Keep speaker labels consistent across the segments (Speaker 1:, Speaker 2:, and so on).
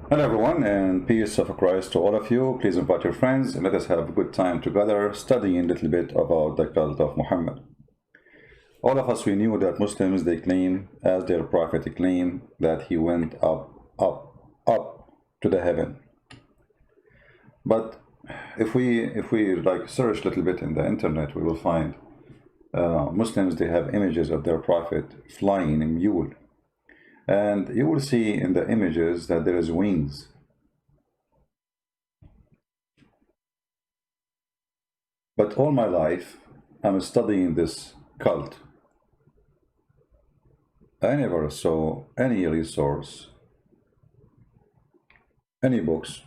Speaker 1: Hello everyone, and peace of Christ to all of you. Please invite your friends and let us have a good time together studying a little bit about the cult of Muhammad. All of us, we knew that Muslims, they claim, as their prophet claim, that he went up to the heaven. But if we like search a little bit in the internet, we will find Muslims, they have images of their prophet flying a mule. And you will see in the images that there is wings. But all my life, I'm studying this cult. I never saw any resource, any books,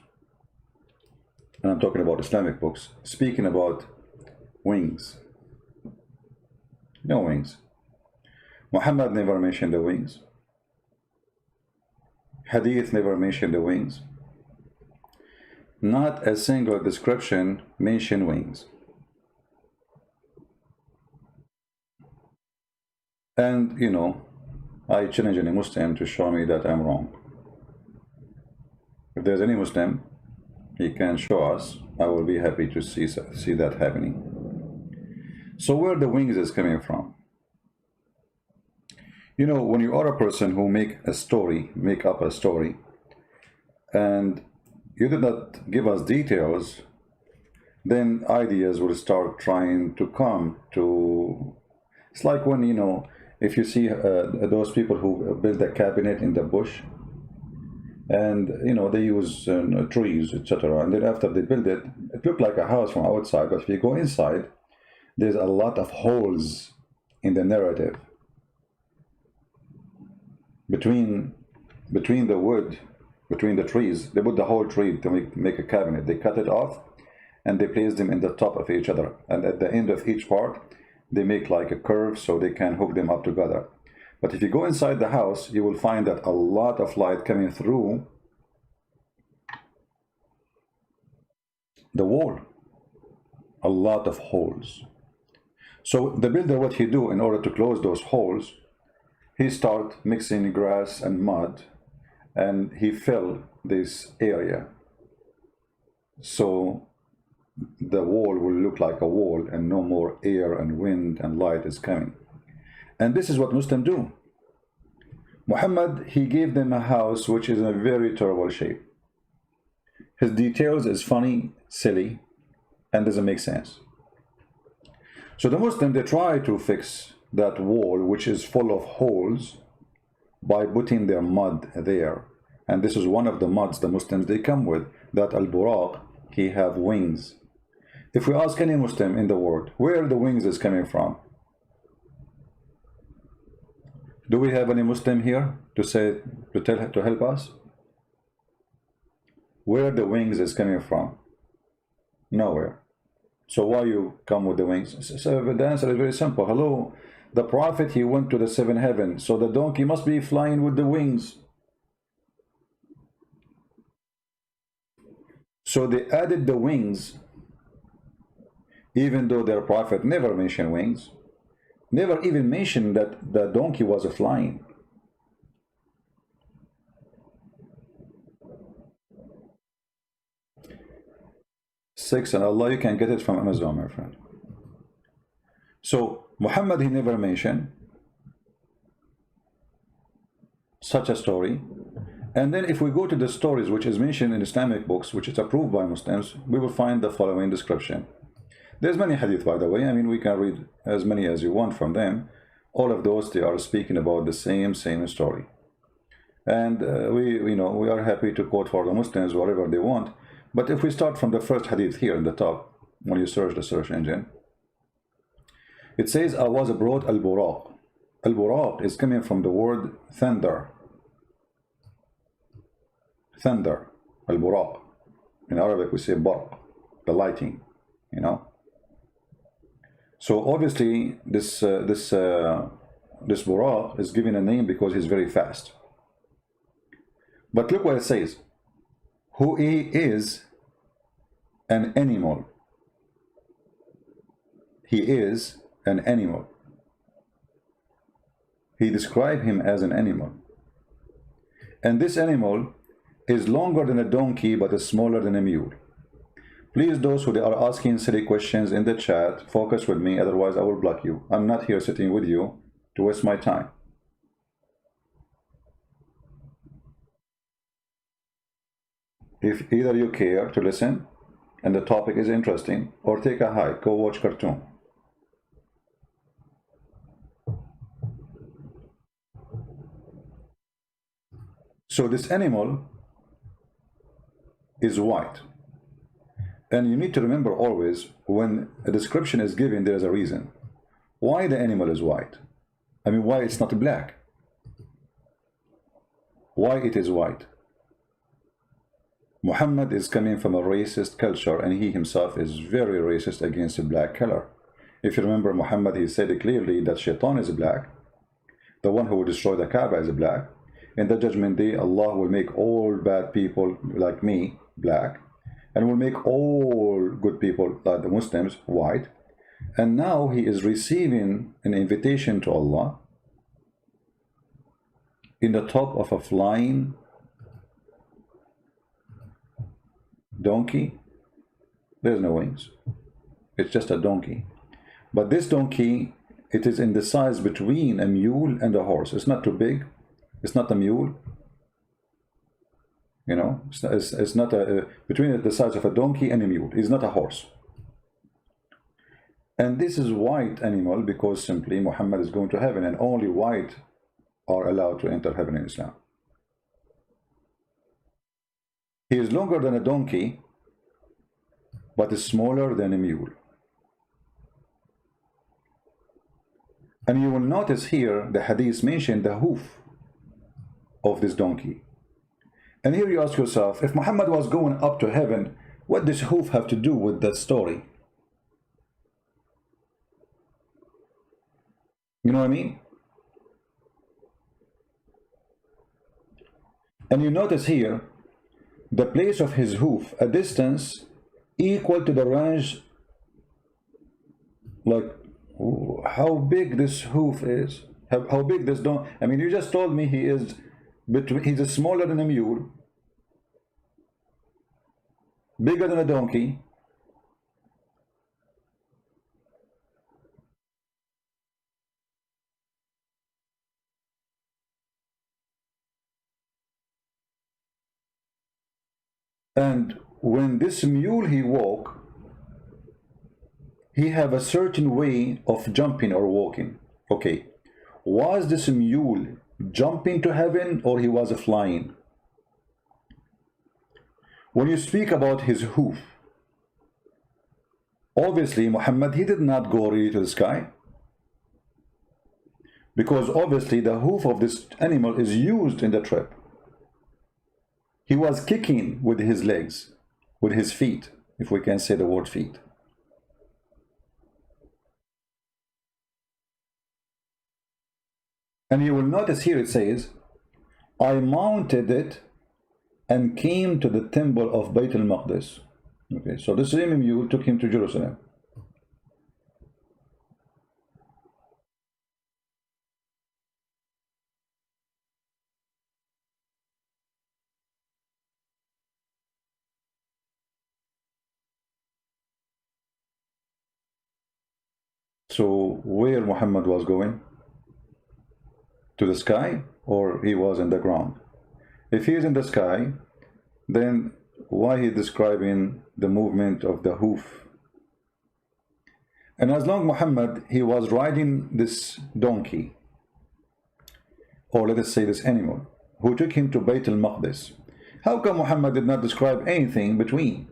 Speaker 1: and I'm talking about Islamic books, speaking about wings. No wings. Muhammad never mentioned the wings. Hadith never mentioned the wings. Not a single description mentioned wings. And you know, I challenge any Muslim to show me that I'm wrong. If there's any Muslim, he can show us. I will be happy to see that happening. So where the wings is coming from? You know, when you are a person who make up a story, and you did not give us details, then ideas will start trying to come to. It's like when, you know, if you see those people who build a cabinet in the bush, and you know they use trees, etc. And then after they build it, it looked like a house from outside, but if you go inside, there's a lot of holes in the narrative between the wood, between the trees. They put the whole tree to make a cabinet. They cut it off and they place them in the top of each other, and at the end of each part they make like a curve so they can hook them up together. But if you go inside the house, you will find that a lot of light coming through the wall, a lot of holes. So the builder, what he do in order to close those holes, he start mixing grass and mud, and he fill this area so the wall will look like a wall and no more air and wind and light is coming. And this is what Muslims do. Muhammad, he gave them a house which is in a very terrible shape. His details is funny, silly, and doesn't make sense. So the Muslims, they try to fix that wall which is full of holes by putting their mud there. And this is one of the muds the Muslims, they come with, that al-buraq, he have wings. If we ask any Muslim in the world where the wings is coming from, do we have any Muslim here to help us? Where the wings is coming from? Nowhere. So why you come with the wings? So the answer is very simple. Hello, the prophet, he went to the seventh heaven, so the donkey must be flying with the wings. So they added the wings, even though their prophet never mentioned wings, never even mentioned that the donkey was flying. Six, and Allah, you can get it from Amazon, my friend. So Muhammad, he never mentioned such a story. And then if we go to the stories which is mentioned in Islamic books, which is approved by Muslims, we will find the following description. There's many hadith, by the way. I mean, we can read as many as you want from them. All of those, they are speaking about the same story. And we are happy to quote for the Muslims whatever they want. But if we start from the first hadith here in the top, when you search the search engine, it says, I was brought al-buraq. Al-buraq is coming from the word thunder. Thunder, al-buraq. In Arabic, we say barq, the lighting, you know. So obviously, this buraq is given a name because he's very fast. But look what it says. Who he is an animal. He is an animal. He described him as an animal. And this animal, is longer than a donkey but is smaller than a mule? Please, those who are asking silly questions in the chat, focus with me, otherwise I will block you. I'm not here sitting with you to waste my time. If either you care to listen and the topic is interesting, or take a hike, go watch cartoon. So this animal is white. And you need to remember always, when a description is given, there is a reason. Why the animal is white? I mean, why it's not black? Why it is white? Muhammad is coming from a racist culture, and he himself is very racist against the black color. If you remember Muhammad, he said clearly that Shaitan is black. The one who will destroy the Kaaba is black. In the judgment day, Allah will make all bad people like me black, and will make all good people like the Muslims white. And now he is receiving an invitation to Allah in the top of a flying donkey. There's no wings, it's just a donkey. But this donkey, it is in the size between a mule and a horse. It's not too big, it's not a mule, you know, it's not between the size of a donkey and a mule. It's not a horse. And this is white animal because simply Muhammad is going to heaven, and only white are allowed to enter heaven in Islam. He is longer than a donkey, but is smaller than a mule. And you will notice here the hadith mentioned the hoof of this donkey. And here you ask yourself, if Muhammad was going up to heaven, what does hoof have to do with that story? You know what I mean? And you notice here the place of his hoof, a distance equal to the range, like how big this hoof is, how big this donkey. I mean, you just told me he is between, he's smaller than a mule, bigger than a donkey, and when this mule he walk, he have a certain way of jumping or walking. Okay, was this mule jumping to heaven or he was flying? When you speak about his hoof, obviously Muhammad, he did not go really to the sky, because obviously the hoof of this animal is used in the trip. He was kicking with his legs, with his feet, if we can say the word feet. And you will notice here it says, I mounted it and came to the temple of Bayt al-Maqdis. Okay, so the same mule took him to Jerusalem. So where Muhammad was going? To the sky, or he was in the ground? If he is in the sky, then why he describing the movement of the hoof? And as long Muhammad, he was riding this donkey, or let us say this animal, who took him to Bayt al-Maqdis, how come Muhammad did not describe anything between?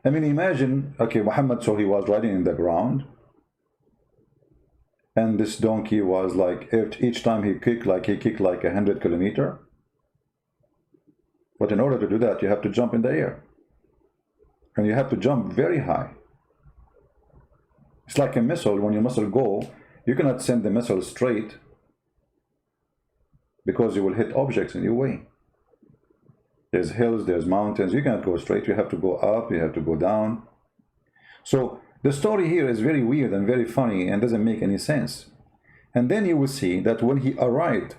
Speaker 1: I mean, imagine, okay, Muhammad, so he was riding in the ground, and this donkey was like, each time he kicked like 100 kilometers. But in order to do that, you have to jump in the air, and you have to jump very high. It's like a missile. When your missile go, you cannot send the missile straight, because you will hit objects in your way. There's hills, there's mountains, you cannot go straight, you have to go up, you have to go down. So the story here is very weird and very funny and doesn't make any sense. And then you will see that when he arrived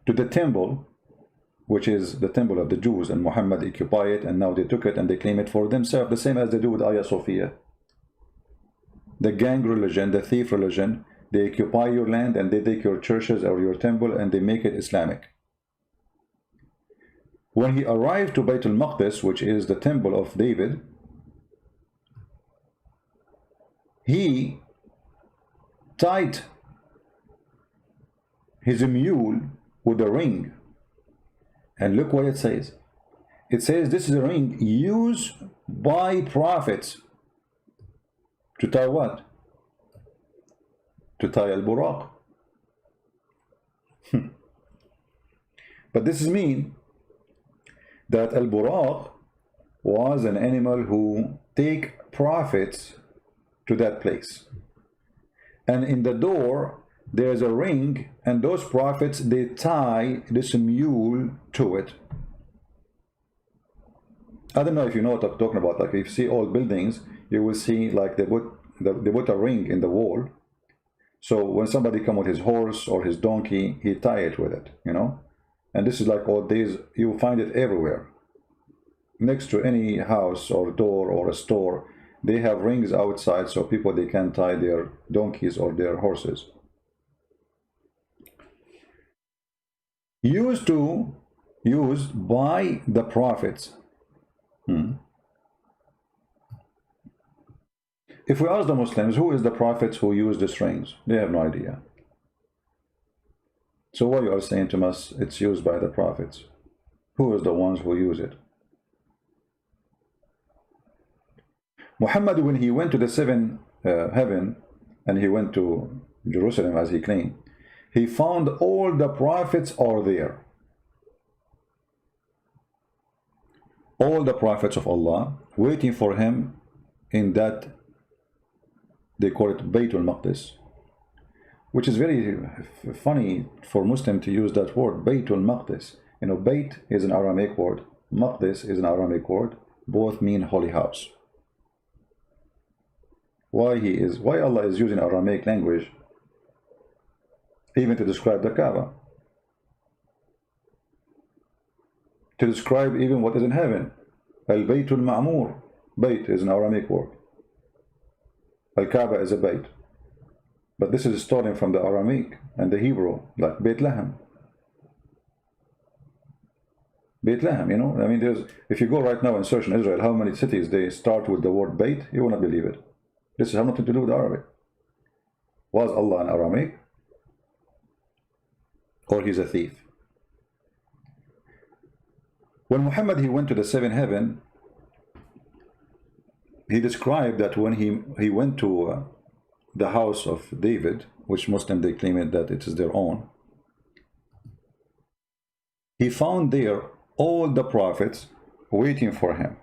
Speaker 1: to the temple, which is the temple of the Jews, and Muhammad occupied it, and now they took it and they claim it for themselves, the same as they do with Hagia Sophia. The gang religion, the thief religion, they occupy your land and they take your churches or your temple and they make it Islamic. When he arrived to Bayt al-Maqdis, which is the temple of David, he tied his mule with a ring. And look what it says. It says this is a ring used by prophets to tie what? To tie al-Buraq. But this is mean that al-Buraq was an animal who take prophets to that place. And in the door, there's a ring, and those prophets, they tie this mule to it. I don't know if you know what I'm talking about. Like if you see old buildings, you will see like they put a ring in the wall. So when somebody come with his horse or his donkey, he tie it with it, you know. And this is like old days. You find it everywhere. Next to any house or door or a store, they have rings outside so people they can tie their donkeys or their horses. Used by the prophets. If we ask the Muslims, who is the prophets who use these rings? They have no idea. So why you are saying to us it's used by the prophets? Who is the ones who use it? Muhammad, when he went to the seventh heaven and he went to Jerusalem as he claimed, he found all the prophets are there. All the prophets of Allah waiting for him in that, they call it Bayt al-Maqdis, which is very funny for Muslim to use that word, Bayt al-Maqdis. You know, Bayt is an Aramaic word, Maqdis is an Aramaic word, both mean holy house. Why Allah is using Aramaic language even to describe the Kaaba, to describe even what is in heaven. Al-Bayt al-Ma'mur, Bayt is an Aramaic word. Al-Kaaba is a Bayt. But this is stolen from the Aramaic and the Hebrew, like Bethlehem. Bethlehem, you know, I mean, if you go right now and search in Israel, how many cities they start with the word Bayt, you will not believe it. This has nothing to do with Arabic. Was Allah an Aramaic? Or he's a thief? When Muhammad, he went to the seventh heaven, he described that when he went to the house of David, which Muslims they claim it that it is their own, he found there all the prophets waiting for him.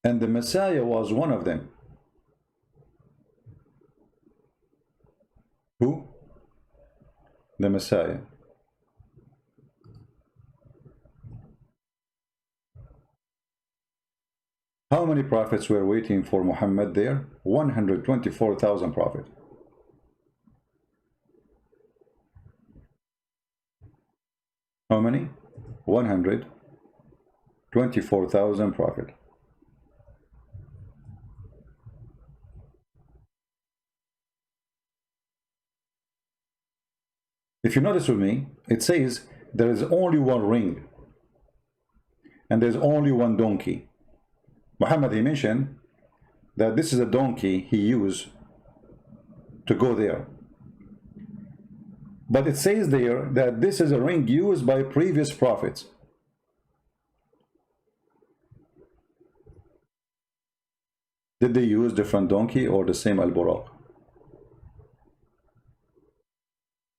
Speaker 1: And the Messiah was one of them. Who? The Messiah. How many prophets were waiting for Muhammad there? 124,000 prophets. How many? 124,000 prophets. If you notice with me, it says there is only one ring and there's only one donkey. Muhammad, he mentioned that this is a donkey he used to go there. But it says there that this is a ring used by previous prophets. Did they use different donkey or the same al-Buraq?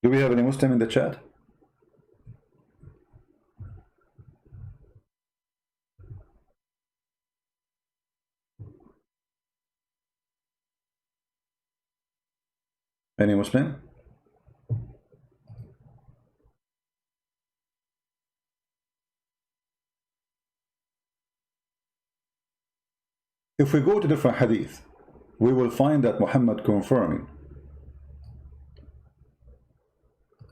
Speaker 1: Do we have any Muslim in the chat? Any Muslim? If we go to different hadith, we will find that Muhammad confirming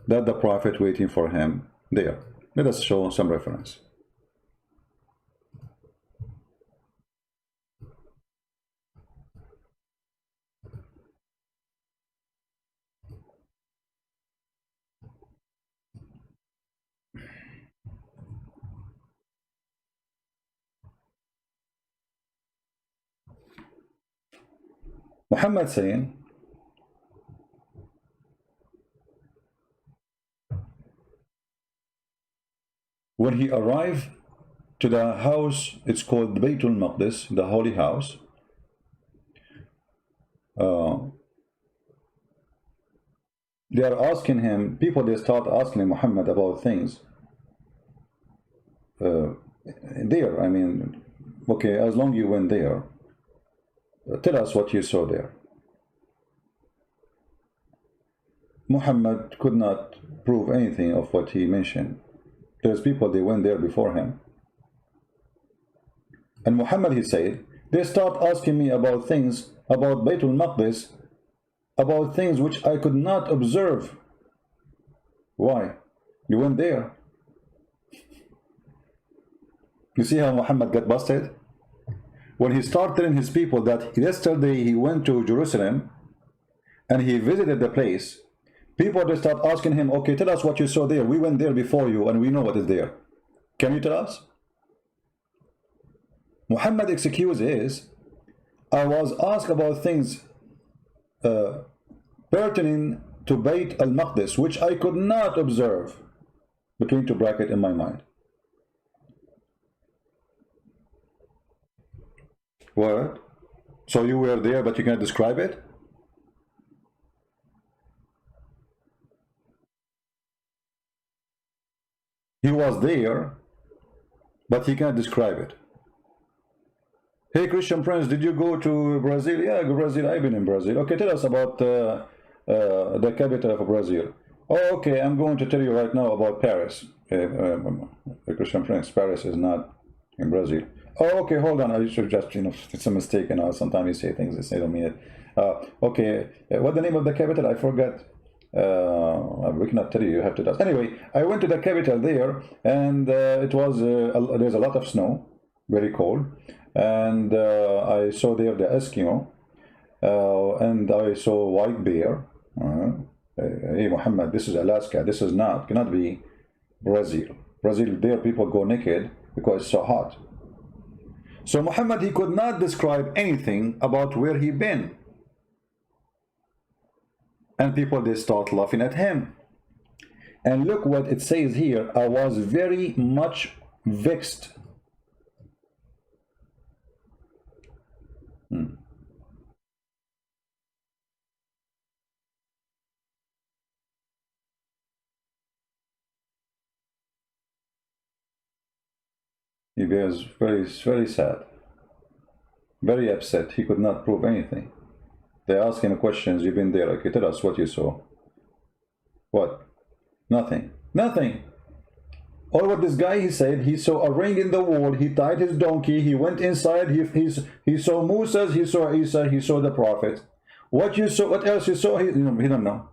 Speaker 1: that the Prophet waiting for him there. Let us show some reference. Muhammad saying, when he arrived to the house, it's called Baytul Maqdis, the holy house. They are asking him, people, they start asking Muhammad about things. There, I mean, okay, as long you went there, tell us what you saw there. Muhammad could not prove anything of what he mentioned. There's people, they went there before him. And Muhammad, he said, they start asking me about things, about Baytul Maqdis, about things which I could not observe. Why? You went there. You see how Muhammad got busted? When he started telling his people that yesterday he went to Jerusalem and he visited the place, people, they start asking him, okay, tell us what you saw there. We went there before you and we know what is there. Can you tell us? Muhammad's excuse is, I was asked about things pertaining to Bayt al-Maqdis, which I could not observe, between two brackets, in my mind. What? So you were there, but you can't describe it? He was there, but he can't describe it. Hey, Christian Prince, did you go to Brazil? Yeah, Brazil, I've been in Brazil. Okay, tell us about the capital of Brazil. Oh, okay, I'm going to tell you right now about Paris. Christian Prince, Paris is not in Brazil. Oh, okay, hold on. I should just, it's a mistake. Sometimes you say things, they don't mean it. Okay, what's the name of the capital? I forgot. We cannot tell you. You have to ask. Anyway, I went to the capital there, and it was there's a lot of snow, very cold, and I saw there the Eskimo, and I saw white bear. Hey, Muhammad, this is Alaska. This is cannot be Brazil. Brazil, there people go naked because it's so hot. So Muhammad, he could not describe anything about where he been. And people, they start laughing at him. And look what it says here. I was very much vexed. He was very sad, very upset. He could not prove anything. They ask him questions. You've been there. Okay, tell us what you saw. What? Nothing. Nothing. All what this guy, he said, he saw a ring in the wall. He tied his donkey. He went inside. He saw Moses. He saw Isa. He saw the prophet. What you saw? What else you saw? He don't know.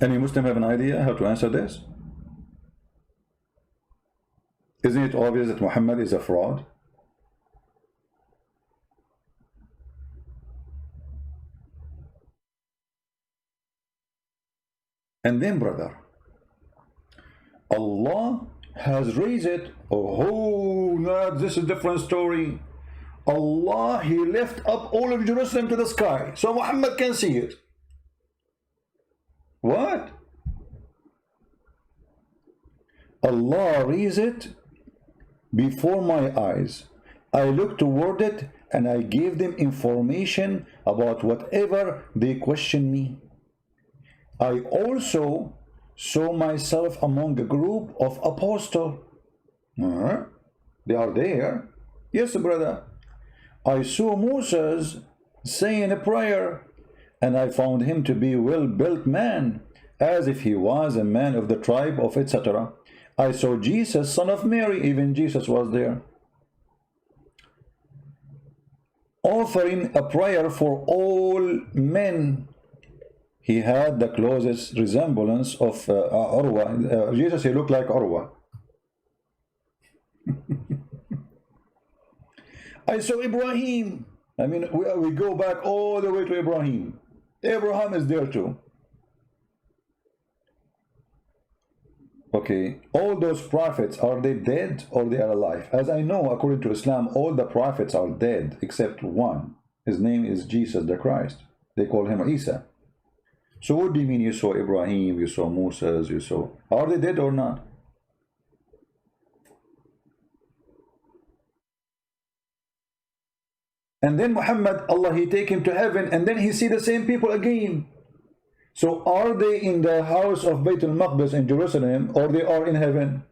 Speaker 1: Any Muslim have an idea how to answer this? Isn't it obvious that Muhammad is a fraud? And then, brother, Allah has raised it. Oh, no, this is a different story. Allah, he left up all of Jerusalem to the sky, so Muhammad can see it. What? Allah raised it before my eyes. I looked toward it and I gave them information about whatever they questioned me. I also saw myself among a group of apostles. They are there. Yes, brother. I saw Moses saying a prayer and I found him to be well-built man, as if he was a man of the tribe of etc. I saw Jesus, son of Mary, even Jesus was there, offering a prayer for all men. He had the closest resemblance of Urwa. Jesus, he looked like Urwa. I saw Ibrahim. I mean, we go back all the way to Ibrahim. Abraham is there too. Okay, all those prophets, are they dead or they are alive? As I know, according to Islam, all the prophets are dead except one. His name is Jesus the Christ. They call him Isa. So what do you mean you saw Ibrahim, you saw Moses, you saw... Are they dead or not? And then Muhammad, Allah, he take him to heaven, and then he see the same people again. So are they in the house of Bayt al-Maqdis in Jerusalem, or they are in heaven?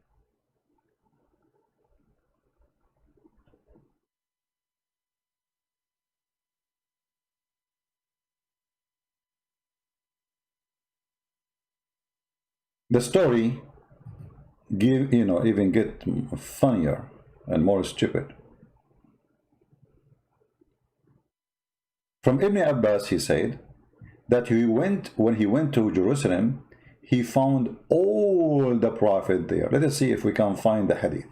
Speaker 1: The story even get funnier and more stupid. From Ibn Abbas, he said that when he went to Jerusalem, he found all the prophet there. Let us see if we can find the hadith.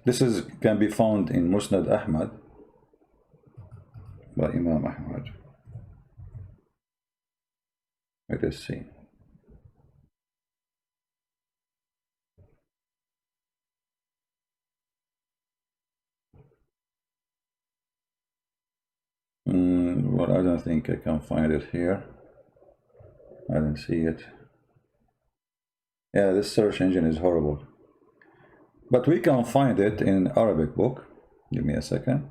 Speaker 1: This can be found in Musnad Ahmad by Imam Ahmad. Let us see. Well, I don't think I can find it here. I don't see it. Yeah, this search engine is horrible. But we can find it in an Arabic book. Give me a second.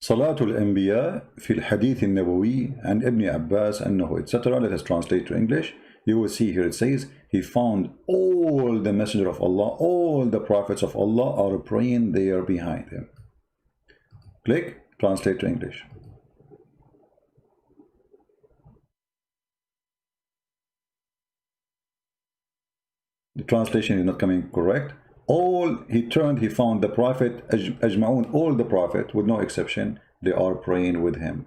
Speaker 1: صلاة الأنبياء في الحديث النبوي عن ابن عباس أنه etc. Let us translate to English. You will see here it says he found all the messenger of Allah, all the prophets of Allah are praying there behind him. Click, translate to English. The translation is not coming correct. He turned, he found the prophet, Ajma'un, all the prophet, with no exception, they are praying with him.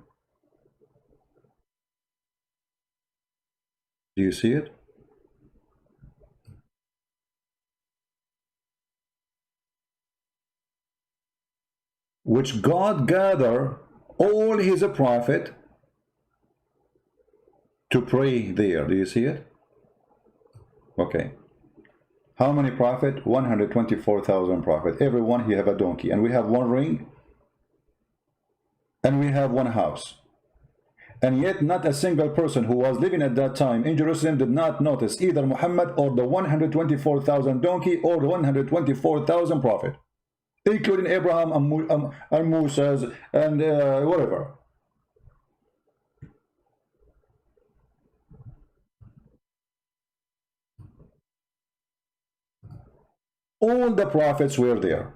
Speaker 1: Do you see it? Which God gather all his prophet to pray there. Do you see it? Okay. How many prophet? 124,000 prophet. Everyone, he have a donkey. And we have one ring. And we have one house. And yet not a single person who was living at that time in Jerusalem did not notice either Muhammad or the 124,000 donkey or the 124,000 prophet, including Abraham and Moses and whatever. All the prophets were there.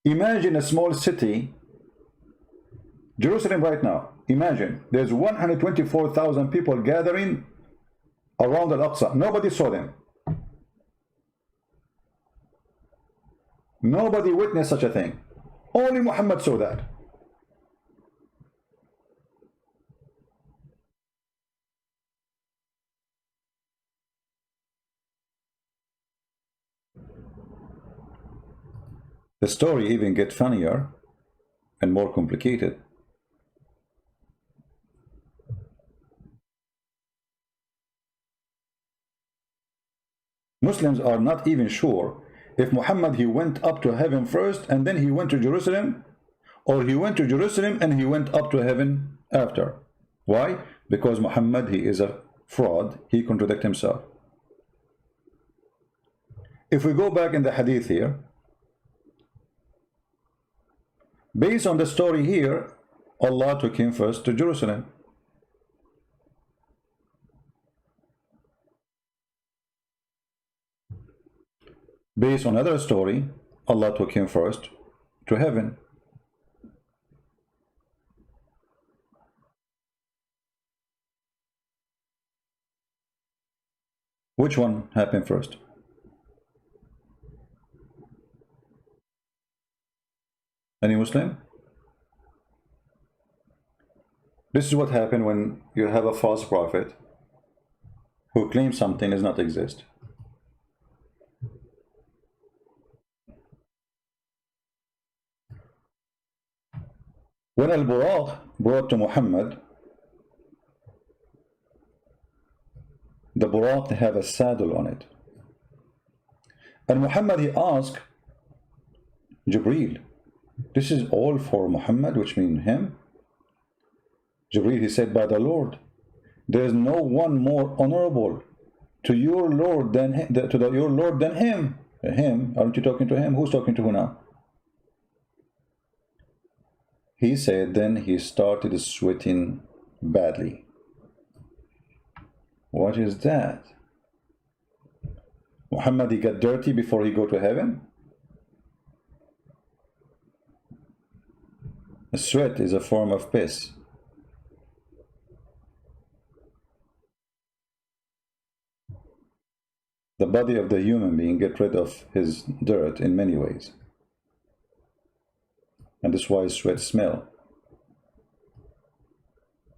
Speaker 1: Imagine a small city, Jerusalem right now. Imagine there's 124,000 people gathering around Al-Aqsa. Nobody saw them. Nobody witnessed such a thing. Only Muhammad saw that. The story even gets funnier and more complicated. Muslims are not even sure if Muhammad he went up to heaven first and then he went to Jerusalem, or he went to Jerusalem and he went up to heaven after. Why? Because Muhammad he is a fraud, he contradicts himself. If we go back in the hadith here, based on the story here, Allah took him first to Jerusalem. Based on another story, Allah took him first to heaven. Which one happened first? Any Muslim? This is what happened when you have a false prophet who claims something does not exist. When Al-Buraq brought to Muhammad, the Buraq have a saddle on it. And Muhammad he asked Jibreel, this is all for Muhammad, which means him? Jibreel he said, by the Lord, there is no one more honorable to your Lord than your Lord than him. Him? Aren't you talking to him? Who's talking to who now? He said, then he started sweating badly. What is that? Muhammad he got dirty before he go to heaven? A sweat is a form of piss. The body of the human being get rid of his dirt in many ways. And that's why sweat smell.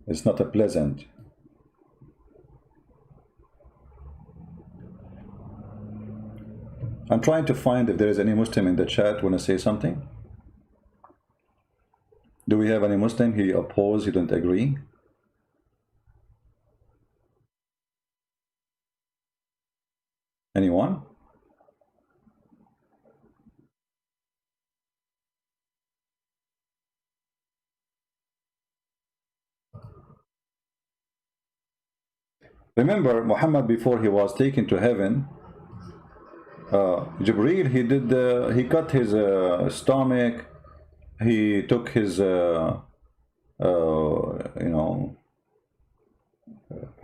Speaker 1: It's not a pleasant. I'm trying to find if there is any Muslim in the chat want to say something. Do we have any Muslim? He oppose, he don't agree. Anyone? Remember, Muhammad before he was taken to heaven, Jibreel he cut his stomach, he took his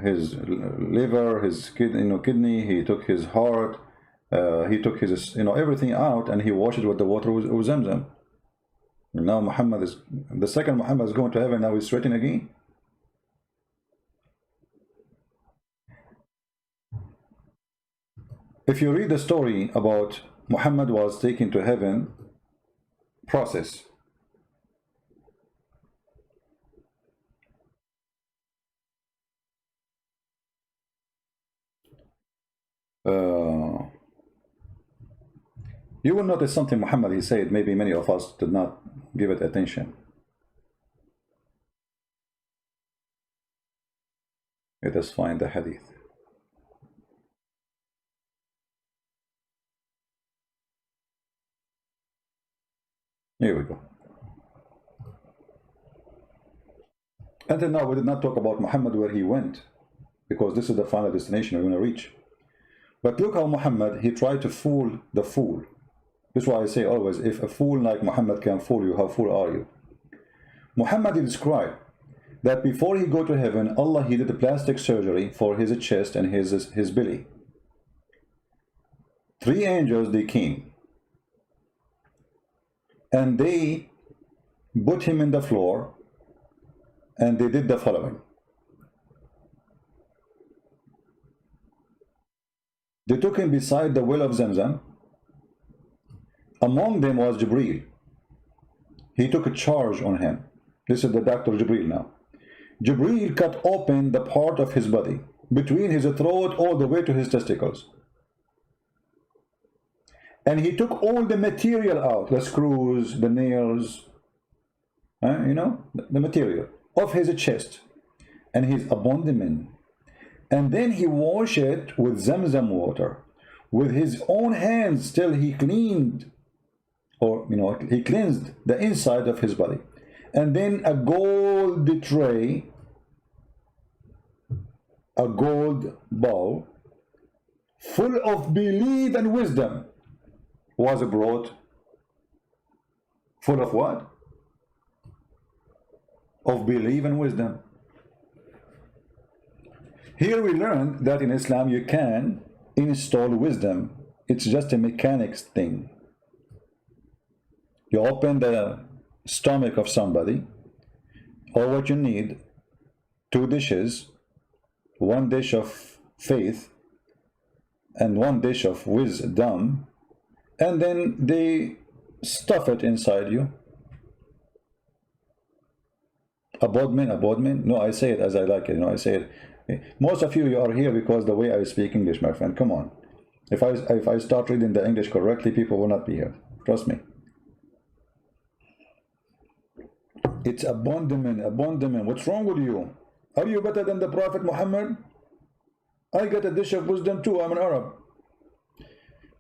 Speaker 1: his liver, his kidney, he took his heart, he took his everything out, and he washed it with the water of Zamzam. And now Muhammad is the second Muhammad is going to heaven. Now he's sweating again. If you read the story about Muhammad was taken to heaven process, you will notice something Muhammad he said, maybe many of us did not give it attention. Let us find the hadith. Here we go. Until now, we did not talk about Muhammad where he went, because this is the final destination we're going to reach. But look how Muhammad, he tried to fool the fool. This is why I say always, if a fool like Muhammad can fool you, how fool are you? Muhammad described that before he go to heaven, Allah he did a plastic surgery for his chest and his belly. 3 angels they came, and they put him in the floor, and they did the following. They took him beside the well of Zamzam. Among them was Jibreel. He took a charge on him. This is the Dr. Jibreel now. Jibreel cut open the part of his body between his throat all the way to his testicles. And he took all the material out, the screws, the nails, the material of his chest and his abdomen. And then he washed it with Zamzam water, with his own hands till he cleaned, or he cleansed the inside of his body. And then a gold tray, a gold bowl full of belief and wisdom was brought. Full of what? Of belief and wisdom. Here we learn that in Islam you can install wisdom. It's just a mechanics thing. You open the stomach of somebody, or what you need, 2 dishes, 1 dish of faith and 1 dish of wisdom, and then they stuff it inside you. Abodmin. No, I say it as I like it. I say it. Most of you are here because the way I speak English, my friend. Come on. If I start reading the English correctly, people will not be here. Trust me. It's abandonment. What's wrong with you? Are you better than the Prophet Muhammad? I got a dish of wisdom too. I'm an Arab.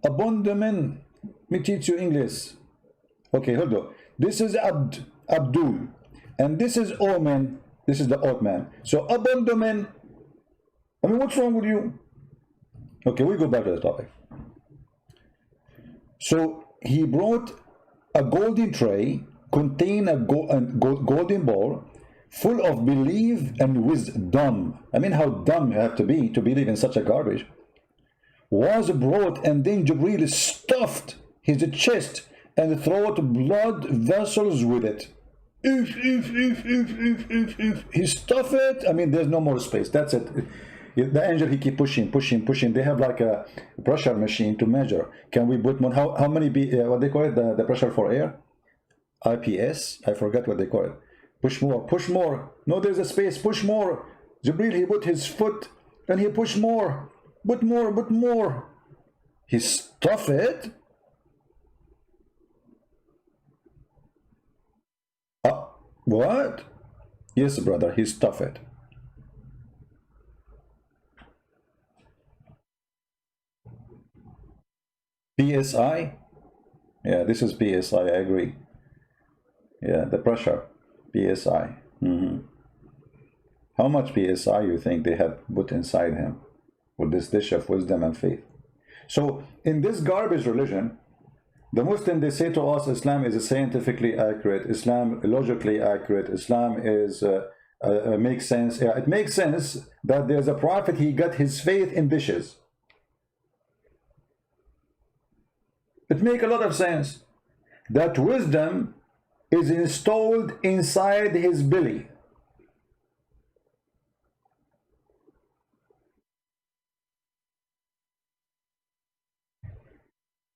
Speaker 1: Abandonment. Let me teach you English. Okay, hold on. This is Abdul. And this is Omen. This is the old man. So abandonment. I mean, what's wrong with you? Okay, we go back to the topic. So he brought a golden tray, contain a golden bowl full of belief and wisdom. I mean, how dumb you have to believe in such a garbage. Was brought, and then Jibreel stuffed his chest and throat blood vessels with it. If he stuffed it, I mean, there's no more space. That's it. The angel, he keep pushing. They have like a pressure machine to measure. Can we put more? How many what they call it, the pressure for air? IPS, I forgot what they call it. Push more. No, there's a space. Push more. Jibreel, he put his foot and he pushed more. But more. He stuffed it. What? Yes, brother, he stuffed it. PSI? Yeah, this is PSI, I agree. Yeah, the pressure. PSI. How much PSI you think they have put inside him with this dish of wisdom and faith? So in this garbage religion, the Muslim, they say to us, Islam is scientifically accurate, Islam logically accurate, Islam is makes sense. Yeah, it makes sense that there's a prophet, he got his faith in dishes. It makes a lot of sense that wisdom is installed inside his belly.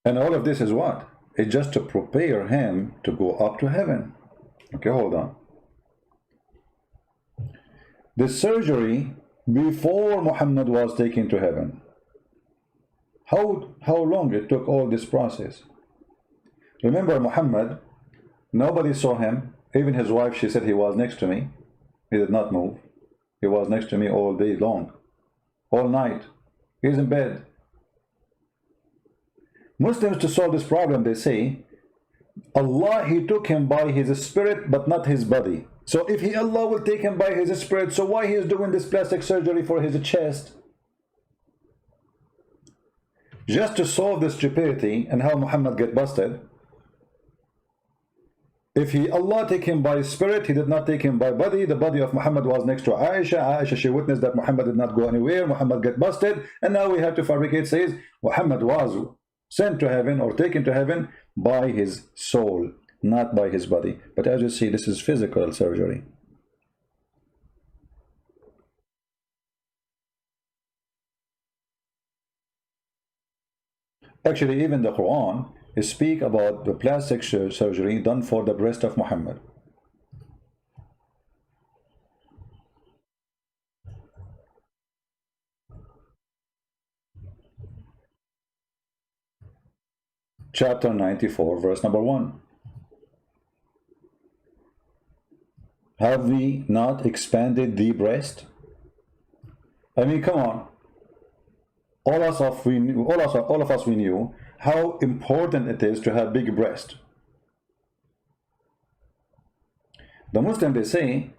Speaker 1: And all of this is what? It's just to prepare him to go up to heaven. Okay, hold on. The surgery before Muhammad was taken to heaven. How long it took all this process? Remember Muhammad, nobody saw him. Even his wife, she said, he was next to me. He did not move. He was next to me all day long, all night. He's in bed. Muslims, to solve this problem, they say, Allah, he took him by his spirit, but not his body. So if Allah will take him by his spirit, so why he is doing this plastic surgery for his chest? Just to solve this stupidity and how Muhammad get busted. If Allah take him by spirit, he did not take him by body. The body of Muhammad was next to Aisha. Aisha, she witnessed that Muhammad did not go anywhere. Muhammad get busted. And now we have to fabricate, says Muhammad was sent to heaven or taken to heaven by his soul, not by his body. But as you see, this is physical surgery. Actually, even the Quran speak about the plastic surgery done for the breast of Muhammad. Chapter 94, verse number 1. Have we not expanded the breast? I mean, come on. all of us we knew how important it is to have big breast. The Muslim, they say,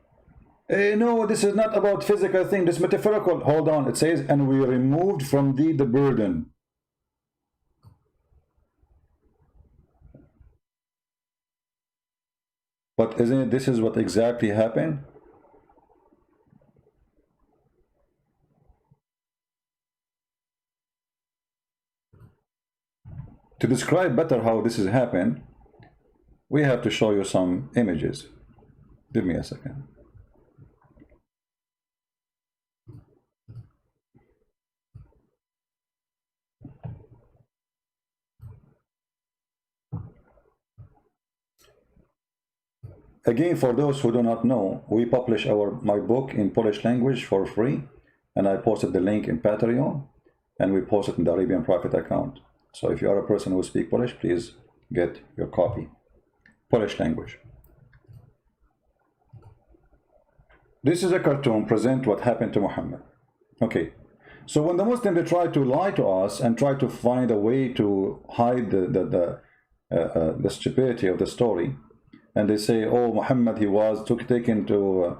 Speaker 1: no, this is not about physical thing, this metaphorical. Hold on, it says, and we removed from thee the burden. But isn't it, this is what exactly happened? To describe better how this has happened, we have to show you some images. Give me a second. Again, for those who do not know, we publish my book in Polish language for free, and I posted the link in Patreon, and we post it in the Arabian Prophet account. So if you are a person who speaks Polish, please get your copy. Polish language. This is a cartoon, present what happened to Muhammad. Okay, so when the Muslims, they try to lie to us and try to find a way to hide the stupidity of the story, and they say, oh, Muhammad, he was taken to,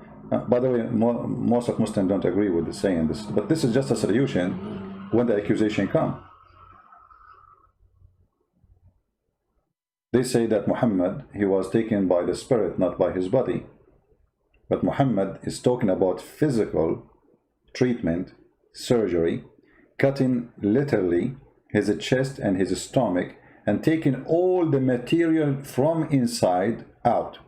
Speaker 1: by the way, most of Muslims don't agree with the saying this, but this is just a solution when the accusation comes. They say that Muhammad, he was taken by the spirit, not by his body. But Muhammad is talking about physical treatment, surgery, cutting literally his chest and his stomach, and taking all the material from inside out,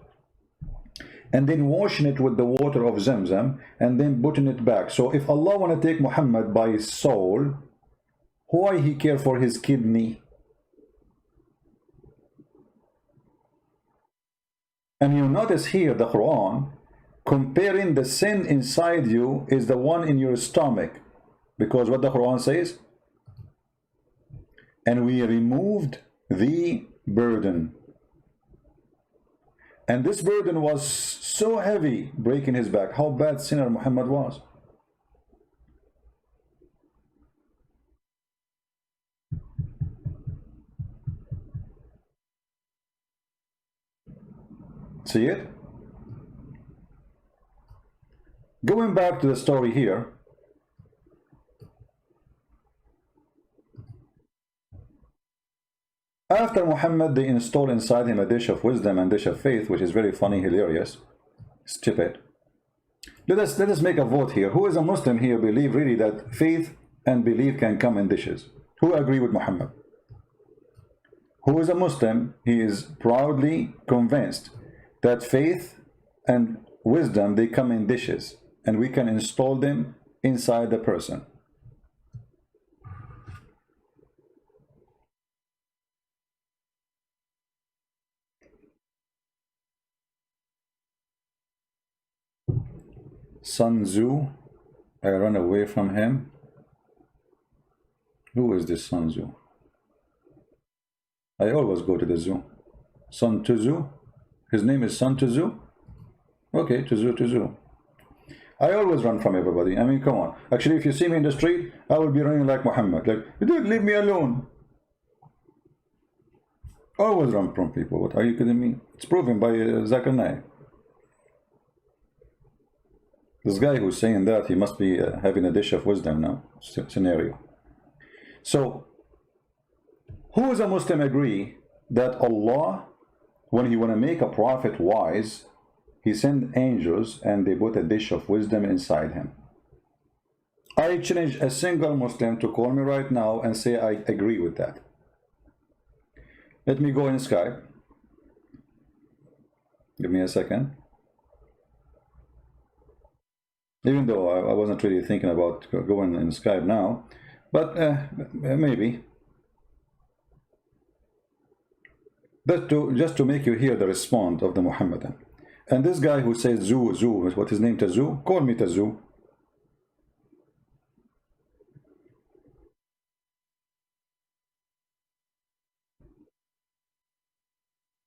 Speaker 1: and then washing it with the water of Zamzam, and then putting it back. So if Allah want to take Muhammad by his soul, why he care for his kidney? And you notice here the Quran comparing the sin inside you is the one in your stomach, because what the Quran says, and we removed the burden. And this burden was so heavy, breaking his back. How bad sinner Muhammad was. See it? Going back to the story here, after Muhammad, they install inside him a dish of wisdom and dish of faith, which is very funny, hilarious, stupid. Let us make a vote here. Who is a Muslim here believe really that faith and belief can come in dishes? Who agree with Muhammad? Who is a Muslim? He is proudly convinced that faith and wisdom, they come in dishes, and we can install them inside the person. Sun Tzu, I run away from him. Who is this Sun Tzu? I always go to the zoo. Sun Tzu? His name is Sun Tzu? Okay, Tzu. I always run from everybody. I mean, come on. Actually, if you see me in the street, I will be running like Muhammad. Like, dude, leave me alone. Always run from people. What are you kidding me? It's proven by Zakir Naik. This guy who's saying that, he must be having a dish of wisdom now. Scenario. So, who is a Muslim agree that Allah, when he want to make a prophet wise, he sent angels and they put a dish of wisdom inside him? I challenge a single Muslim to call me right now and say I agree with that. Let me go in Skype. Give me a second. Even though I wasn't really thinking about going in Skype now, but maybe. But just to make you hear the response of the Muhammadan. And this guy who says Tzu, what his name, Tzu? Call me Tzu.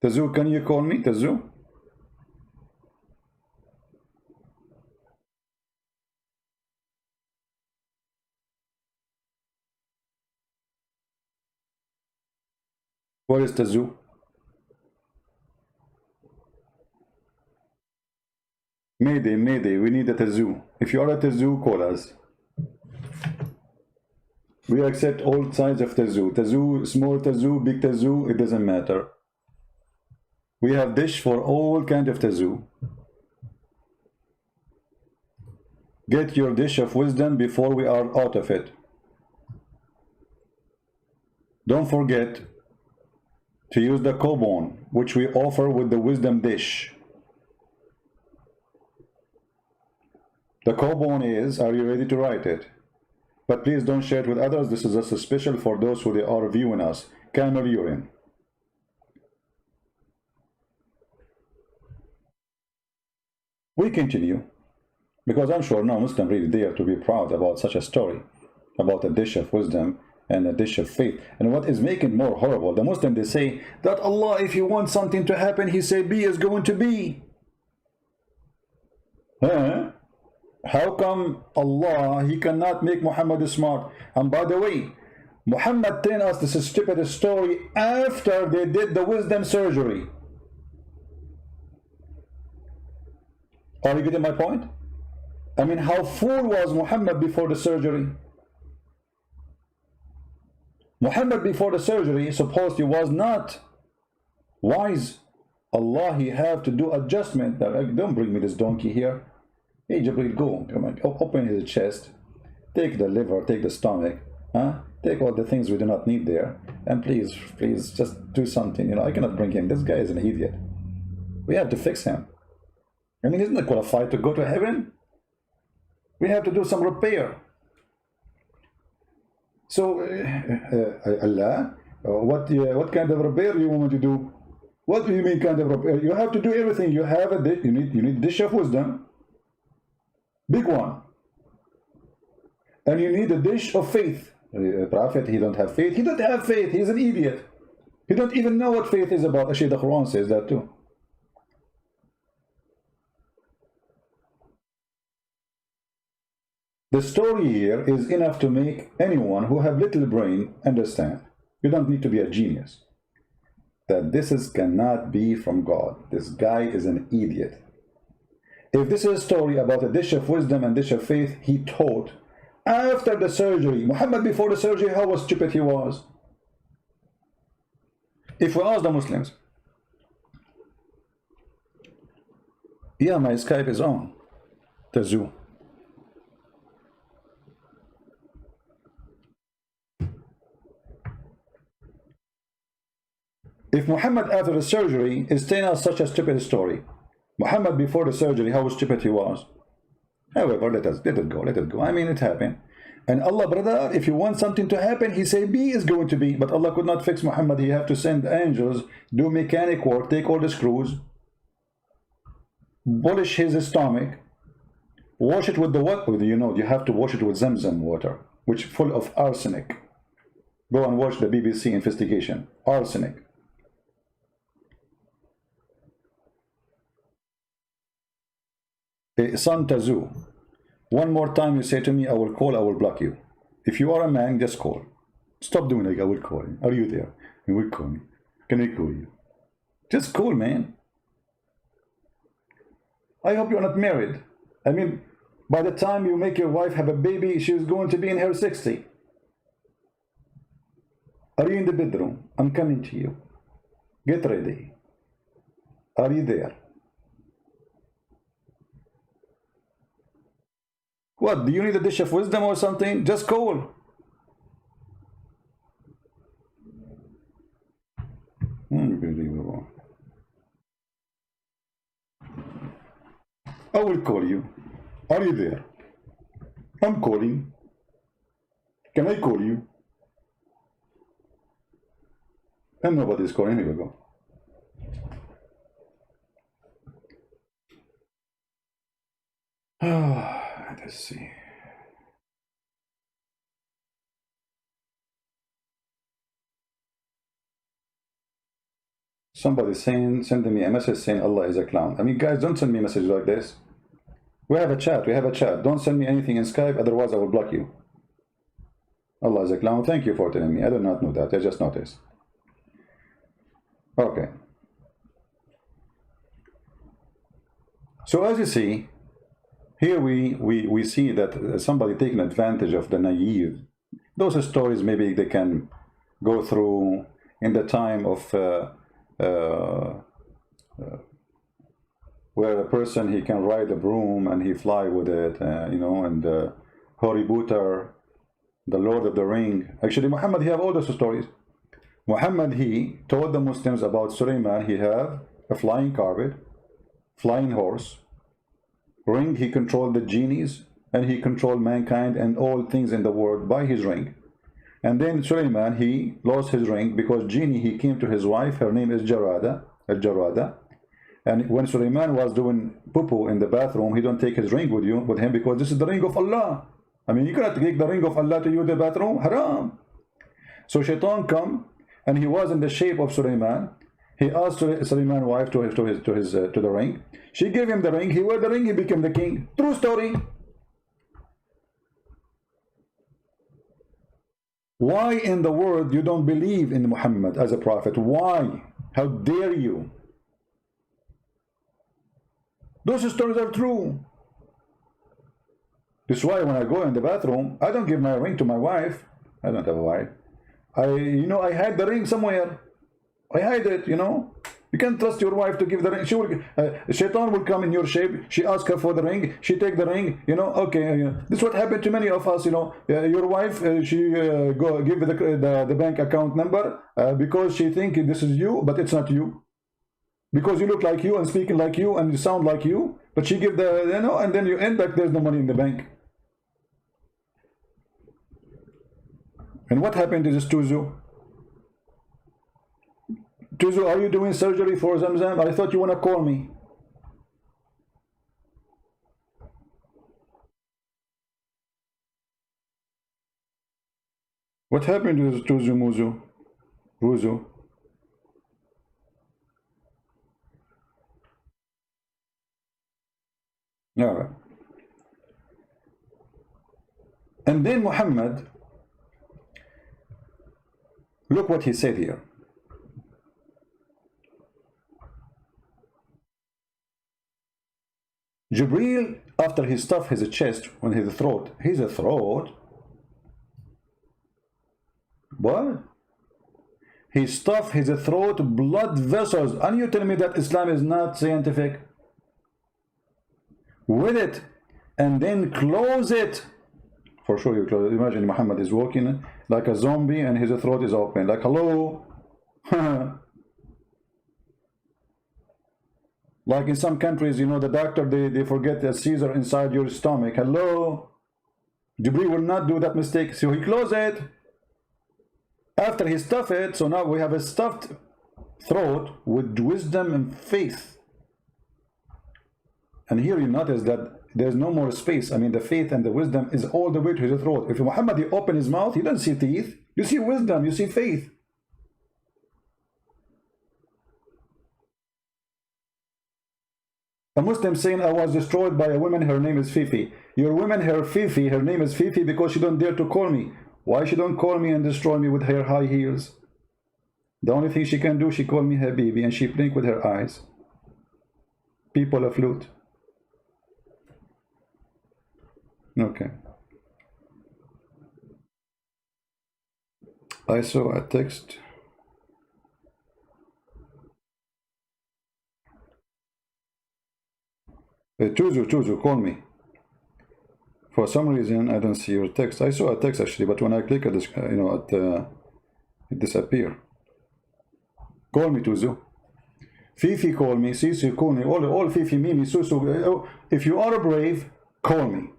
Speaker 1: Tzu, can you call me Tzu? Where is Tazoo? Mayday, Mayday, we need a Tazoo. If you are a Tazoo, call us. We accept all sides of Tazoo. Tazoo, small Tazoo, big Tazoo, it doesn't matter. We have dish for all kind of Tazoo. Get your dish of wisdom before we are out of it. Don't forget to use the Kobon, which we offer with the wisdom dish. The Kobon is, are you ready to write it? But please don't share it with others. This is just special for those who are viewing us. Camel urine. We continue, because I'm sure no Muslim really dare to be proud about such a story, about a dish of wisdom and a dish of faith. And what is making it more horrible, the Muslim, they say that Allah, if He wants something to happen, He say be is going to be. How come Allah, He cannot make Muhammad smart? And by the way, Muhammad telling us this stupid story after they did the wisdom surgery. Are you getting my point? I mean, how fool was Muhammad before the surgery? Muhammad before the surgery supposedly was not wise. Allah, He have to do adjustment. Don't bring me this donkey here. Hey Jibreel, go, come on, open his chest, take the liver, take the stomach, take all the things we do not need there, and please just do something. You know, I cannot bring him. This guy is an idiot. We have to fix him. I mean, isn't he qualified to go to heaven? We have to do some repair. So, Allah, what kind of repair you want me to do? What do you mean kind of repair? You have to do everything. You have a dish. You need dish of wisdom, big one, and you need a dish of faith. Prophet, he don't have faith. He don't have faith. He's an idiot. He don't even know what faith is about. Actually, the Quran says that too. The story here is enough to make anyone who have little brain understand. You don't need to be a genius. That this cannot be from God. This guy is an idiot. If this is a story about a dish of wisdom and dish of faith, he taught after the surgery. Muhammad before the surgery, how stupid he was. If we ask the Muslims, yeah, my Skype is on, Tazoo. If Muhammad after the surgery is telling us such a stupid story, Muhammad before the surgery, how stupid he was. However, let it go. I mean, it happened. And Allah, brother, if you want something to happen, He say be is going to be. But Allah could not fix Muhammad. He have to send angels, do mechanic work, take all the screws, polish his stomach, wash it with the what? You have to wash it with Zamzam water, which full of arsenic. Go and watch the BBC investigation. Arsenic. Son Tazoo, one more time you say to me, I will call, I will block you. If you are a man, just call. Stop doing like I will call you. Are you there? You will call me. Can I call you? Just call, man. I hope you're not married. I mean, by the time you make your wife have a baby, she's going to be in her 60. Are you in the bedroom? I'm coming to you. Get ready. Are you there? What, do you need a dish of wisdom or something? Just call. Unbelievable. I will call you. Are you there? I'm calling. Can I call you? And nobody's calling. Here we go. Let's see. Somebody sending me a message saying Allah is a clown. I mean, guys, don't send me messages like this. We have a chat. Don't send me anything in Skype, otherwise I will block you. Allah is a clown. Thank you for telling me. I did not know that. I just noticed. Okay. So as you see, here we see that somebody taking advantage of the naive. Those stories maybe they can go through in the time of where a person he can ride a broom and he fly with it, you know, and Harry Potter, the Lord of the Ring. Actually, Muhammad he have all those stories. Muhammad he told the Muslims about Sulaiman. He have a flying carpet, flying horse, ring. He controlled the genies and he controlled mankind and all things in the world by his ring. And then Sulaiman he lost his ring because genie he came to his wife. Her name is Jarada, Al-Jarada. And when Sulaiman was doing poo-poo in the bathroom, he don't take his ring with him because this is the ring of Allah. I mean, you cannot take the ring of Allah to use the bathroom. Haram. So Shaitan come and he was in the shape of Sulaiman. He asked Sulaiman's wife to the ring. She gave him the ring. He wore the ring. He became the king. True story. Why in the world you don't believe in Muhammad as a prophet? Why? How dare you? Those stories are true. That's why when I go in the bathroom, I don't give my ring to my wife. I don't have a wife. I hide the ring somewhere. I hide it, you know. You can't trust your wife to give the ring. She will, Shaitan will come in your shape. She asks her for the ring. She take the ring. You know, okay. This is what happened to many of us. You know, your wife, she go give the bank account number because she think this is you, but it's not you. Because you look like you and speaking like you and you sound like you, but she give the, you know, and then you end up there's no money in the bank. And what happened to this Tuzu? Tuzu, are you doing surgery for Zamzam? I thought you want to call me. What happened to this Tuzu Muzu? Ruzu? All right. And then Muhammad, look what he said here. Jibreel, after he stuffed his chest on his throat, what? He stuffed his throat, blood vessels, and you tell me that Islam is not scientific? With it, and then close it. For sure you close it. Imagine Muhammad is walking like a zombie and his throat is open, like hello. Like in some countries, you know, the doctor, they forget a Caesar inside your stomach. Hello. Jibreel will not do that mistake. So he closed it. After he stuffed it, so now we have a stuffed throat with wisdom and faith. And here you notice that there's no more space. I mean, the faith and the wisdom is all the way to his throat. If Muhammad, you open his mouth, you don't see teeth. You see wisdom, you see faith. A Muslim saying, I was destroyed by a woman, her name is Fifi. Your woman, her Fifi, her name is Fifi because she don't dare to call me. Why she don't call me and destroy me with her high heels? The only thing she can do, she call me Habibi and she blink with her eyes. People a flute. Okay. I saw a text. Tuzu, call me. For some reason, I don't see your text. I saw a text actually, but when I click at this, you know, it disappear. Call me, Tuzu. Fifi, call me. Sisi, call me. All Fifi, Mimi, Susu. If you are brave, call me.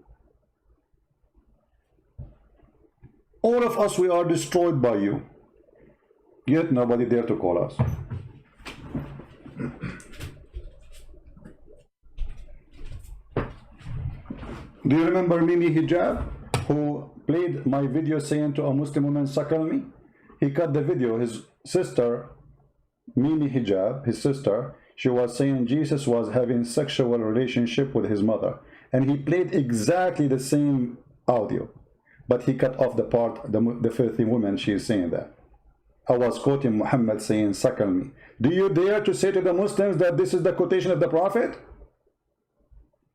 Speaker 1: All of us, we are destroyed by you. Yet nobody dare to call us. Do you remember Mimi Hijab, who played my video saying to a Muslim woman, suckle me? He cut the video. His sister, Mimi Hijab, his sister, she was saying Jesus was having sexual relationship with his mother. And he played exactly the same audio. But he cut off the part, the filthy woman, she is saying that. I was quoting Muhammad saying, suckle me. Do you dare to say to the Muslims that this is the quotation of the Prophet?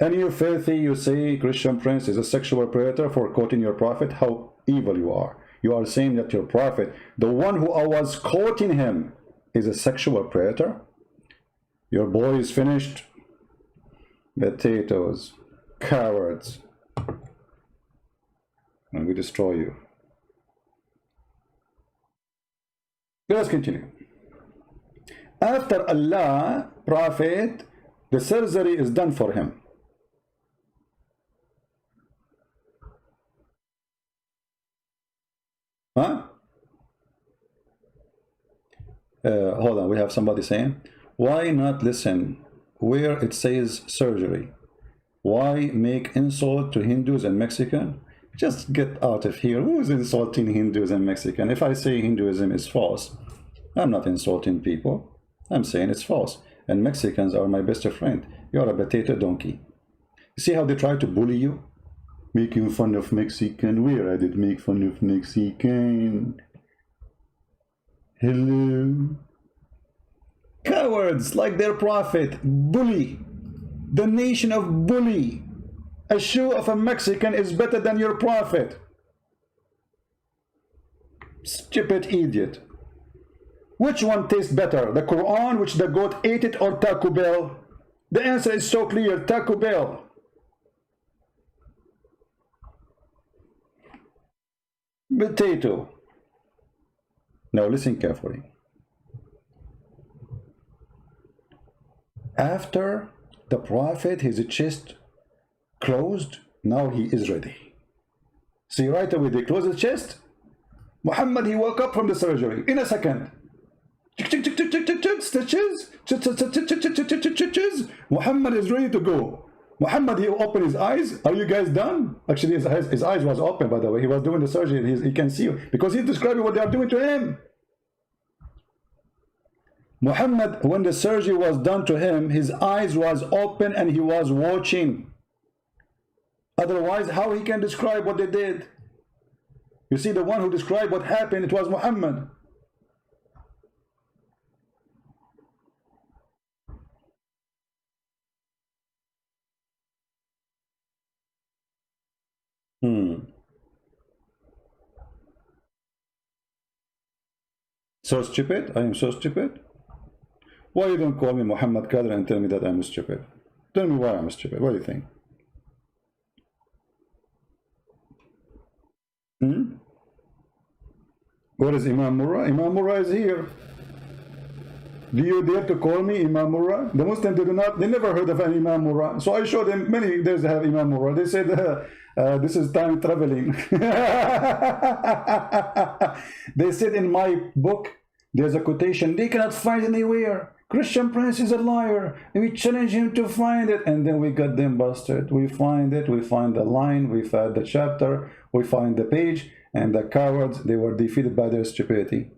Speaker 1: And you filthy, you say Christian Prince is a sexual predator for quoting your Prophet? How evil you are. You are saying that your Prophet, the one who I was quoting him, is a sexual predator? Your boy is finished. Potatoes, cowards, and we destroy you. Let us continue. After Allah, Prophet, the surgery is done for him. Huh? Hold on, we have somebody saying, why not listen where it says surgery? Why make insult to Hindus and Mexican? Just get out of here. Who is insulting Hindus and Mexican? If I say Hinduism is false, I'm not insulting people. I'm saying it's false. And Mexicans are my best friend. You're a potato donkey. You see how they try to bully you? Making fun of Mexican. Where I did make fun of Mexican? Hello? Cowards like their prophet. Bully. The nation of bully. A shoe of a Mexican is better than your prophet. Stupid idiot. Which one tastes better? The Quran, which the goat ate it, or Taco Bell? The answer is so clear. Taco Bell. Potato. Now listen carefully. After the prophet, his chest closed, now he is ready. See, right away they close his chest. Muhammad, he woke up from the surgery in a second. Stitches. Muhammad is ready to go. Muhammad, he opened his eyes. Are you guys done? Actually, his eyes was open, by the way. He was doing the surgery. He can see because he's describing what they are doing to him. Muhammad, when the surgery was done to him, his eyes was open and he was watching. Otherwise, how he can describe what they did? You see, the one who described what happened, it was Muhammad. So stupid? I am so stupid? Why you don't call me Muhammad Kader and tell me that I'm stupid? Tell me why I'm stupid. What do you think? Where is Imam Murrah? Imam Murrah is here. Do you dare to call me Imam Murrah? The Muslims, they never heard of an Imam Murrah. So I showed them many days they have Imam Murrah. They said this is time traveling. They said in my book, there's a quotation, they cannot find anywhere. Christian Prince is a liar. And we challenge him to find it. And then we got them busted. We find it. We find the line. We find the chapter. We find the page. And the cowards, they were defeated by their stupidity.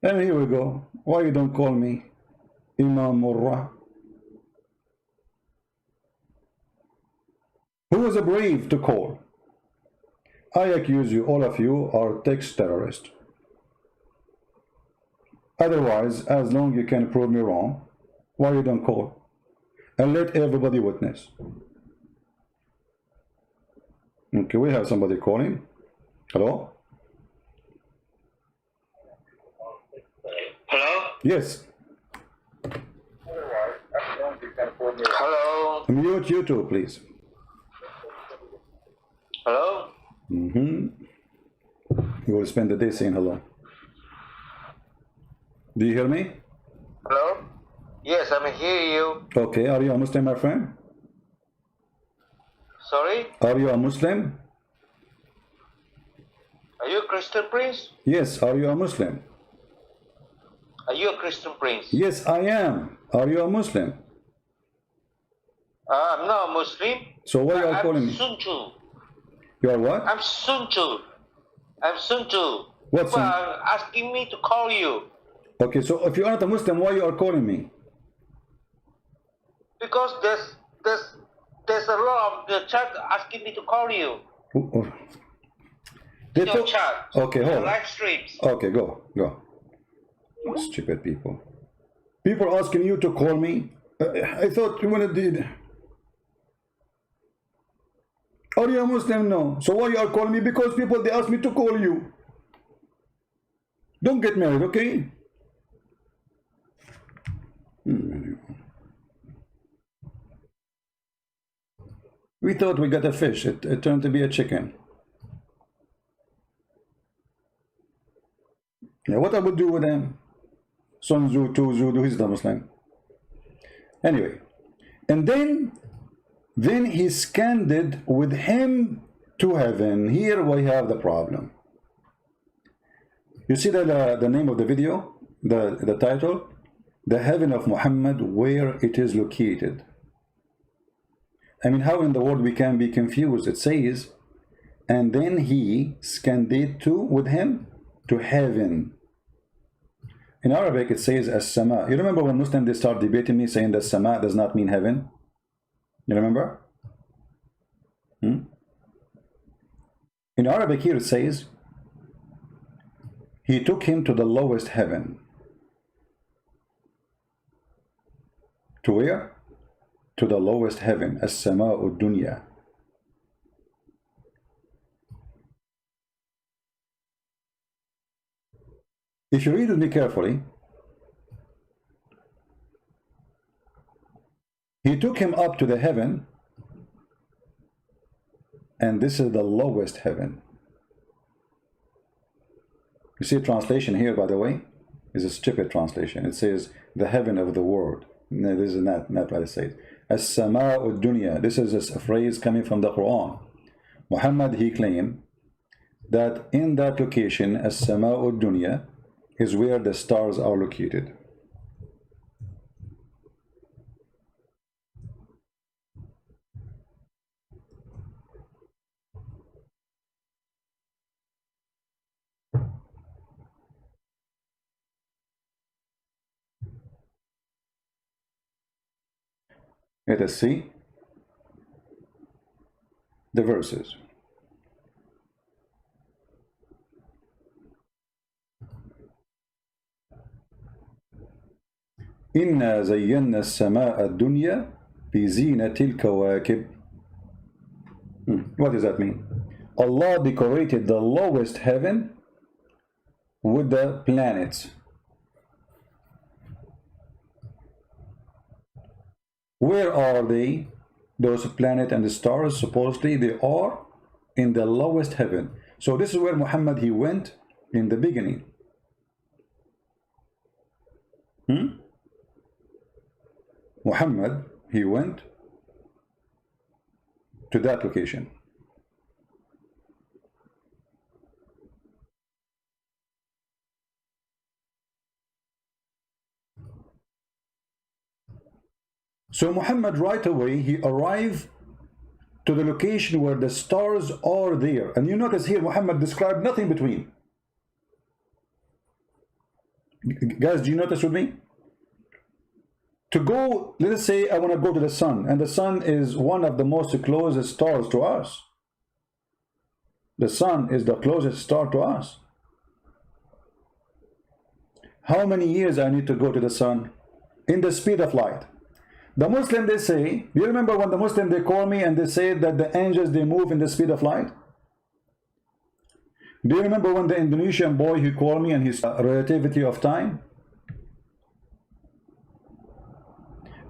Speaker 1: And here we go. Why you don't call me Imam Murrah? Who was brave to call? I accuse you, all of you are text terrorists. Otherwise, as long you can prove me wrong, why you don't call? And let everybody witness. Okay, we have somebody calling. Hello?
Speaker 2: Hello?
Speaker 1: Yes.
Speaker 2: Hello?
Speaker 1: Mute you too, please.
Speaker 2: Hello?
Speaker 1: You will spend the day saying hello. Do you hear me?
Speaker 2: Hello? Yes, I'm hearing you.
Speaker 1: Okay, are you a Muslim, my friend?
Speaker 2: Sorry?
Speaker 1: Are you a Muslim?
Speaker 2: Are you a Christian Prince?
Speaker 1: Yes, are you a Muslim?
Speaker 2: Are you a Christian Prince?
Speaker 1: Yes, I am. Are you a Muslim?
Speaker 2: I'm not a Muslim.
Speaker 1: So why are you calling me?
Speaker 2: I'm Sunju.
Speaker 1: You are what?
Speaker 2: I'm Sunju. I'm Sunju.
Speaker 1: What's
Speaker 2: People are asking me to call you.
Speaker 1: Okay, so if you are not a Muslim, why you are calling me?
Speaker 2: Because there's a lot of the chat asking me to call you.
Speaker 1: They
Speaker 2: Your chat.
Speaker 1: Okay, hold on.
Speaker 2: Live streams.
Speaker 1: Okay, go. Stupid people. People asking you to call me. I thought you wanted to. Are you a Muslim? No. So why you are calling me? Because people, they ask me to call you. Don't get married, okay? We thought we got a fish. It turned to be a chicken. Yeah, what I would do with them? Sun Tzu, Tu Tzu, he's the Muslim. Anyway, and then he scanned it with him to heaven. Here we have the problem. You see the name of the video, the title, the heaven of Muhammad, where it is located. I mean, how in the world we can be confused? It says, and then he scanned it with him to heaven. In Arabic, it says as-sama. You remember when Muslims, they start debating me, saying that sama does not mean heaven? You remember? In Arabic here it says, he took him to the lowest heaven. To where? To the lowest heaven, as-sama'u dunya. If you read with me carefully, he took him up to the heaven, and this is the lowest heaven. You see, translation here, by the way, is a stupid translation. It says the heaven of the world. No, this is not what it says. As-sama'u dunya. This is a phrase coming from the Quran. Muhammad, he claimed that in that location, as-sama'u dunya, is where the stars are located. Let us see the verses. إنا زينا السماء الدنيا بزينة الكواكب. What does that mean? Allah decorated the lowest heaven with the planets. Where are they? Those planets and the stars, supposedly they are in the lowest heaven. So this is where Muhammad, he went in the beginning. Muhammad, he went to that location. So Muhammad, right away, he arrived to the location where the stars are there. And you notice here, Muhammad described nothing between. Guys, do you notice with me? To go, let us say I want to go to the sun, and the sun is one of the most closest stars to us. The sun is the closest star to us. How many years I need to go to the sun? In the speed of light. The Muslim, they say, do you remember when the Muslim, they call me and they say that the angels, they move in the speed of light? Do you remember when the Indonesian boy, he called me and his relativity of time?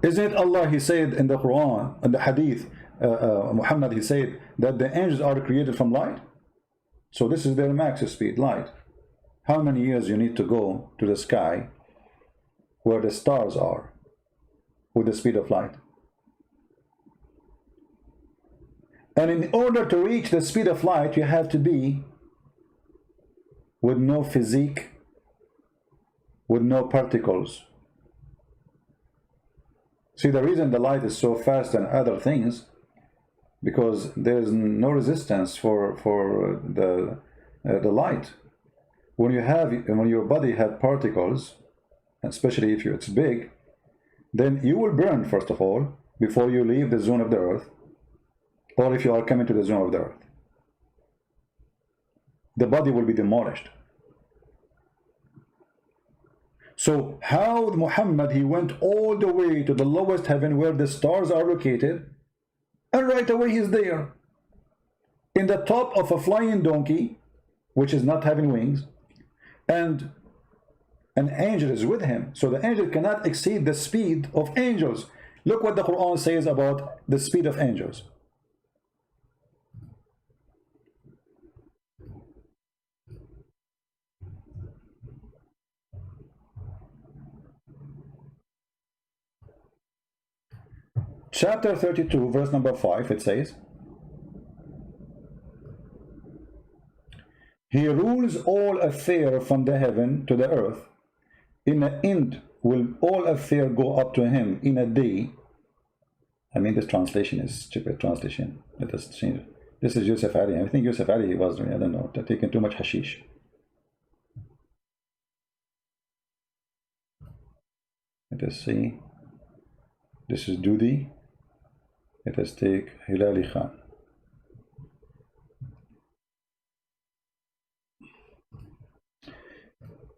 Speaker 1: Isn't it Allah, he said in the Quran, in the Hadith, Muhammad, he said that the angels are created from light? So this is their max speed, light. How many years you need to go to the sky where the stars are with the speed of light? And in order to reach the speed of light, you have to be with no physique, with no particles. See, the reason the light is so fast than other things, because there is no resistance for the light. When your body has particles, especially if it's big, then you will burn, first of all, before you leave the zone of the earth, or if you are coming to the zone of the earth. The body will be demolished. So how Muhammad, he went all the way to the lowest heaven where the stars are located, and right away he's there in the top of a flying donkey, which is not having wings, and an angel is with him. So the angel cannot exceed the speed of angels. Look what the Quran says about the speed of angels. Chapter 32, verse number 5, it says, He rules all affairs from the heaven to the earth. In the end will all affairs go up to him in a day. I mean, this translation is stupid translation. Let us change it. This is Yusuf Ali. I think Yusuf Ali was, I don't know, taking too much hashish. Let us see. This is Dudi. Let us take Hilali Khan.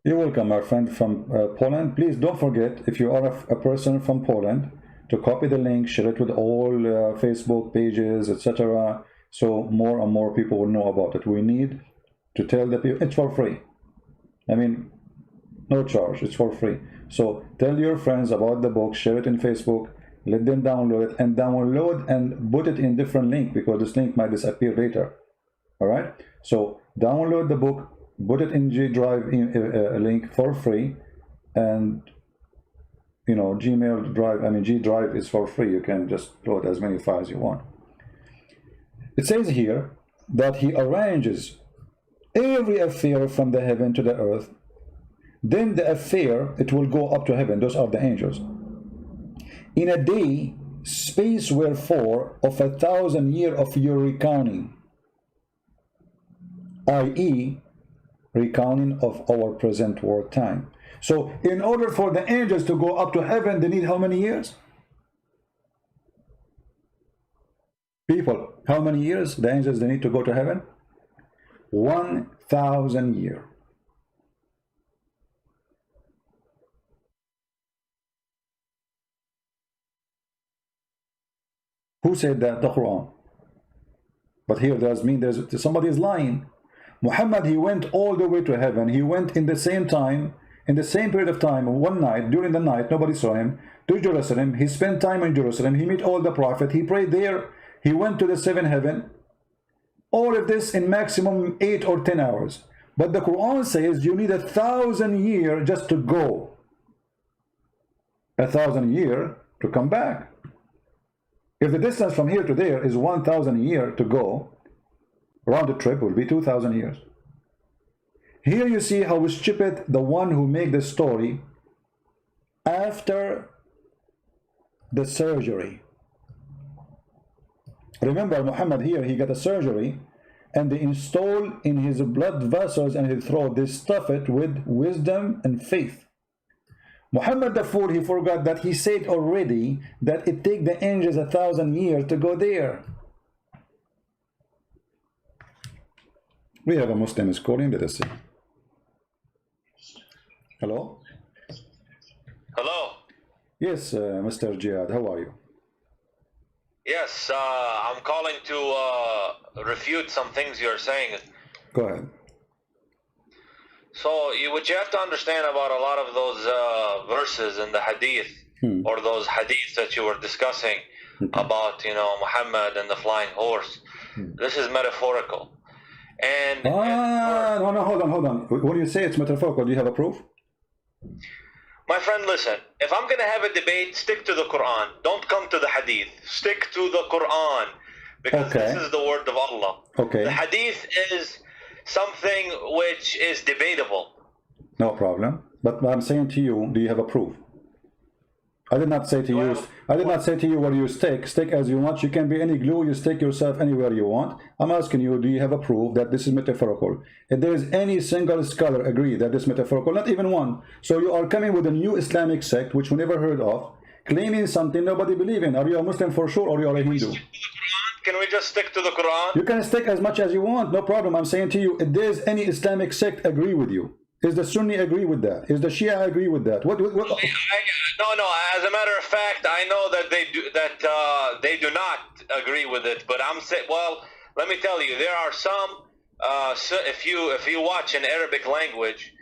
Speaker 1: You're welcome, our friend from Poland. Please don't forget, if you are a person from Poland, to copy the link, share it with all Facebook pages, etc. So more and more people will know about it. We need to tell the people, it's for free. I mean, no charge, it's for free. So tell your friends about the book, share it in Facebook, let them download it, and download and put it in different link, because this link might disappear later. All right, so download the book, put it in G Drive link for free, and you know, Gmail Drive, I mean G Drive is for free. You can just load as many files you want. It says here that he arranges every affair from the heaven to the earth. Then the affair, it will go up to heaven. Those are the angels. In a day, space wherefore of 1,000 years of your recounting, i.e., recounting of our present world time. So in order for the angels to go up to heaven, they need how many years? People, how many years the angels they need to go to heaven? 1,000 years. Who said that? The Quran. But here does mean there's somebody is lying. Muhammad, he went all the way to heaven. He went in the same time, in the same period of time, one night, during the night, nobody saw him, to Jerusalem. He spent time in Jerusalem. He met all the prophets. He prayed there. He went to the seventh heaven. All of this in maximum 8 or 10 hours. But the Quran says you need 1,000 years just to go. 1,000 years to come back. If the distance from here to there is 1,000 years to go, round the trip will be 2,000 years. Here you see how stupid the one who made the story after the surgery. Remember, Muhammad here, he got a surgery, and they install in his blood vessels and his throat, they stuff it with wisdom and faith. Muhammad the fool, he forgot that he said already that it take the angels 1,000 years to go there. We have a Muslim is calling. Let us see. Hello?
Speaker 3: Hello.
Speaker 1: Yes, Mr. Jihad, how are you?
Speaker 3: Yes, I'm calling to refute some things you're saying.
Speaker 1: Go ahead.
Speaker 3: So what you have to understand about a lot of those verses in the hadith, or those hadiths that you were discussing about, you know, Muhammad and the flying horse, this is metaphorical. And
Speaker 1: no, hold on. When you say it's metaphorical, do you have a proof?
Speaker 3: My friend, listen, if I'm going to have a debate, stick to the Quran. Don't come to the hadith. Stick to the Quran, because this is the word of Allah.
Speaker 1: Okay.
Speaker 3: The hadith is something which is debatable.
Speaker 1: No problem. But I'm saying to you, do you have a proof? I did not say to you, where you stick as you want. You can be any glue, you stick yourself anywhere you want. I'm asking you, do you have a proof that this is metaphorical? If there is any single scholar agree that this is metaphorical, not even one. So you are coming with a new Islamic sect, which we never heard of, claiming something nobody believes in. Are you a Muslim for sure, or you are a Hindu?
Speaker 3: Can we just stick to the Quran?
Speaker 1: You can stick as much as you want, no problem. I'm saying to you, if there is any Islamic sect agree with you, Is the Sunni agree with that? Is the Shia agree with that? What?
Speaker 3: No. As a matter of fact, I know that they do not agree with it. But I'm saying, well, let me tell you, there are some. If you watch in Arabic language,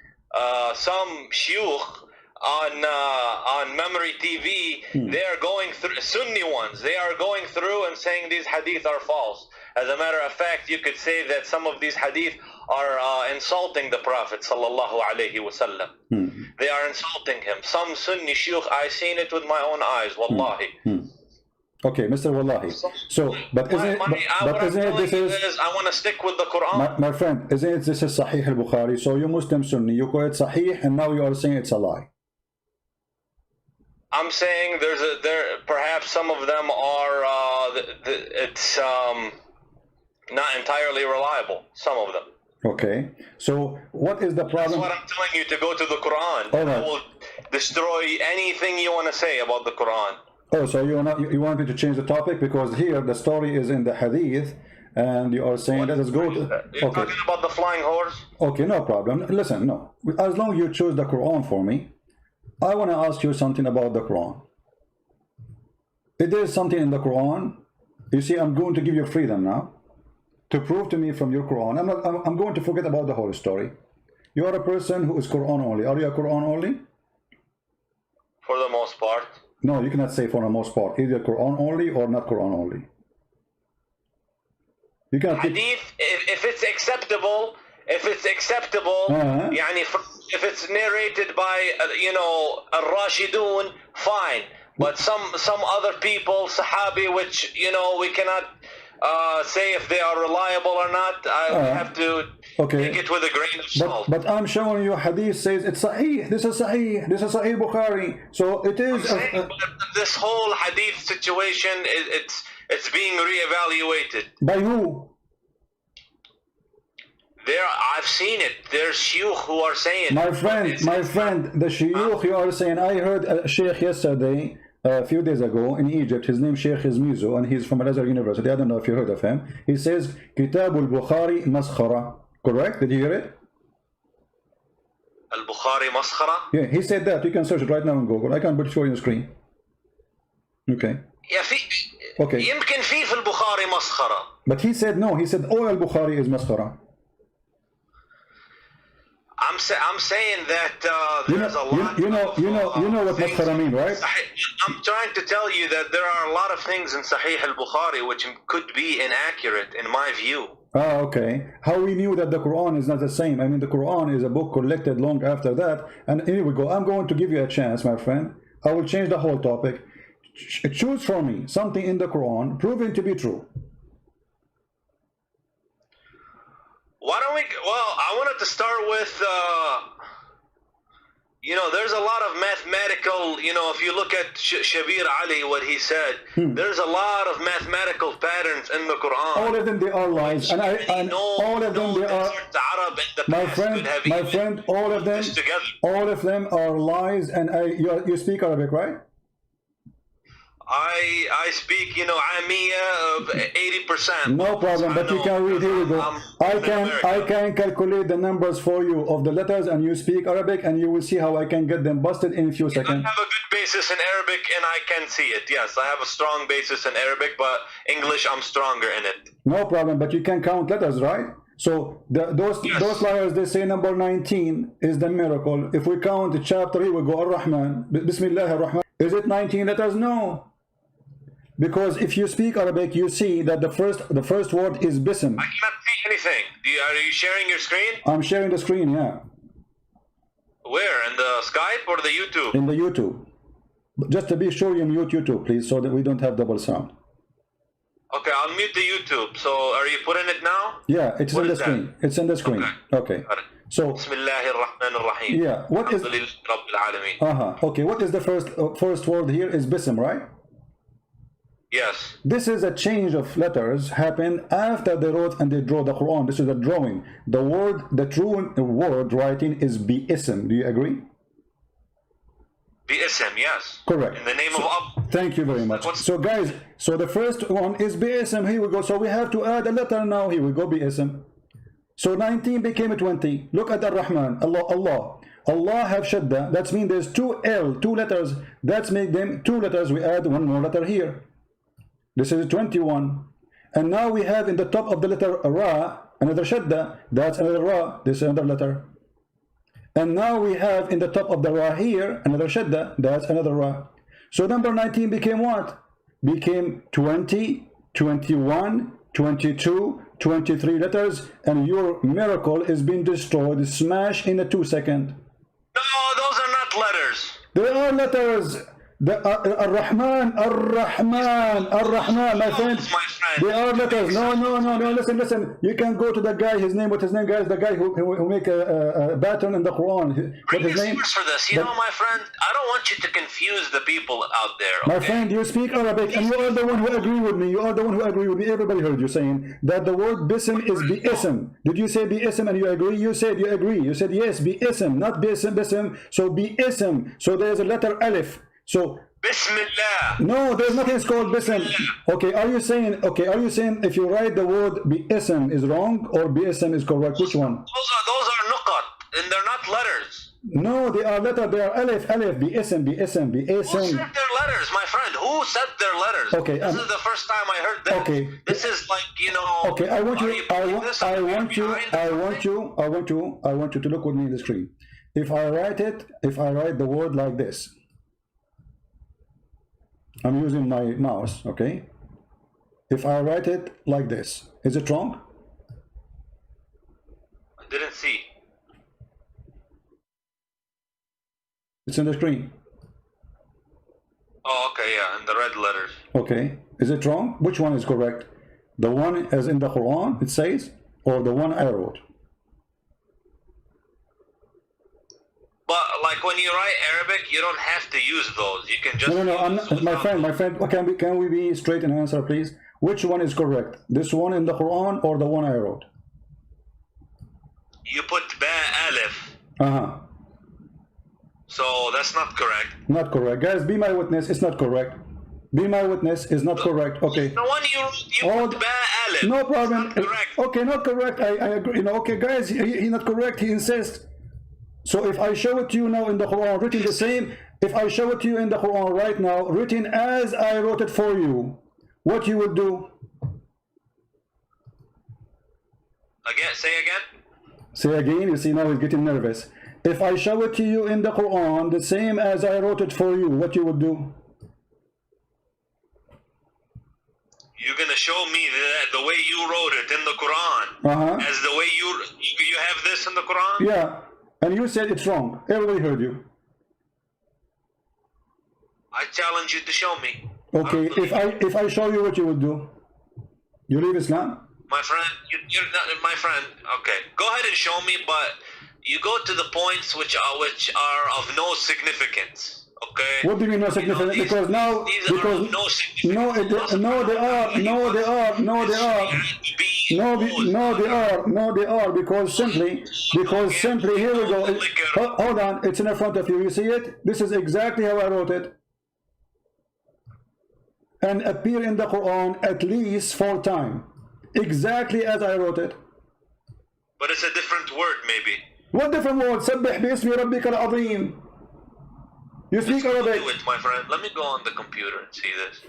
Speaker 3: some shuyukh on Memory TV, they are going through Sunni ones. They are going through and saying these hadith are false. As a matter of fact, you could say that some of these hadith are insulting the Prophet sallallahu alaihi wasallam. They are insulting him. Some Sunni shuyukh, I seen it with my own eyes, wallahi.
Speaker 1: Okay, Mr. Wallahi. So, but isn't it? But isn't it? This is.
Speaker 3: I want to stick with the Quran.
Speaker 1: My friend, isn't it? This is Sahih al-Bukhari. So you Muslim Sunni, you call it Sahih, and now you are saying it's a lie.
Speaker 3: I'm saying perhaps some of them are it's not entirely reliable. Some of them.
Speaker 1: Okay. So what is the problem?
Speaker 3: That's what I'm telling you, to go to the Quran.
Speaker 1: All right.
Speaker 3: I will destroy anything you want to say about the Quran.
Speaker 1: Oh, so you wanted to change the topic because here the story is in the Hadith, and you are saying let us go to.
Speaker 3: You're talking about the flying horse.
Speaker 1: Okay, no problem. Listen, no. As long as you choose the Quran for me, I want to ask you something about the Quran. If there is something in the Quran, you see, I'm going to give you freedom now to prove to me from your Quran. I'm going to forget about the whole story. You are a person who is Quran only. Are you a Quran only?
Speaker 3: For the most part.
Speaker 1: No, you cannot say for the most part. Either Quran only or not Quran only. You cannot.
Speaker 3: Hadith, if it's acceptable, يعني if it's narrated by Al-Rashidun, fine. But some other people, Sahabi, which we cannot say if they are reliable or not. I have to take it with a grain of salt.
Speaker 1: But I'm showing you Hadith says it's Sahih. This is Sahih. This is Sahih Bukhari. So it is.
Speaker 3: This whole Hadith situation, it's being reevaluated.
Speaker 1: By who?
Speaker 3: I've seen it. There's shuyukh who are saying.
Speaker 1: My friend, the shuyukh you are saying. I heard a sheikh yesterday, a few days ago in Egypt. His name Sheikh Izmizu, and he's from Al-Azhar University. I don't know if you heard of him. He says Kitab al-Bukhari maskhara. Correct? Did you hear it?
Speaker 3: Al-Bukhari maskhara?
Speaker 1: Yeah, he said that. You can search it right now on Google. I can put it for you on the screen. Okay.
Speaker 3: Yeah,
Speaker 1: okay.
Speaker 3: يمكن في البخاري مسخرة.
Speaker 1: But he said no. He said all al-Bukhari is maskhara.
Speaker 3: I'm saying that there's a lot.
Speaker 1: You know what maskhara mean, right?
Speaker 3: I'm trying to tell you that there are a lot of things in Sahih al-Bukhari which could be inaccurate in my view.
Speaker 1: Ah, okay. How we knew that the Quran is not the same? I mean, the Quran is a book collected long after that. And here we go. I'm going to give you a chance, my friend. I will change the whole topic. Choose for me something in the Quran proven to be true.
Speaker 3: Why don't we? Well, I wanted to start with, there's a lot of mathematical, if you look at Shabir Ali, what he said, there's a lot of mathematical patterns in the Quran.
Speaker 1: All of them, they are lies. And all of them, they are, my friend, all of them are lies. And you speak Arabic, right?
Speaker 3: I speak, Amiya of 80%.
Speaker 1: No problem, but you can read. Here we go. I can calculate the numbers for you of the letters, and you speak Arabic, and you will see how I can get them busted in a few seconds.
Speaker 3: I have a good basis in Arabic, and I can see it. Yes, I have a strong basis in Arabic, but English, I'm stronger in it.
Speaker 1: No problem, but you can count letters, right? So those liars, they say number 19 is the miracle. If we count chapter, here we go, Ar-Rahman, Bismillah Ar-Rahman. Is it 19 letters? No. Because if you speak Arabic, you see that the first word is bism.
Speaker 3: I cannot see anything. Are you sharing your screen?
Speaker 1: I'm sharing the screen, yeah.
Speaker 3: Where? In the Skype or the YouTube?
Speaker 1: In the YouTube. Just to be sure you mute YouTube, please, so that we don't have double sound.
Speaker 3: Okay, I'll mute the YouTube. So are you putting it now?
Speaker 1: Yeah, it's in the screen. It's in the screen. Okay. So
Speaker 3: Bismillahir-Rahmanir-Rahim.
Speaker 1: Yeah, what is okay, what is the first word here is bism, right?
Speaker 3: Yes.
Speaker 1: This is a change of letters happened after they wrote and they draw the Quran. This is a drawing. The true word writing is bi-ism. Do you agree?
Speaker 3: Bi-ism, yes.
Speaker 1: Correct.
Speaker 3: In the name of Allah.
Speaker 1: Thank you very much. So guys, so the first one is bi-ism. Here we go. So we have to add a letter now. Here we go, bi-ism. So 19 became 20. Look at Ar-Rahman. Allah have shadda. That means there's two L, two letters. That's make them two letters. We add one more letter here. This is 21. And now we have in the top of the letter Ra another shadda. That's another Ra. This is another letter. And now we have in the top of the Ra here another shadda. That's another Ra. So number 19 became what? Became 20, 21, 22, 23 letters, and your miracle is being destroyed, smashed in a 2 seconds.
Speaker 3: No, those are not letters.
Speaker 1: They are letters. Ar-Rahman, my friend. They are letters. No. Listen. You can go to the guy. His name. What's his name, guys? The guy who make a pattern in the Quran. What's his name?
Speaker 3: For this, you know, my friend. I don't want you to confuse the people out there. Okay?
Speaker 1: My friend, you speak Arabic, and you are the one who agree with me. Everybody heard you saying that the word bism is bi-ism. Did you say bi-ism and you agree? You said you agree. You said yes, bi-ism, not bism. So bi-ism. So there's a letter alif. So
Speaker 3: Bismillah.
Speaker 1: No, there's nothing called bism. Okay, are you saying if you write the word bi-ism is wrong or bi-ism is correct? Which one?
Speaker 3: Those are nuqat, and they're not letters.
Speaker 1: No, they are letters. They are alif, bi-ism.
Speaker 3: Who said their letters, my friend? Who said their letters?
Speaker 1: Okay,
Speaker 3: this is the first time I heard that.
Speaker 1: Okay.
Speaker 3: This is like, you know.
Speaker 1: Okay, I want you to look with me in the screen. If I write the word like this, I'm using my mouse, okay? If I write it like this, is it wrong?
Speaker 3: I didn't see.
Speaker 1: It's in the screen.
Speaker 3: Oh, okay, yeah, in the red letters.
Speaker 1: Okay, is it wrong? Which one is correct? The one as in the Quran, it says, or the one I wrote?
Speaker 3: But like when you write Arabic, you don't have to use those. You can just
Speaker 1: No, I'm not, my friend. Can we be straight in answer, please? Which one is correct? This one in the Quran or the one I wrote?
Speaker 3: You put ba alif. So that's not correct.
Speaker 1: Not correct, guys. Be my witness. It's not correct. Be my witness is not correct. Okay.
Speaker 3: The one you put ba alif.
Speaker 1: No problem.
Speaker 3: Not correct.
Speaker 1: Okay, not correct. I agree. You know, okay, guys. He's not correct. He insists. So if I show it to you now in the Quran, written the same, if I show it to you in the Quran right now, written as I wrote it for you, what you would do?
Speaker 3: Again, say again.
Speaker 1: Say again. You see now he's getting nervous. If I show it to you in the Quran, the same as I wrote it for you, what you would do?
Speaker 3: You're gonna show me the way you wrote it in the Quran, as the way you have this in the Quran.
Speaker 1: Yeah. And you said it's wrong. Everybody heard you.
Speaker 3: I challenge you to show me.
Speaker 1: Okay, if I show you, what you would do? You leave Islam?
Speaker 3: My friend, you're not my friend. Okay, go ahead and show me, but you go to the points which are of no significance. Okay.
Speaker 1: What do you mean no significance?
Speaker 3: You know,
Speaker 1: because now, because no, they are because simply here we go. Hold on, it's in front of you. You see it? This is exactly how I wrote it, and appear in the Quran at least 4 times, exactly as I wrote it.
Speaker 3: But it's a different word, maybe.
Speaker 1: What different word? سبح باسم ربك العظيم. You speak Arabic.
Speaker 3: Do it, my friend. Let me go on the computer and see this.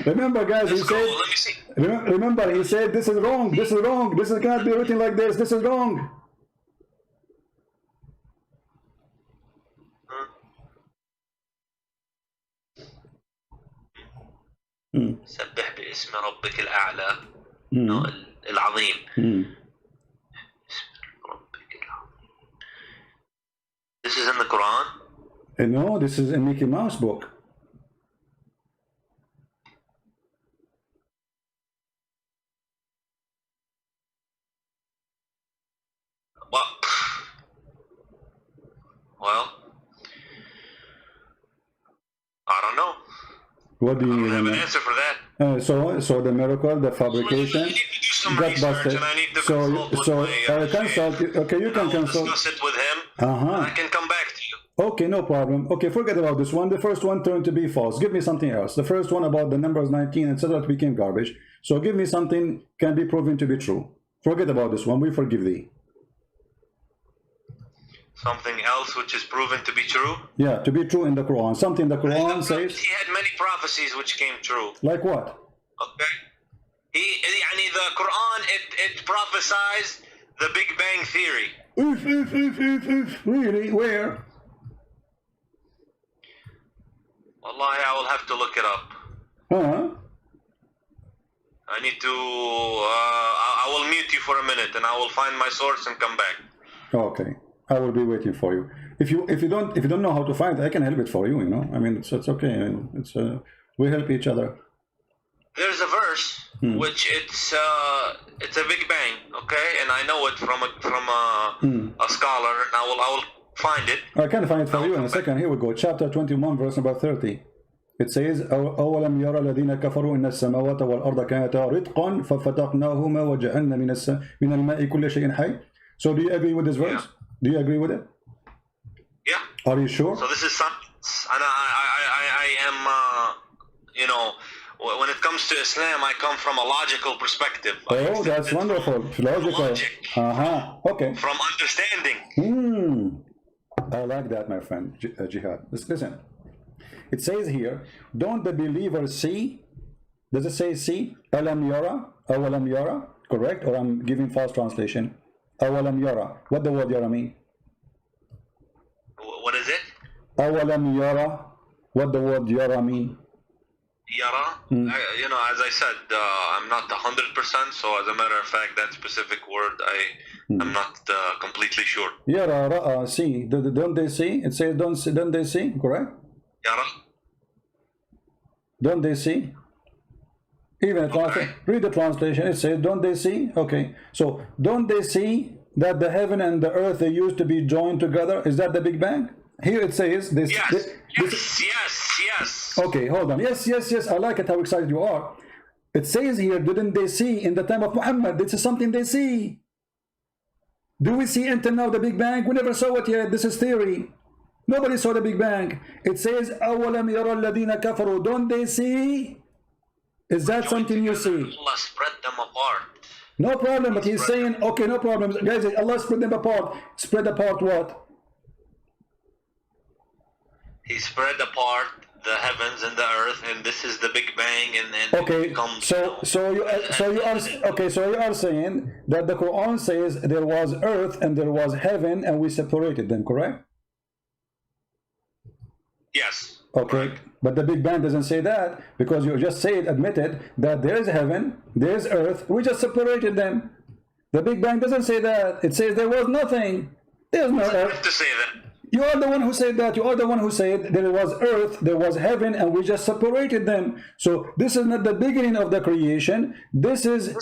Speaker 1: Remember, guys, he said.
Speaker 3: Let me see.
Speaker 1: Remember, he said this is wrong. This is wrong. This cannot be written like this. This is wrong.
Speaker 3: سبح باسم ربك الأعلى العظيم. This is in the Quran?
Speaker 1: No, this is in Mickey Mouse book.
Speaker 3: Well, I don't know.
Speaker 1: What do you mean?
Speaker 3: I don't have an answer for that.
Speaker 1: So the miracle, the fabrication, got busted. So consult. Okay, you can consult.
Speaker 3: Discuss it with him. And I can come back to you.
Speaker 1: Okay, no problem. Okay, forget about this one. The first one turned to be false. Give me something else. The first one about the numbers 19, etc. became garbage. So give me something can be proven to be true. Forget about this one. We forgive thee.
Speaker 3: Something else which is proven to be true?
Speaker 1: Yeah, to be true in the Quran. Something the Quran says.
Speaker 3: He had many prophecies which came true.
Speaker 1: Like what?
Speaker 3: Okay. The Quran, it prophesies the Big Bang Theory.
Speaker 1: Really? Where?
Speaker 3: Wallahi, I will have to look it up. I need to, I will mute you for a minute and I will find my source and come back.
Speaker 1: Okay. I will be waiting for you. If you don't know how to find it, I can help it for you, you know. I mean, it's okay. I mean, it's we help each other.
Speaker 3: There's a verse which it's a Big Bang, okay? And I know it from a scholar, and I will find it.
Speaker 1: I can find it for you in a second. Here we go. Chapter 21, verse number 30. It says, أولم يرى الذين كفروا إن السماوات والأرض كانتا رتقا ففتقناهما وجعلنا من الماء كل شيء حي. So do you agree with this verse?
Speaker 3: Yeah.
Speaker 1: Do you agree with it?
Speaker 3: Yeah.
Speaker 1: Are you sure?
Speaker 3: So this is something, and I am, you know, when it comes to Islam, I come from a logical perspective.
Speaker 1: Oh, that's wonderful. Logical.
Speaker 3: Logic.
Speaker 1: Okay.
Speaker 3: From understanding.
Speaker 1: I like that, my friend. Jihad. Listen. It says here, don't the believers see? Does it say see? Alam yara? Awalam yara? Correct? Or I'm giving false translation. Awalam yara. What the word yara mean?
Speaker 3: What is it?
Speaker 1: Awalam yara. What the word yara mean?
Speaker 3: Yara? You know, as I said, I'm not 100%, so as a matter of fact, that specific word, I'm not completely sure.
Speaker 1: Yara, ra'a, see. Don't they see? It says don't they see? Correct?
Speaker 3: Yara?
Speaker 1: Don't they see? Even read the translation. It says, don't they see? Okay. So, don't they see that the heaven and the earth, they used to be joined together? Is that the Big Bang? Here it says this.
Speaker 3: Yes.
Speaker 1: Okay, hold on. Yes. I like it how excited you are. It says here, didn't they see in the time of Muhammad? This is something they see. Do we see until now the Big Bang? We never saw it yet. This is theory. Nobody saw the Big Bang. It says, أَوَلَمْ يَرَى الَّذِينَ كَفَرُوا. Don't they see? Is that something you see?
Speaker 3: Allah spread them apart.
Speaker 1: No problem, but he's saying, okay, no problem. Guys, Allah spread them apart. Spread apart what?
Speaker 3: He spread apart the heavens and the earth, and this is the Big Bang, and
Speaker 1: okay,
Speaker 3: it becomes,
Speaker 1: so you are saying that the Quran says there was earth and there was heaven and we separated them, correct?
Speaker 3: Yes.
Speaker 1: Okay,
Speaker 3: correct.
Speaker 1: But the Big Bang doesn't say that, because you just admitted that there is heaven, there is earth, we just separated them. The Big Bang doesn't say that. It says there was nothing. There's no earth.
Speaker 3: To say that.
Speaker 1: You are the one who said that. You are the one who said there was earth, there was heaven, and we just separated them. So this is not the beginning of the creation. This is
Speaker 3: an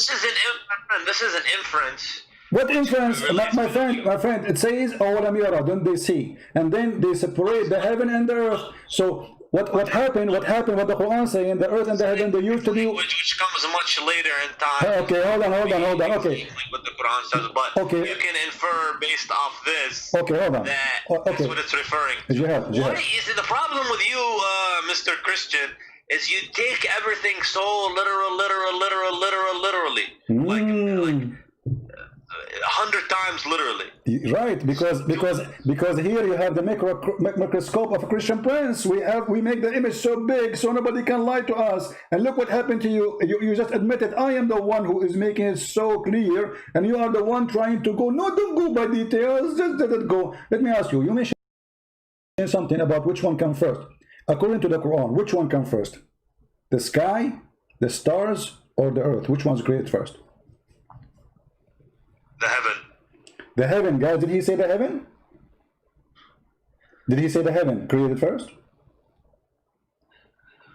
Speaker 3: inference.
Speaker 1: What inference? My friend, it says, "Awalam yara," don't they see? And then they separate the heaven and the earth. So what happened? What the Quran saying? The earth and the heaven, they used to be.
Speaker 3: Which comes much later in time.
Speaker 1: Okay, hold on. Okay.
Speaker 3: What the Quran says, but you can infer based off this.
Speaker 1: Okay, hold on.
Speaker 3: That's what it's referring to.
Speaker 1: Jihad.
Speaker 3: You see, the problem with you, Mr. Christian, is you take everything so literally. Like 100 times literally.
Speaker 1: Right, because here you have the microscope of a Christian prince. We make the image so big so nobody can lie to us. And look what happened to you. You just admitted I am the one who is making it so clear, and you are the one trying to go. No, don't go by details. Just let it go. Let me ask you. You mentioned something about which one comes first. According to the Quran, which one comes first? The sky, the stars, or the earth? Which one's created first?
Speaker 3: The heaven.
Speaker 1: The heaven, guys. Did he say the heaven? Did he say the heaven created first?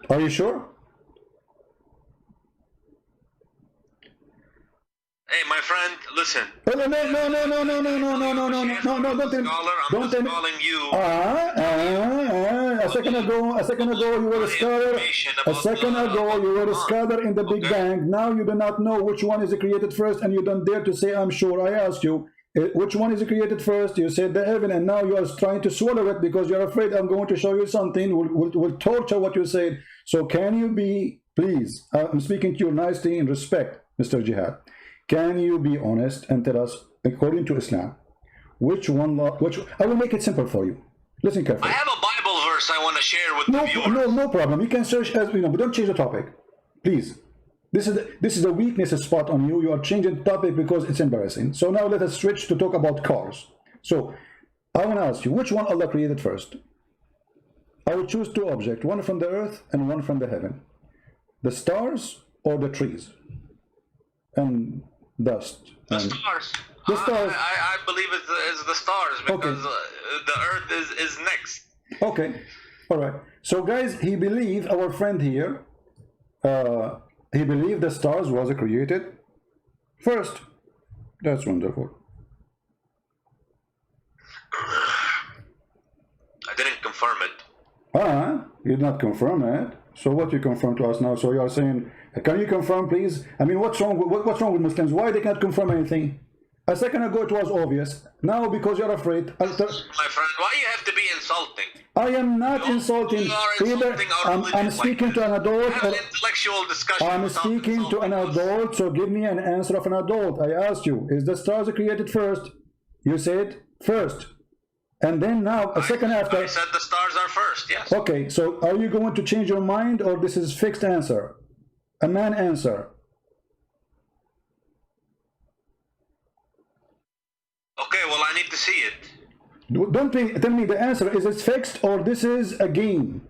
Speaker 1: Are you sure?
Speaker 3: Hey, my friend, listen.
Speaker 1: No, don't tell me.
Speaker 3: Calling you.
Speaker 1: A second ago you were a scholar. A second ago you were a scholar in the Big Bang. Now you do not know which one is created first, and you don't dare to say I'm sure. I ask you, Which one is created first? You said the heaven, and now you are trying to swallow it because you're afraid I'm going to show you something will torture what you said. So can you be, please, I'm speaking to you nicely in respect, Mr. Jihad. Can you be honest and tell us, according to Islam, which one, I will make it simple for you. Listen carefully.
Speaker 3: I have a Bible verse I want to share with the viewers.
Speaker 1: No problem. You can search as, but don't change the topic, please. This is a weakness spot on you. You are changing the topic because it's embarrassing. So now let us switch to talk about cars. So I want to ask you, which one Allah created first? I will choose two objects, one from the earth and one from the heaven. The stars or the trees and dust?
Speaker 3: The stars.
Speaker 1: The stars.
Speaker 3: I believe it's the stars because the earth is next.
Speaker 1: Okay. All right. So guys, he believed, our friend here, he believed the stars was created first. That's wonderful.
Speaker 3: I didn't confirm it.
Speaker 1: You did not confirm it. So what you confirm to us now? So you are saying, can you confirm, please? I mean, what's wrong with Muslims? Why they can't confirm anything? A second ago it was obvious. Now because you're afraid.
Speaker 3: My friend, why you have to be insulting?
Speaker 1: I am not insulting. Either I'm speaking to an adult.
Speaker 3: Have an intellectual discussion.
Speaker 1: I'm speaking to an adult, so give me an answer of an adult. I asked you, is the stars created first? You said first. And then now, a second after.
Speaker 3: I said the stars are first, yes.
Speaker 1: Okay, so are you going to change your mind, or this is fixed answer? A man answer.
Speaker 3: Okay, well, I need to see it.
Speaker 1: Don't tell me the answer. Is it fixed or this is a game?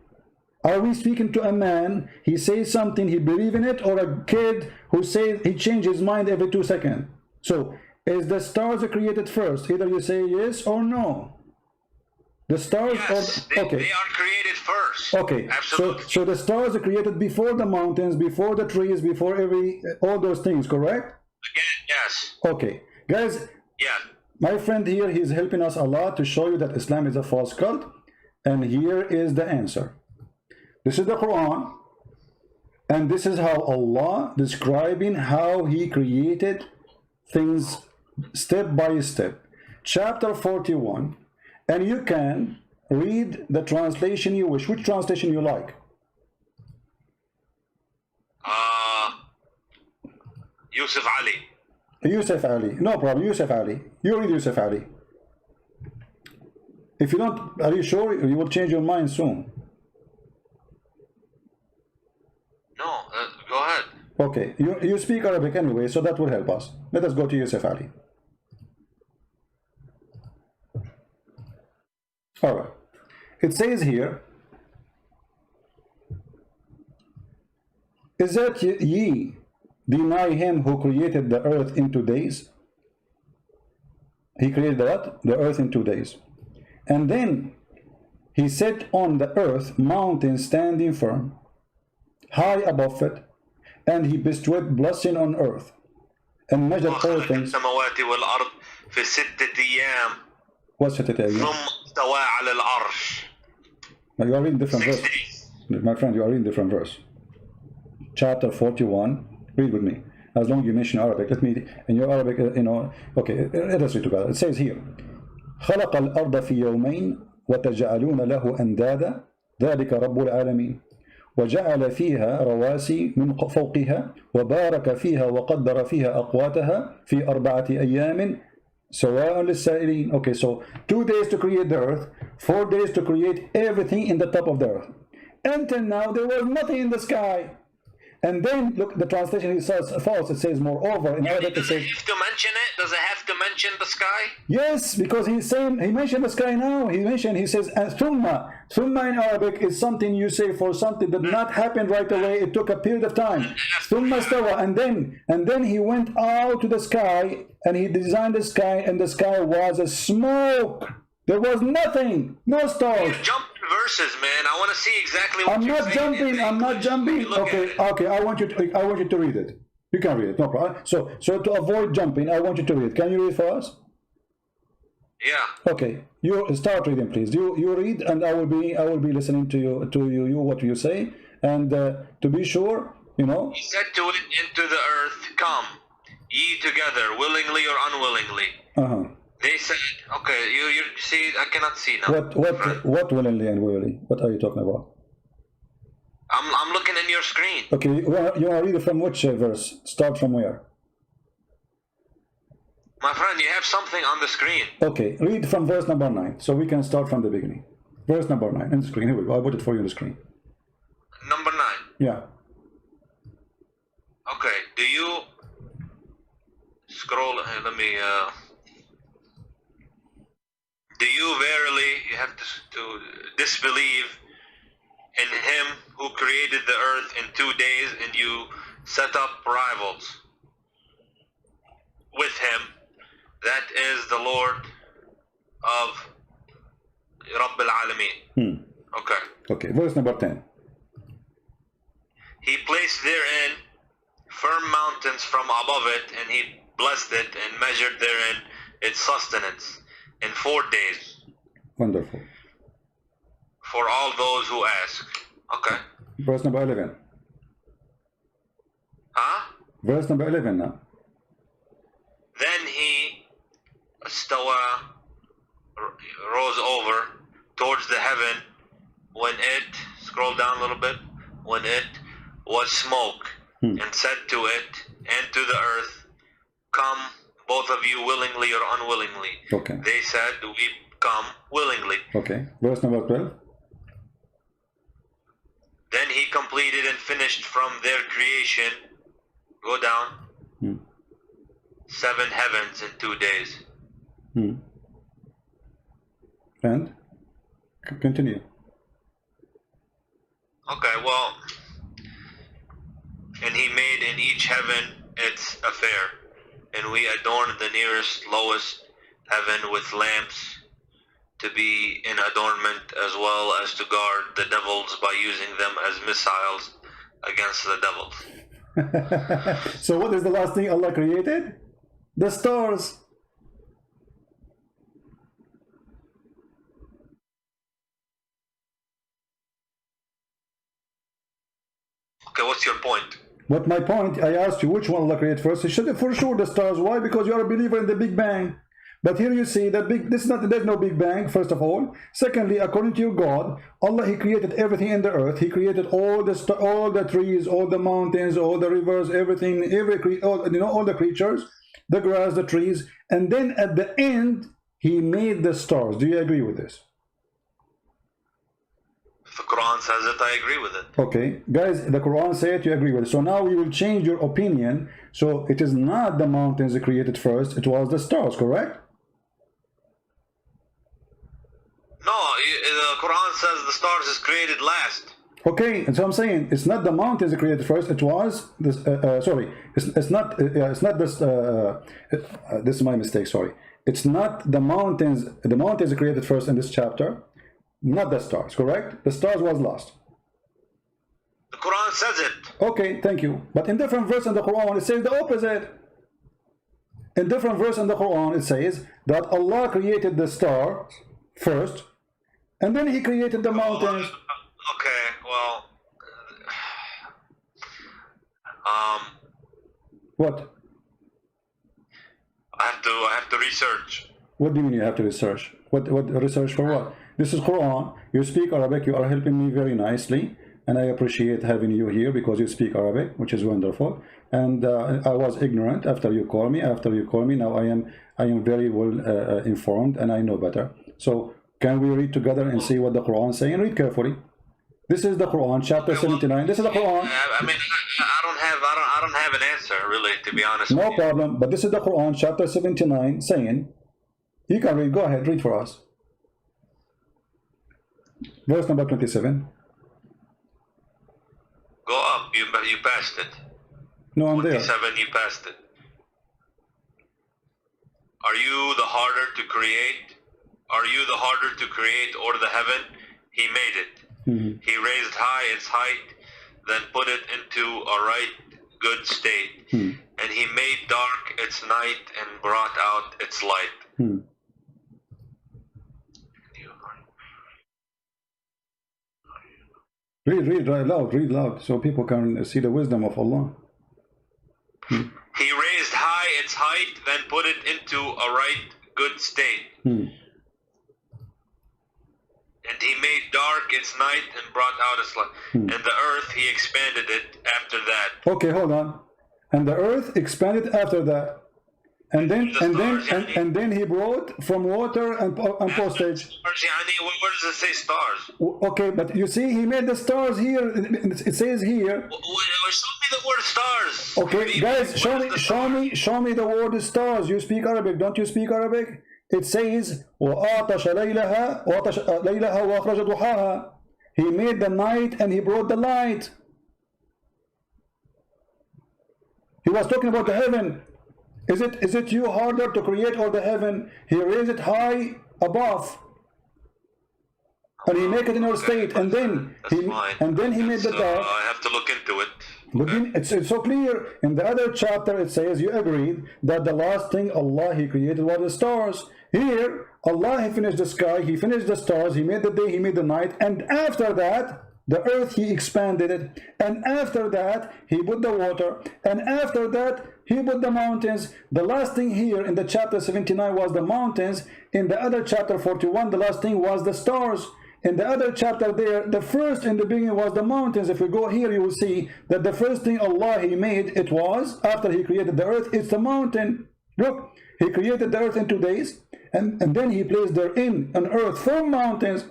Speaker 1: Are we speaking to a man, he says something, he believes in it, or a kid who says he changes his mind every 2 seconds? So, is the stars created first? Either you say yes or no. The stars
Speaker 3: yes,
Speaker 1: are okay.
Speaker 3: They are created first.
Speaker 1: Okay,
Speaker 3: absolutely.
Speaker 1: So the stars are created before the mountains, before the trees, before all those things, correct?
Speaker 3: Again, yes.
Speaker 1: Okay, guys.
Speaker 3: Yeah.
Speaker 1: My friend here, he's helping us a lot to show you that Islam is a false cult. And here is the answer. This is the Quran. And this is how Allah describing how he created things step by step. Chapter 41. And you can read the translation you wish. Which translation you like?
Speaker 3: Yusuf Ali.
Speaker 1: Yusuf Ali. No problem. Yusuf Ali. You read Yusuf Ali. If you don't, are you sure you will change your mind soon?
Speaker 3: No, go ahead.
Speaker 1: Okay. You speak Arabic anyway, so that will help us. Let us go to Yusuf Ali. All right. It says here, is that ye deny him who created the earth in 2 days? He created the earth in 2 days. And then he set on the earth mountains standing firm, high above it, and he bestowed blessing on earth, and measured all things. What's it again? You are reading different verse. My friend, you are reading different verse. Chapter 41. Read with me. As long as you mention Arabic, let me, in your Arabic, okay, let us read together. It says here, خلق الأرض في يومين وتجعلون له أندادا ذلك رب العالمين وجعل فيها رواسي من فوقها وبارك فيها وقدر فيها أقواتها في 4 أيام سواء للسائلين. Okay, so 2 days to create the earth, 4 days to create everything in the top of the earth. Until now, there was nothing in the sky. And then, look, the translation says false. It says moreover. In Arabic, it says.
Speaker 3: Does it have to mention it? Does it have to mention the sky?
Speaker 1: Yes, because he's saying, he mentioned the sky now. He says, thumma. Thumma in Arabic is something you say for something that did not happen right away. It took a period of time. Thumma stawa. And then he went out to the sky and he designed the sky, and the sky was a smoke. There was nothing. No stars.
Speaker 3: Verses, man. I want to see exactly what
Speaker 1: I'm not jumping. Okay. I want you to read it. You can read it, no problem. So to avoid jumping, I want you to read it. Can you read for us?
Speaker 3: Yeah.
Speaker 1: Okay. You start reading, please. You read, and I will be listening to you what you say, and to be sure,
Speaker 3: He said to it, into the earth, come. ye together, willingly or unwillingly. They said, okay, you see, I cannot see now.
Speaker 1: What willingly and willingly? What are you talking about?
Speaker 3: I'm looking in your screen.
Speaker 1: Okay, you want to read it from which verse? Start from where?
Speaker 3: My friend, you have something on the screen.
Speaker 1: Okay, read from verse number 9, so we can start from the beginning. Verse number 9 in the screen. Here we go. I put it for you on the screen.
Speaker 3: Number 9.
Speaker 1: Yeah.
Speaker 3: Okay, do you scroll? Let me. Do you verily, you have to disbelieve in him who created the earth in 2 days, and you set up rivals with him? That is the Lord of Rabb al-Alameen. Okay.
Speaker 1: Okay, verse number 10.
Speaker 3: He placed therein firm mountains from above it, and he blessed it and measured therein its sustenance in 4 days.
Speaker 1: Wonderful.
Speaker 3: For all those who ask. Okay.
Speaker 1: Verse number 11.
Speaker 3: Huh?
Speaker 1: Verse number 11 now.
Speaker 3: Then he rose over towards the heaven when it, scroll down a little bit, when it was smoke, and said to it and to the earth, come, both of you, willingly or unwillingly.
Speaker 1: Okay.
Speaker 3: They said, we come willingly.
Speaker 1: Okay. Verse number 12.
Speaker 3: Then he completed and finished from their creation, go down, 7 heavens in 2 days.
Speaker 1: And continue.
Speaker 3: Okay, well, and he made in each heaven its affair, and we adorned the nearest, lowest heaven with lamps to be in adornment, as well as to guard the devils by using them as missiles against the devils.
Speaker 1: So what is the last thing Allah created? The stars.
Speaker 3: Okay, what's your point?
Speaker 1: What my point, I asked you which one Allah created first. He said for sure the stars. Why? Because you are a believer in the Big Bang. But here you see that there's no Big Bang, first of all. Secondly, according to your God, Allah, He created everything in the earth. He created all the trees, all the mountains, all the rivers, everything, all the creatures, the grass, the trees, and then at the end He made the stars. Do you agree with this?
Speaker 3: If the Quran says it, I agree with it.
Speaker 1: Okay, guys, the Quran said you agree with it. So now we will change your opinion. So it is not the mountains that created first, it was the stars, correct?
Speaker 3: No, the Quran says the stars is created last.
Speaker 1: Okay, and so I'm saying it's not the mountains that created first. It was this. It's not this. This is my mistake. Sorry, it's not the mountains. The mountains that created first in this chapter, not the stars. Correct? The stars was last.
Speaker 3: The Quran says it.
Speaker 1: Okay, thank you. But in different verse in the Quran, it says the opposite. In different verse in the Quran, it says that Allah created the stars first, and then He created the mountains.
Speaker 3: Okay, well,
Speaker 1: What?
Speaker 3: I have to research.
Speaker 1: What do you mean you have to research? What research for what? This is Quran. You speak Arabic. You are helping me very nicely, and I appreciate having you here because you speak Arabic, which is wonderful. And I was ignorant after you call me. Now I am very well informed, and I know better. So can we read together and see what the Quran is saying? Read carefully. This is the Quran, chapter 79. This is the Quran.
Speaker 3: I mean, I don't have an answer, really, to be honest.
Speaker 1: No
Speaker 3: with
Speaker 1: problem. But this is the Quran, chapter 79, saying, you can read. Go ahead, read for us. Verse number 27.
Speaker 3: Go up. You passed it.
Speaker 1: No, I'm there.
Speaker 3: 27. You passed it. Are you the harder to create? Are you the harder to create, or the heaven? He made it. He raised high its height, then put it into a right good state. And He made dark its night and brought out its light.
Speaker 1: Read loud, so people can see the wisdom of Allah.
Speaker 3: He raised high its height, then put it into a right good state. And he made dark its night and brought out its light. And the earth, he expanded it after that.
Speaker 1: Okay, hold on. And the earth expanded after that. And then he brought from water and postage.
Speaker 3: Where does it say stars?
Speaker 1: Okay, but you see, he made the stars here. It says here.
Speaker 3: Show me the word stars.
Speaker 1: Okay, guys, show me the word stars. You speak Arabic, don't you speak Arabic? It says وَأَعْطَشَ لَيْلَهَا وَأَخْرَجَ ضُحَاهَا. He made the night and he brought the light. He was talking about the heaven. Is it you harder to create all the heaven? He raised it high above, and he make it in our state, and then he made the dark.
Speaker 3: I have to look into it.
Speaker 1: But it's so clear. In the other chapter, it says you agreed that the last thing Allah He created was the stars. Here, Allah He finished the sky, He finished the stars, He made the day, He made the night, and after that, the earth He expanded it, and after that He put the water, and after that He put the mountains. The last thing here in the chapter 79 was the mountains. In the other chapter 41, the last thing was the stars. In the other chapter there, the first in the beginning was the mountains. If we go here, you will see that the first thing Allah He made, it was, after He created the earth, it's the mountain. Look, He created the earth in 2 days, and then He placed therein an earth from mountains.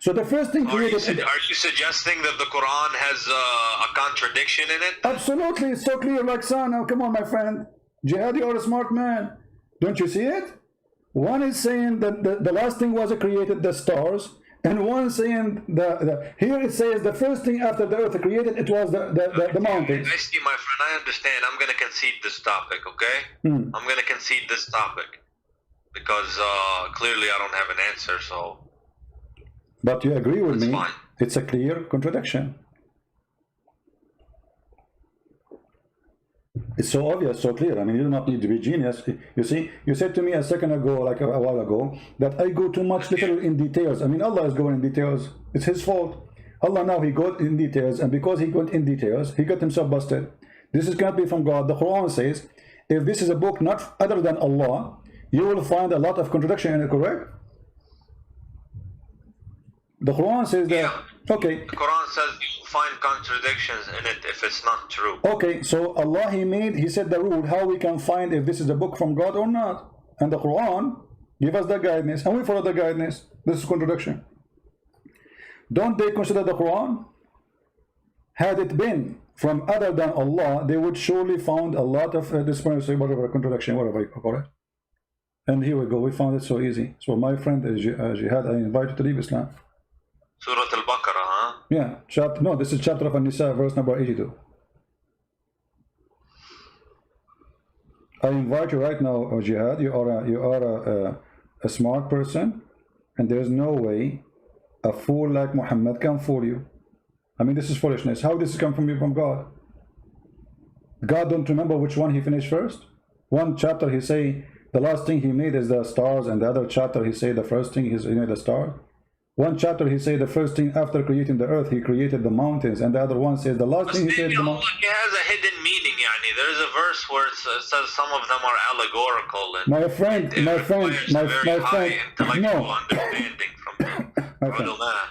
Speaker 1: So the first thing created...
Speaker 3: Are you suggesting that the Quran has a contradiction in it?
Speaker 1: Absolutely, it's so clear like sun. Now, come on, my friend. Jihad, you are a smart man. Don't you see it? One is saying that the last thing was created, the stars, and one saying here it says the first thing after the earth created, it was the mountains.
Speaker 3: I see, my friend, I understand. I'm going to concede this topic, okay? I'm going to concede this topic because clearly I don't have an answer, so...
Speaker 1: But you agree with me,
Speaker 3: fine.
Speaker 1: It's a clear contradiction. It's so obvious, so clear. I mean, you do not need to be genius. You see, you said to me a second ago, like a while ago, that I go too much little in details. I mean, Allah is going in details. It's His fault. Allah now, He got in details, and because He got in details, He got Himself busted. This is going to be from God. The Quran says, if this is a book not other than Allah, you will find a lot of contradiction in it, correct? The Quran says that, okay.
Speaker 3: The Quran says you find contradictions in it if it's not true.
Speaker 1: Okay, so Allah He said the rule, how we can find if this is a book from God or not. And the Quran give us the guidance, and we follow the guidance. This is contradiction. Don't they consider the Quran? Had it been from other than Allah, they would surely found a lot of disparity, whatever, contradiction, whatever you call it. And here we go, we found it so easy. So my friend Jihad, I invite you to leave Islam.
Speaker 3: Surah Al-Baqarah, huh?
Speaker 1: Yeah, no, this is chapter of An-Nisa, verse number 82. I invite you right now, Jihad. You are a smart person, and there is no way a fool like Muhammad can fool you. I mean, this is foolishness. How this come from you, from God? God don't remember which one He finished first? One chapter He say the last thing He made is the stars, and the other chapter He say the first thing He made the star. One chapter He say the first thing after creating the earth He created the mountains, and the other one says the last thing He said the mountains.
Speaker 3: It has a hidden meaning, yani. There is a verse where it says some of them are allegorical. And
Speaker 1: my friend, no.
Speaker 3: Understanding from ulama.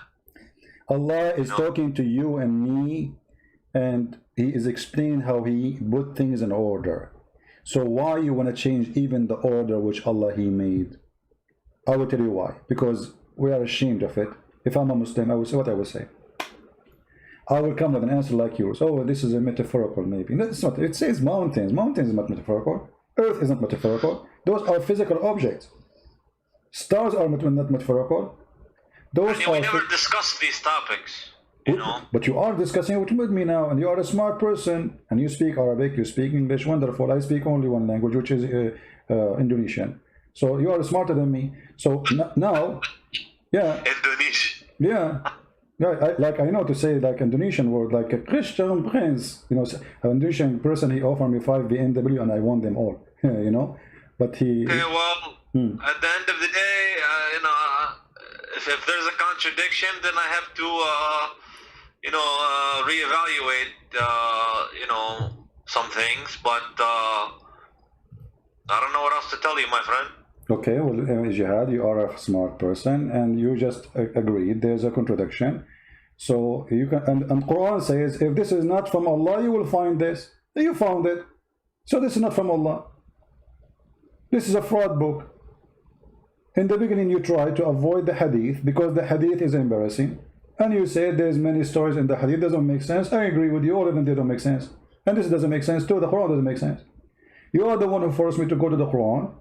Speaker 1: Allah is talking to you and me, and He is explaining how He put things in order. So why you want to change even the order which Allah He made? I will tell you why. Because we are ashamed of it. If I'm a Muslim, I will say what I will say. I will come with an answer like yours. Oh, this is a metaphorical maybe. No, it's not. It says mountains. Mountains is not metaphorical. Earth is not metaphorical. Those are physical objects. Stars are not metaphorical. Those
Speaker 3: we never discussed these topics, you know.
Speaker 1: But you are discussing it with me now, and you are a smart person, and you speak Arabic, you speak English, wonderful. I speak only one language, which is Indonesian. So you are smarter than me. So now, yeah.
Speaker 3: Indonesian.
Speaker 1: Yeah. Yeah, I know to say like Indonesian word, like a Christian prince, you know, an Indonesian person, he offered me 5 BMW and I won them all, you know, but he...
Speaker 3: Okay, well, at the end of the day, you know, if there's a contradiction, then I have to, you know, reevaluate, you know, some things, but I don't know what else to tell you, my friend.
Speaker 1: Okay, well, Jihad, you are a smart person, and you just agreed there's a contradiction. So you can, and Quran says, if this is not from Allah, you will find this. You found it. So this is not from Allah. This is a fraud book. In the beginning, you try to avoid the hadith because the hadith is embarrassing. And you say there's many stories in the hadith, doesn't make sense. I agree with you, all of them, they don't make sense. And this doesn't make sense too, the Quran doesn't make sense. You are the one who forced me to go to the Quran.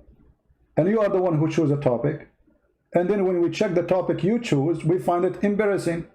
Speaker 1: And you are the one who chose a topic. And then when we check the topic you choose, we find it embarrassing.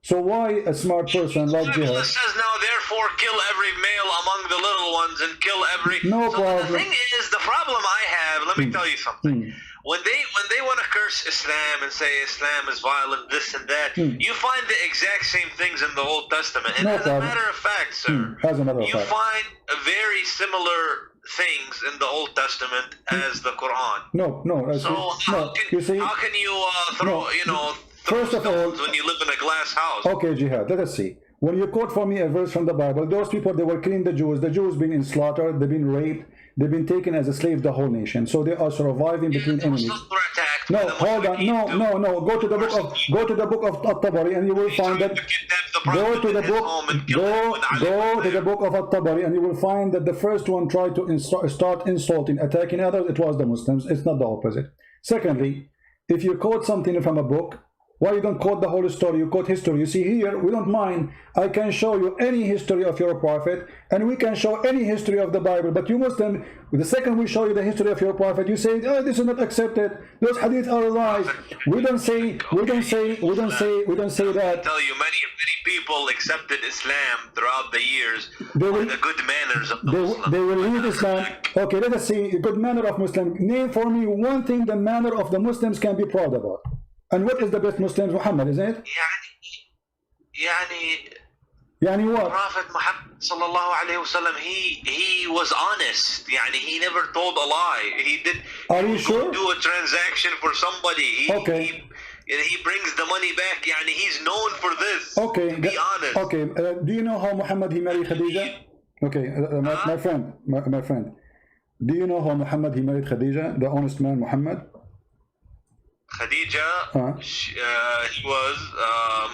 Speaker 1: So why a smart person like
Speaker 3: The
Speaker 1: Jihad?
Speaker 3: Bible says now, therefore, kill every male among the little ones and kill every.
Speaker 1: No
Speaker 3: so
Speaker 1: problem.
Speaker 3: The thing is, the problem I have. Let me tell you something. When they want to curse Islam and say Islam is violent, this and that, you find the exact same things in the Old Testament. And
Speaker 1: No
Speaker 3: as
Speaker 1: problem.
Speaker 3: a matter of fact, sir,
Speaker 1: As a matter of
Speaker 3: you
Speaker 1: fact.
Speaker 3: find very similar things in the Old Testament as the Quran.
Speaker 1: No.
Speaker 3: So
Speaker 1: No. You see,
Speaker 3: how can you throw,
Speaker 1: No.
Speaker 3: throw
Speaker 1: First of all-
Speaker 3: stones when you live in a glass house?
Speaker 1: okay, Jihad, let us see. When you quote for me a verse from the Bible, those people, they were killing the Jews been slaughtered, they've been raped, they've been taken as a slave, the whole nation. So they are surviving between
Speaker 3: The
Speaker 1: enemies.
Speaker 3: Muslims were attacked
Speaker 1: No,
Speaker 3: by the
Speaker 1: hold on.
Speaker 3: Muslims
Speaker 1: No. Go to the book of At-Tabari, and you will find that. Go to the book of At-Tabari, and you will find that the first one tried to start insulting, attacking others. It was the Muslims. It's not the opposite. Secondly, if you quote something from a book, why you don't quote the whole story? You quote history. You see here, we don't mind. I can show you any history of your prophet, and we can show any history of the Bible. But you Muslim, the second we show you the history of your prophet, you say, oh, this is not accepted. Those hadith are lies. We don't say that.
Speaker 3: I tell you, many people accepted Islam throughout the years
Speaker 1: They
Speaker 3: by
Speaker 1: will-
Speaker 3: the good manners of the Muslims.
Speaker 1: They will leave Islam. Okay, let us see. Good manner of Muslim. Name for me one thing the manner of the Muslims can be proud about. And what is the best Muslims? Muhammad, isn't it? Yani what?
Speaker 3: Prophet Muhammad sallallahu alaihi wasallam, he was honest. He never told a lie.
Speaker 1: Are you
Speaker 3: would
Speaker 1: sure?
Speaker 3: do a transaction for somebody.
Speaker 1: Okay.
Speaker 3: He brings the money back. He's known for this.
Speaker 1: Okay.
Speaker 3: To be honest.
Speaker 1: Okay. Do you know how Muhammad he married Khadija? Okay, my friend. Do you know how Muhammad he married Khadija, the honest man Muhammad?
Speaker 3: Khadija, he was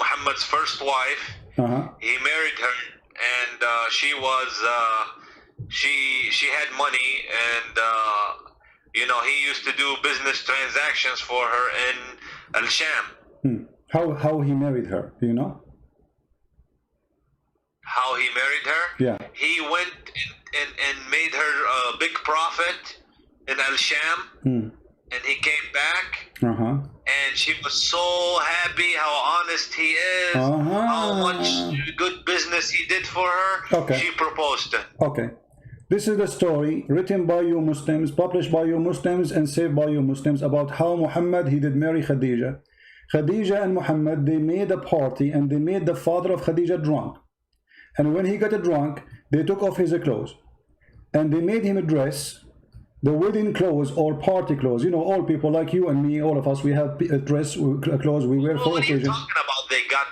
Speaker 3: Muhammad's first wife. He married her, and she was she had money, and he used to do business transactions for her in Al-Sham.
Speaker 1: How he married her? Do you know?
Speaker 3: How he married her?
Speaker 1: Yeah.
Speaker 3: He went and made her a big profit in Al-Sham, and he came back. And she was so happy how honest he is, how much good business he did for her.
Speaker 1: Okay.
Speaker 3: She proposed to him.
Speaker 1: Okay. This is the story written by you Muslims, published by you Muslims, and saved by you Muslims about how Muhammad he did marry Khadija. Khadija and Muhammad, they made a party, and they made the father of Khadija drunk. And when he got drunk, they took off his clothes, and they made him dress the wedding clothes or party clothes. All people like you and me, all of us, we have dress clothes we wear for
Speaker 3: What are you
Speaker 1: occasions.
Speaker 3: talking about? They got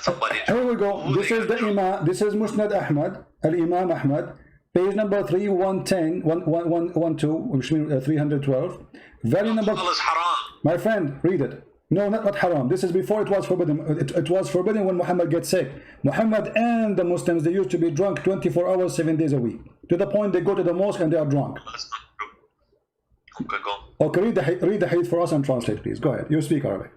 Speaker 3: somebody.
Speaker 1: Here we go.
Speaker 3: Who
Speaker 1: This
Speaker 3: they
Speaker 1: is the
Speaker 3: got drunk?
Speaker 1: Imam. This is Musnad Ahmad, Al-Imam Ahmad, page number 312, which means 312. Value number.
Speaker 3: Alcohol is haram.
Speaker 1: My friend, read it. No, not haram. This is before it was forbidden. It was forbidden when Muhammad gets sick. Muhammad and the Muslims, they used to be drunk 24 hours, 7 days a week. To the point they go to the mosque and they are drunk.
Speaker 3: That's not true. Okay, go.
Speaker 1: Okay, read the hadith for us and translate, please. Go ahead. You speak Arabic.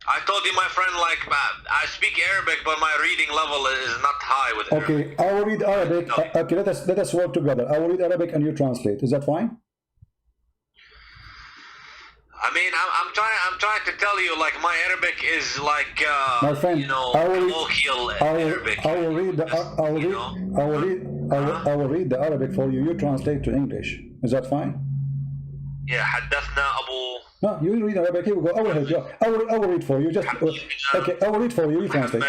Speaker 3: I told you, my friend, I speak Arabic, but my reading level is not high with Arabic.
Speaker 1: Okay, I will read Arabic. Okay, let us work together. I will read Arabic and you translate. Is that fine?
Speaker 3: I mean, I'm trying to tell you, my Arabic is
Speaker 1: My friend,
Speaker 3: colloquial Arabic.
Speaker 1: I will read the Arabic for you. You translate to English. Is that fine?
Speaker 3: Yeah, حدثنا أبو.
Speaker 1: No, you read Arabic. Here we go. I will help you. I will read for you. Just okay. I will read for you. You translate.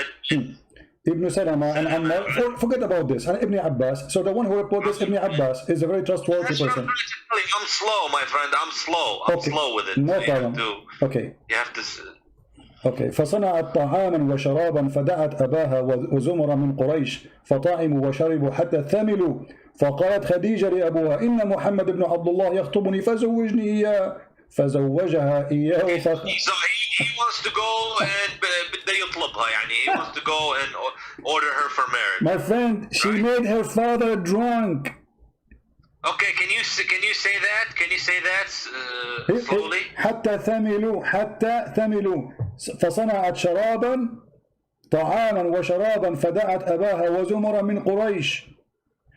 Speaker 1: Ibn Salama and Ammar. Forget about this. And Ibn Abbas. So the one who reported this, Ibn Abbas, is a very trustworthy
Speaker 3: That's what I'm
Speaker 1: person.
Speaker 3: trying to tell you. I'm slow, my friend. I'm slow. I'm slow with it.
Speaker 1: No
Speaker 3: So you have
Speaker 1: problem.
Speaker 3: to-
Speaker 1: Okay.
Speaker 3: You have to.
Speaker 1: اوكي. فصنعت طعاما وشرابا فدعت اباها وزمر من قريش فطعموا وشربوا حتى ثملوا. فقالت خديجه لابوها ان محمد بن عبد الله يخطبني فزوجني اياه. فزوجها اياه
Speaker 3: So he wants to go and بده يطلبها يعني he wants to go and order her for marriage.
Speaker 1: My friend, she made her father drunk.
Speaker 3: Okay, can you say that? Can you say that slowly?
Speaker 1: حتى ثملوا فصنعت شرابا طعاما وشرابا فدعت أباها وزمرا من قريش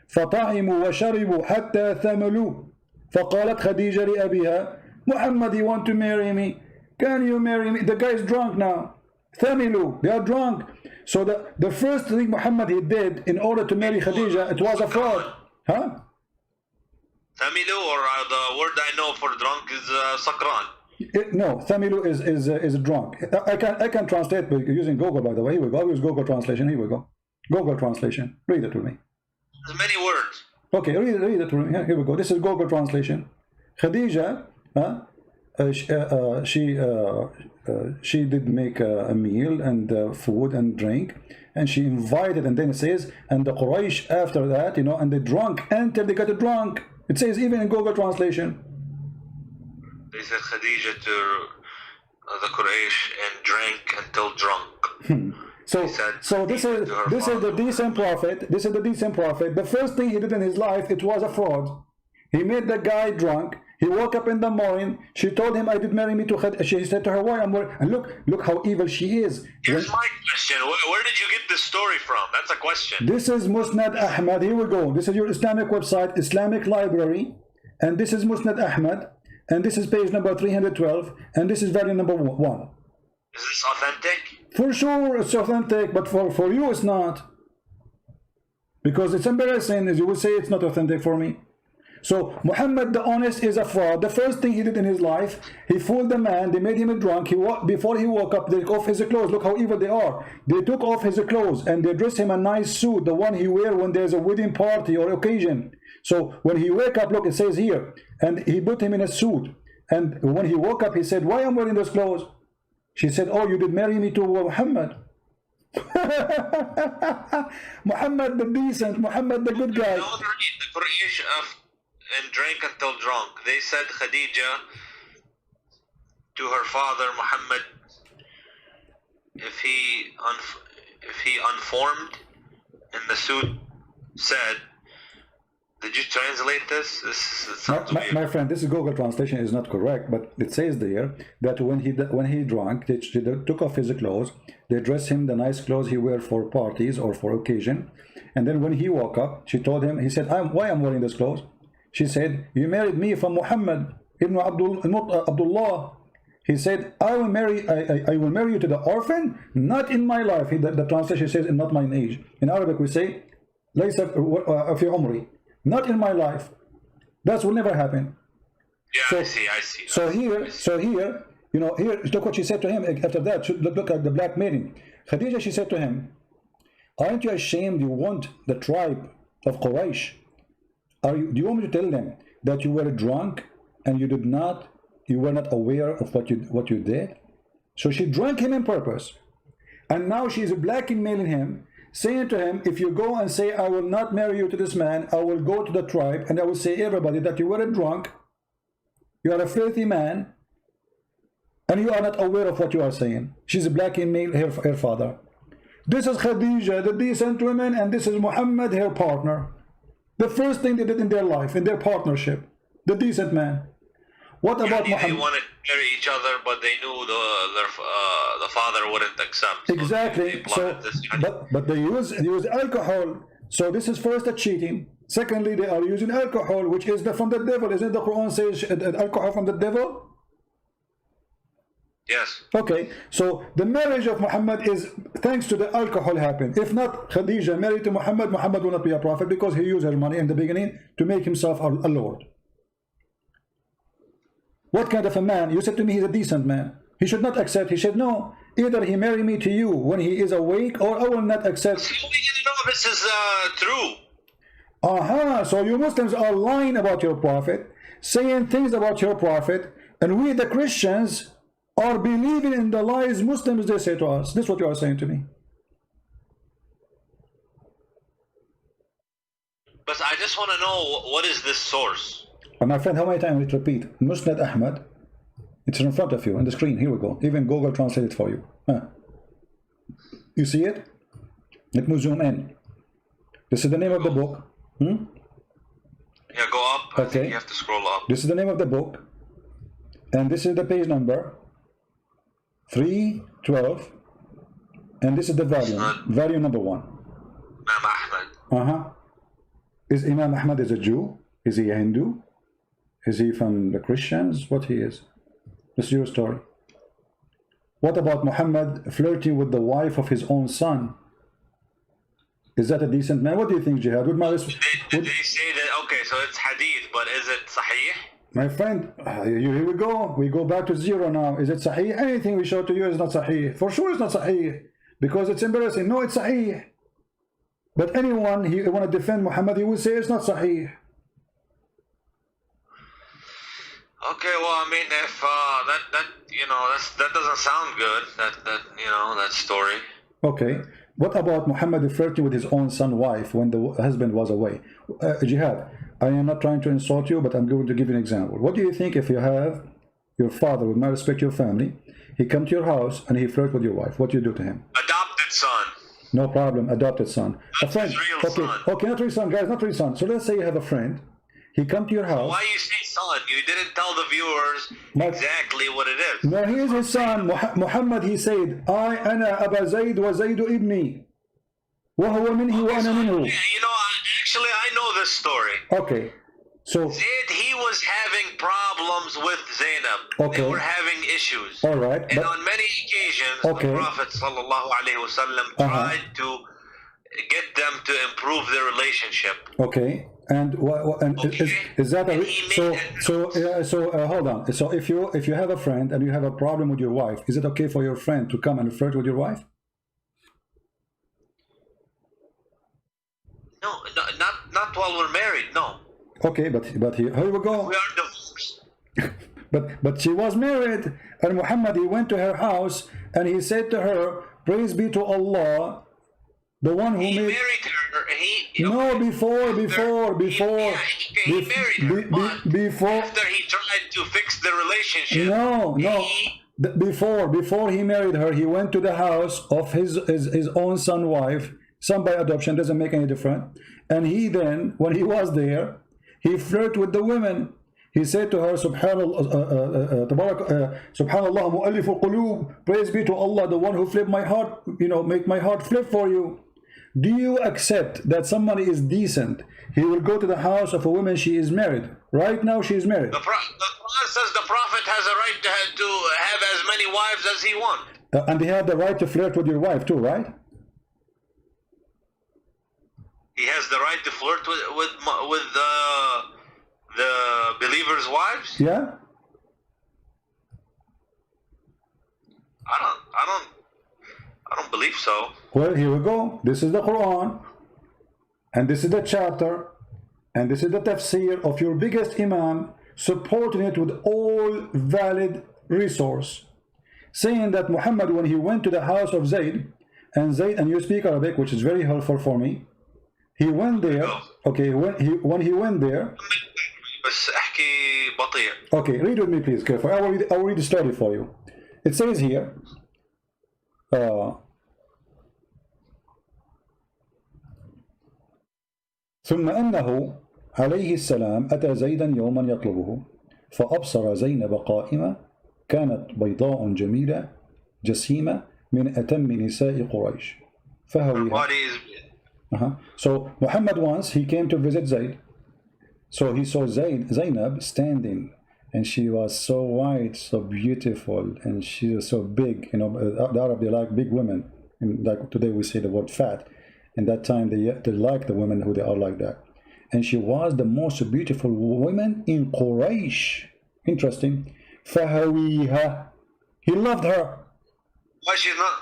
Speaker 1: فطعموا وشربوا حتى ثملوا. فقالت خديجة لأبيها Muhammad, you want to marry me? Can you marry me? The guy is drunk now. ثملوا, they are drunk. So the first thing Muhammad he did in order to marry Khadija, it was a fraud. Huh?
Speaker 3: Thamilu, or the word I know for drunk is sakran.
Speaker 1: No, Thamilu is drunk. I can translate by using Google, by the way. Here we go. I'll use Google translation. Here we go. Google translation. Read it to me.
Speaker 3: There's many words.
Speaker 1: Okay, read it to me. Here we go. This is Google translation. Khadija, she did make a meal and food and drink, and she invited, and then it says, and the Quraysh after that, you know, and they drunk until they got drunk. It says even in Google translation.
Speaker 3: They said Khadija to the Quraysh and drank until drunk.
Speaker 1: So this is the decent prophet. This is the decent prophet. The first thing he did in his life, it was a fraud. He made the guy drunk. He woke up in the morning. She told him, "I did marry me to Khadija." She said to her, "Why I'm worried?" And look how evil she is.
Speaker 3: Here's my question: where did you get this story from? That's a question.
Speaker 1: This is Musnad Ahmad. Here we go. This is your Islamic website, Islamic Library, and this is Musnad Ahmad, and this is page number 312, and this is volume number 1.
Speaker 3: Is this authentic?
Speaker 1: For sure, it's authentic, but for you, it's not, because it's embarrassing. As you will say, it's not authentic for me. So Muhammad the honest is a fraud. The first thing he did in his life, he fooled the man. They made him drunk. Before he woke up, they took off his clothes. Look how evil they are. They took off his clothes and they dressed him a nice suit, the one he wear when there's a wedding party or occasion. So when he wake up, look, it says here, and he put him in a suit. And when he woke up, he said, "Why am I wearing those clothes?" She said, "Oh, you did marry me to Muhammad." Muhammad the decent, Muhammad the good guy.
Speaker 3: And drank until drunk. They said Khadija to her father Muhammad, if he unformed, and the suit said, did you translate this?
Speaker 1: My friend, this is Google translation is not correct, but it says there that when he drank, they took off his clothes, they dressed him the nice clothes he wear for parties or for occasion, and then when he woke up, she told him, he said, "Why I'm wearing this clothes?" She said, "You married me from Muhammad ibn Abdullah." He said, I will marry you to the orphan, not in my life. The translation says, not my age. In Arabic we say, ليس في عمري, not in my life. That will never happen.
Speaker 3: Yeah, I see.
Speaker 1: So here, you know, here, look what she said to him after that. Look at the blackmailing. Khadija, she said to him, "Aren't you ashamed you want the tribe of Quraysh? Do you want me to tell them that you were drunk and you were not aware of what you did?" So she drank him on purpose, and now she is blackmailing him, saying to him, "If you go and say I will not marry you to this man, I will go to the tribe and I will say everybody that you were a drunk, you are a filthy man, and you are not aware of what you are saying." She's blackmailing her father. This is Khadija, the decent woman, and this is Muhammad, her partner. The first thing they did in their life, in their partnership, the decent man. What about Muhammad?
Speaker 3: They wanted to marry each other, but they knew the father wouldn't accept.
Speaker 1: Exactly. But they use alcohol. So this is first a cheating. Secondly, they are using alcohol, which is from the devil. Isn't the Quran says alcohol from the devil?
Speaker 3: Yes.
Speaker 1: Okay, so the marriage of Muhammad is thanks to the alcohol happened. If not Khadija married to Muhammad, Muhammad will not be a prophet, because he used her money in the beginning to make himself a lord. What kind of a man? You said to me he's a decent man. He should not accept. He said, "No, either he marry me to you when he is awake, or I will not accept."
Speaker 3: We didn't know this is true.
Speaker 1: So you Muslims are lying about your prophet, saying things about your prophet, and we the Christians, are believing in the lies Muslims they say to us. This is what you are saying to me.
Speaker 3: But I just want to know, what is this source?
Speaker 1: And my friend, how many times did it repeat? Musnad Ahmad. It's in front of you on the screen. Here we go. Even Google translate it for you. Huh. You see it? Let me zoom in. This is the name of the book.
Speaker 3: Yeah, go up. I
Speaker 1: Okay.
Speaker 3: think you have to scroll up.
Speaker 1: This is the name of the book. And this is the page number 312. And this is the volume. Volume number 1.
Speaker 3: Imam Ahmad.
Speaker 1: Is Imam Ahmad is a Jew? Is he a Hindu? Is he from the Christians? What he is? This is your story. What about Muhammad flirting with the wife of his own son? Is that a decent man? What do you think, Jihad?
Speaker 3: Did they say that? Okay, so it's hadith, but is it sahih?
Speaker 1: My friend, here we go. We go back to zero now. Is it sahih? Anything we show to you is not sahih. For sure it's not sahih. Because it's embarrassing. No, it's sahih. But anyone he want to defend Muhammad, he will say it's not sahih.
Speaker 3: Okay, well, I mean, if that doesn't sound good. That story.
Speaker 1: Okay. What about Muhammad flirting with his own son's wife when the husband was away? Jihad, I am not trying to insult you, but I'm going to give you an example. What do you think if you have your father, with my respect, your family, he come to your house and he flirt with your wife? What do you do to him?
Speaker 3: Adopted son.
Speaker 1: No problem, adopted son.
Speaker 3: Not
Speaker 1: A friend.
Speaker 3: his real
Speaker 1: Okay,
Speaker 3: son.
Speaker 1: okay, not real son, guys, not real son. So let's say you have a friend. He come to your house.
Speaker 3: Why you say son? You didn't tell the viewers exactly what it is.
Speaker 1: No, he is his son. Muhammad, he said, أنا أبا زيد وزيد ابني وهو مني وأنا منه.
Speaker 3: Actually, I know this story.
Speaker 1: Okay, so
Speaker 3: Zayd, he was having problems with Zainab.
Speaker 1: Okay.
Speaker 3: They were having issues.
Speaker 1: all right,
Speaker 3: And
Speaker 1: but
Speaker 3: on many occasions,
Speaker 1: Okay.
Speaker 3: the Prophet ﷺ tried to get them to improve their relationship.
Speaker 1: okay, and is that a
Speaker 3: And he made
Speaker 1: hold on. So if you have a friend and you have a problem with your wife, is it okay for your friend to come and flirt with your wife?
Speaker 3: No, not while we're married. No,
Speaker 1: Okay, but here we go.
Speaker 3: we are divorced.
Speaker 1: But she was married, and Muhammad, he went to her house and he said to her, "Praise be to Allah, the one who
Speaker 3: He
Speaker 1: made."
Speaker 3: married her.
Speaker 1: No, before.
Speaker 3: He married her. But
Speaker 1: Before.
Speaker 3: after he tried to fix the relationship,
Speaker 1: No.
Speaker 3: he-
Speaker 1: Before he married her, he went to the house of his own son wife, son by adoption, doesn't make any difference. And he then, when he was there, he flirted with the women. He said to her, Subhanallah, mu'allif al-qulub, praise be to Allah, the one who flipped my heart, make my heart flip for you. Do you accept that somebody is decent? He will go to the house of a woman, she is married. Right now she is married.
Speaker 3: the Quran says the Prophet has a right to have as many wives as he wants.
Speaker 1: And they have the right to flirt with your wife too, right?
Speaker 3: He has the right to flirt with the believers' wives.
Speaker 1: Yeah?
Speaker 3: I don't believe so.
Speaker 1: Well, here we go. This is the Quran. And this is the chapter. And this is the tafsir of your biggest imam, supporting it with all valid resource. Saying that Muhammad, when he went to the house of Zayd, and you speak Arabic, which is very helpful for me, he went there. Okay, when he went there.
Speaker 3: بس احكي بطيء.
Speaker 1: Okay, read with me please, carefully. I will read the story for you. It says here, ثم أنه عليه السلام أتى زيدا يوما يطلبه فأبصر زينب قائمة كانت بيضاء جميلة جسيمة من أتم نساء قريش فهويها. So Muhammad once he came to visit Zayd. So he saw Zainab standing, and she was so white, so beautiful, and she was so big. The Arab, they like big women. And like today we say the word fat. And that time they like the women who they are like that. And she was the most beautiful woman in Quraysh. Interesting. فهويها. He loved her.
Speaker 3: Why she's not?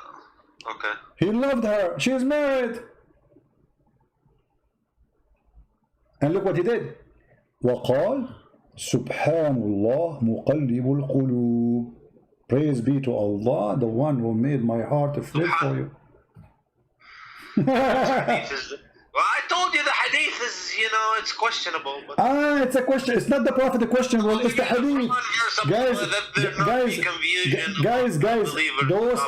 Speaker 3: Okay.
Speaker 1: He loved her. She is married. And look what he did. وقال سبحان الله مقلب القلوب. Praise be to Allah, the one who made my heart to flip for you.
Speaker 3: Well, I told you the hadith is, you know, it's questionable. But
Speaker 1: It's a question. It's not the Prophet the question. Well, it's the hadith. Guys,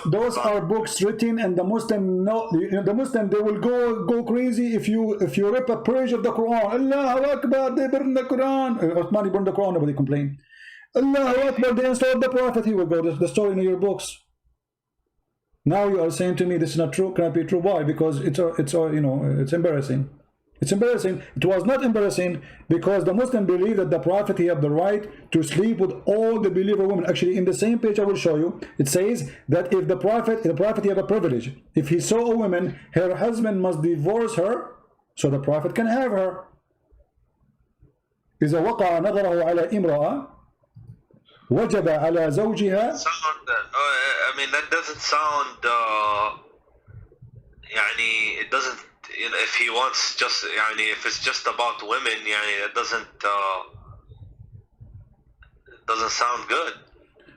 Speaker 1: those are books written, and the Muslim the Muslim, they will go crazy if you rip a page of the Quran. Allahu Akbar, they burn the Quran. Uthman burned the Quran, nobody complained. Allahu Akbar, they installed the Prophet. He will go, the story in your books. Now you are saying to me this is not true, cannot be true. Why? Because it's you know, it's embarrassing. It's embarrassing. It was not embarrassing because the Muslim believe that the Prophet, he have the right to sleep with all the believer women. Actually, in the same page I will show you, it says that if the Prophet he have a privilege. If he saw a woman, her husband must divorce her, so the Prophet can have her. إذا وقع نظره على امرأة وجب على زوجها.
Speaker 3: I mean, that doesn't sound. يعني, it doesn't. You know, if he wants just, يعني, if it's just about women, يعني, it doesn't sound good.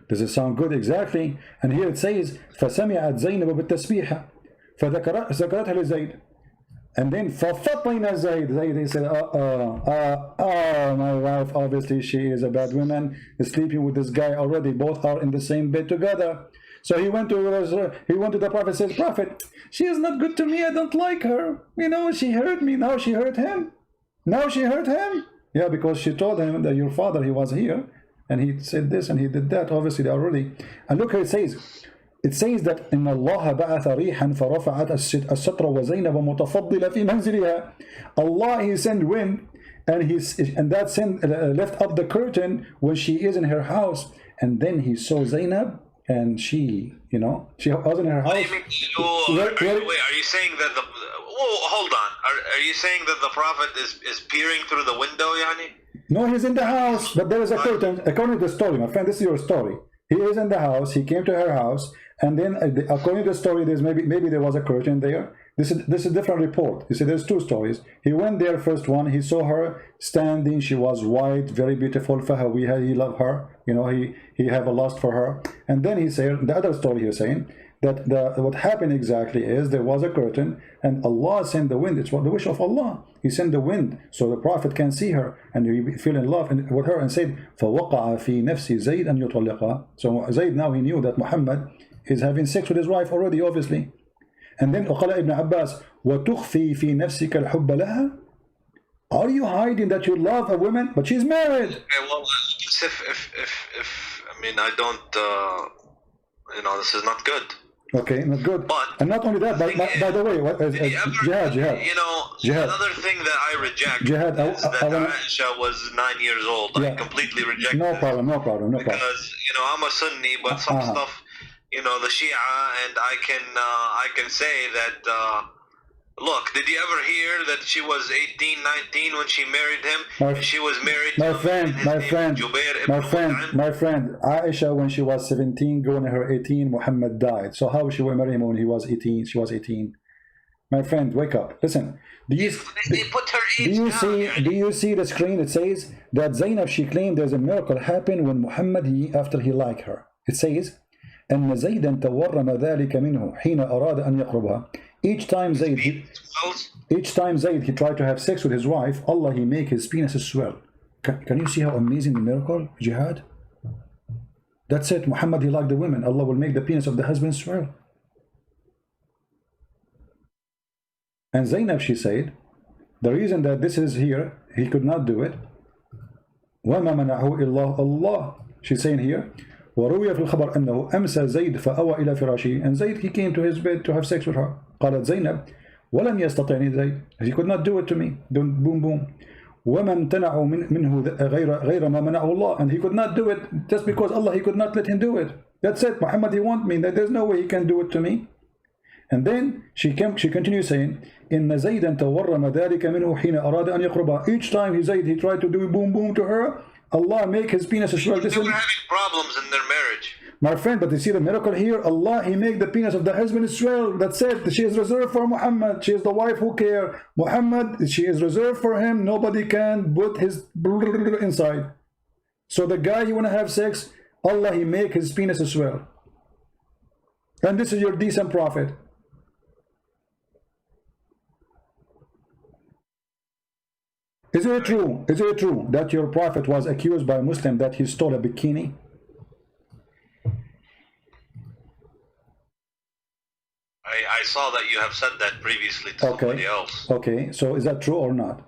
Speaker 1: Does it sound good? Exactly. And here it says فسمعت زينب بالتسبيحة فذكرتها لزيد. And then ففطن زيد, he said, my wife, obviously she is a bad woman, is sleeping with this guy already. Both are in the same bed together. So he went to the Prophet, says, Prophet, she is not good to me, I don't like her. You know, she hurt me, now she hurt him. Now she hurt him. Yeah, because she told him that your father, he was here, and he said this and he did that. Obviously, they already. And look, it says that إن الله بعث ريحا فرفعت الستر وزينب متفضلة في منزلها. Allah, he sent wind, and that sent left up the curtain when she is in her house, and then he saw Zainab. And she, you know, she was in her house.
Speaker 3: Wait, are you saying that the? Whoa, hold on. Are you saying that the Prophet is peering through the window, yani?
Speaker 1: No, he's in the house, but there is a curtain. According to the story, my friend, this is your story. He is in the house. He came to her house, and then according to the story, there's maybe there was a curtain there. This is a different report. You see, there's two stories. He went there, first one. He saw her standing. She was white, very beautiful. He loved her. You know, he have a lust for her. And then he said, the other story he's saying that what happened exactly is there was a curtain, and Allah sent the wind. It's what the wish of Allah. He sent the wind so the Prophet can see her, and he fell in love with her, and said, فَوَقَعَ فِي نَفْسِ زَيْدْ أَنْ يُطَلِّقَهَا. So Zayd, now he knew that Muhammad is having sex with his wife already, obviously. And then وقال ابن عباس وتخفي في نفسك الحب لها. Are you hiding that you love a woman, but she's married?
Speaker 3: Okay, well, if I mean, I don't, you know, this is not good.
Speaker 1: Okay, not good.
Speaker 3: But
Speaker 1: and not only that, by the way, jihad.
Speaker 3: You know,
Speaker 1: jihad.
Speaker 3: Another thing that I reject
Speaker 1: jihad,
Speaker 3: is that Aisha was 9 years old. Yeah. I completely reject
Speaker 1: No problem.
Speaker 3: Because, you know, I'm a Sunni, but some stuff, you know, the Shia, and I can say that, look, did you ever hear that she was 18, 19 when she married him? She was married
Speaker 1: my
Speaker 3: to
Speaker 1: friend, Aisha, when she was 17, going to her 18, Muhammad died. So how she will marry him when he was 18? She was 18. My friend, wake up. Listen. Do you see the screen? It says that Zainab, she claimed there's a miracle happened when Muhammad, after he liked her. It says, أن زيدا تورم ذلك منه حين أراد أن يقربها. Each time Zayd he tried to have sex with his wife, Allah, he make his penis swell. Can you see how amazing the miracle, jihad? That's it. Muhammad, he liked the women. Allah will make the penis of the husband swell. And Zainab, she said, the reason that this is here, he could not do it. وَمَا مَنَعَهُ إِلَّا اللَّهُ. She's saying here, وروي في الخبر أنه أمسى زيد فأوى إلى فراشه. And Zayd, he came to his bed to have sex with her. قالت زينب ولم يستطعني زيد. He could not do it to me. Boom, boom. وما امتنعوا منه غير ما منعه الله. And he could not do it just because Allah, he could not let him do it. That's it. Muhammad, he want me. There's no way he can do it to me. And then she continues saying, إن زيدا تورم ذلك منه حين أراد أن يقربها. Each time he tried to do boom, boom to her, Allah make his penis swell.
Speaker 3: They were having problems in their marriage.
Speaker 1: My friend, but you see the miracle here? Allah, he make the penis of the husband swell. That's it. She is reserved for Muhammad. She is the wife who care. Muhammad, she is reserved for him. Nobody can put his inside. So the guy, he want to have sex, Allah, he make his penis swell. And this is your decent prophet. Is it true? Is it true that your prophet was accused by a Muslim that he stole a bikini?
Speaker 3: I saw that you have said that previously to somebody else.
Speaker 1: Okay, so is that true or not?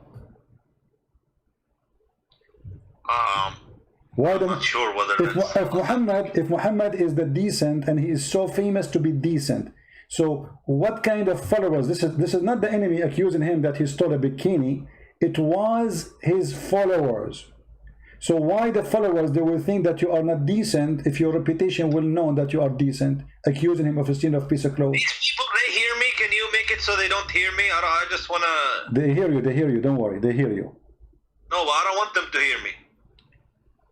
Speaker 1: Why
Speaker 3: I'm not sure whether
Speaker 1: if Muhammad is the decent and he is so famous to be decent, so what kind of followers? This is not the enemy accusing him that he stole a bikini. It was his followers. So why the followers, they will think that you are not decent if your reputation will know that you are decent, accusing him of stealing a piece of clothes.
Speaker 3: These people, they hear me. Can you make it so they don't hear me? I just want to...
Speaker 1: They hear you, don't worry, they hear you.
Speaker 3: No, but I don't want them to hear me.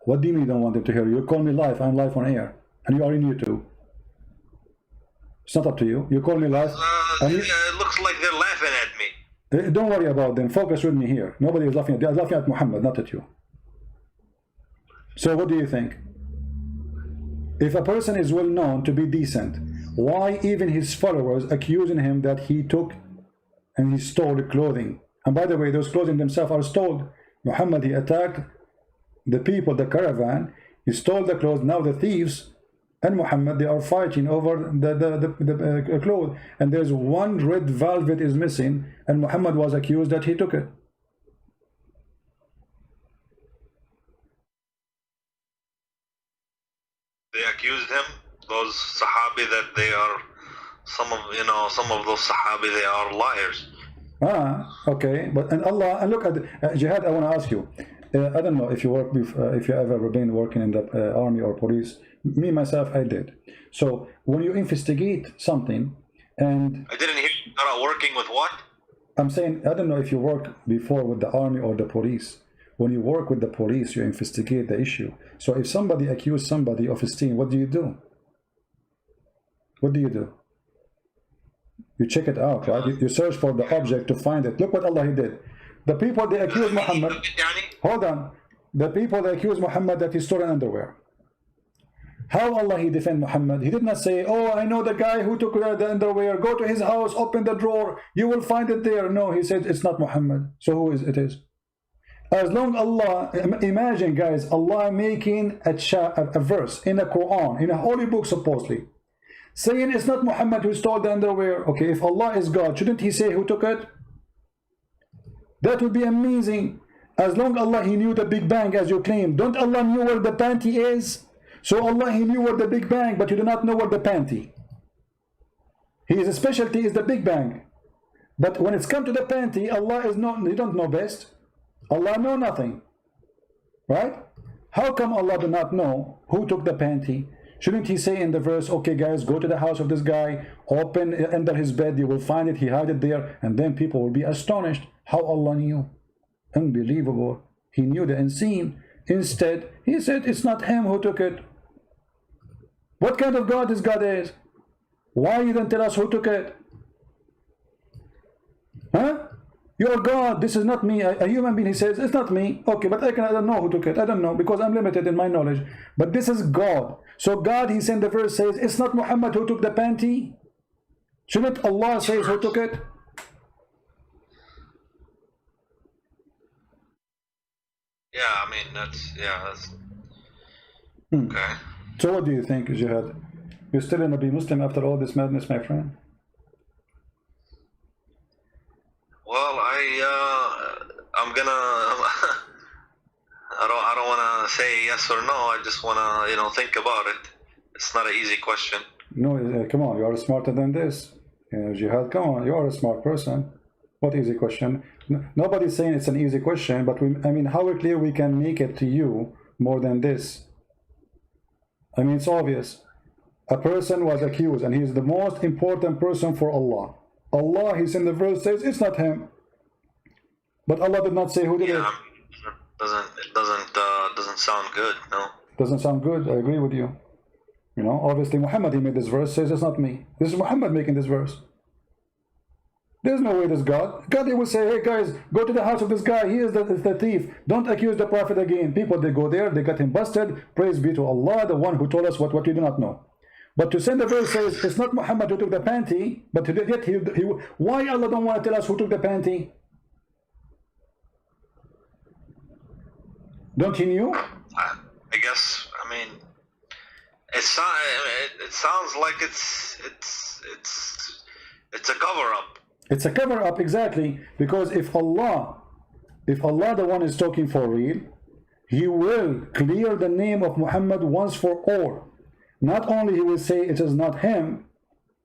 Speaker 1: What do you mean you don't want them to hear you? You call me live, I'm live on air, and you are in YouTube. It's not up to you. You call me live.
Speaker 3: It looks like they're laughing at me.
Speaker 1: Don't worry about them. Focus with me here. Nobody is laughing at you. They're laughing at Muhammad, not at you. So what do you think? If a person is well known to be decent, why even his followers accusing him that he took and he stole clothing? And by the way, those clothing themselves are stolen. Muhammad, he attacked the people, the caravan, he stole the clothes. Now the thieves and Muhammad, they are fighting over the clothes, and there's one red velvet is missing, and Muhammad was accused that he took it.
Speaker 3: They accused him, those Sahabi, that they are some of those Sahabi, they are liars.
Speaker 1: Okay, but and Allah, and look at Jihad. I want to ask you. I don't know if you work with, if you ever been working in the army or police. Me myself, I did. So when you investigate something, and
Speaker 3: I didn't hear you are working with what?
Speaker 1: I'm saying, I don't know if you work before with the army or the police. When you work with the police, you investigate the issue. So if somebody accuses somebody of stealing, what do you do? What do you do? You check it out, right? You search for the object to find it. Look what Allah he did. The people, they accuse Muhammad. Hold on. The people, they accuse Muhammad that he stole an underwear. How Allah he defend Muhammad? He did not say, oh, I know the guy who took the underwear. Go to his house, open the drawer. You will find it there. No, he said it's not Muhammad. So who is it is? As long Allah, imagine guys, Allah making a verse in the Quran, in a holy book supposedly, saying it's not Muhammad who stole the underwear. Okay, if Allah is God, shouldn't he say who took it? That would be amazing. As long Allah he knew the Big Bang as you claim. Don't Allah knew where the panty is? So Allah he knew where the Big Bang, but you do not know where the panty. His specialty is the Big Bang. But when it's come to the panty, Allah is not, you don't know best. Allah know nothing. Right? How come Allah do not know who took the panty? Shouldn't he say in the verse, okay guys, go to the house of this guy, open under his bed, you will find it, he hide it there, and then people will be astonished how Allah knew. Unbelievable. He knew the unseen. Instead, he said it's not him who took it. What kind of God this God is? Why you don't tell us who took it? Huh? You're God, this is not me. A human being, he says, it's not me. Okay, but I don't know who took it. I don't know, because I'm limited in my knowledge. But this is God. So God, he said, the verse says, it's not Muhammad who took the panty. Shouldn't Allah say who took it?
Speaker 3: Yeah, I mean, that's okay.
Speaker 1: So what do you think, Jihad? You're still gonna be Muslim after all this madness, my friend?
Speaker 3: Well, I'm gonna. I don't want to say yes or no. I just want to, think about it. It's not an easy question.
Speaker 1: No, come on, you are smarter than this. Jihad, come on, you are a smart person. What easy question? Nobody's saying it's an easy question, but I mean, how clear we can make it to you more than this? I mean, it's obvious. A person was accused, and he is the most important person for Allah. Allah, he's in the verse, says it's not him. But Allah did not say who did it.
Speaker 3: It doesn't sound good, no.
Speaker 1: Doesn't sound good, I agree with you. Obviously Muhammad, he made this verse, says it's not me. This is Muhammad making this verse. There's no way there's God. God, they will say, hey guys, go to the house of this guy. He is the thief. Don't accuse the prophet again. People, they go there, they got him busted. Praise be to Allah, the one who told us what we do not know. But to send the verse says, it's not Muhammad who took the panty, but yet why Allah don't want to tell us who took the panty? Don't you know?
Speaker 3: I guess, I mean, it sounds like it's a cover-up.
Speaker 1: It's a cover-up, exactly, because if Allah the one is talking for real, he will clear the name of Muhammad once for all. Not only he will say it is not him,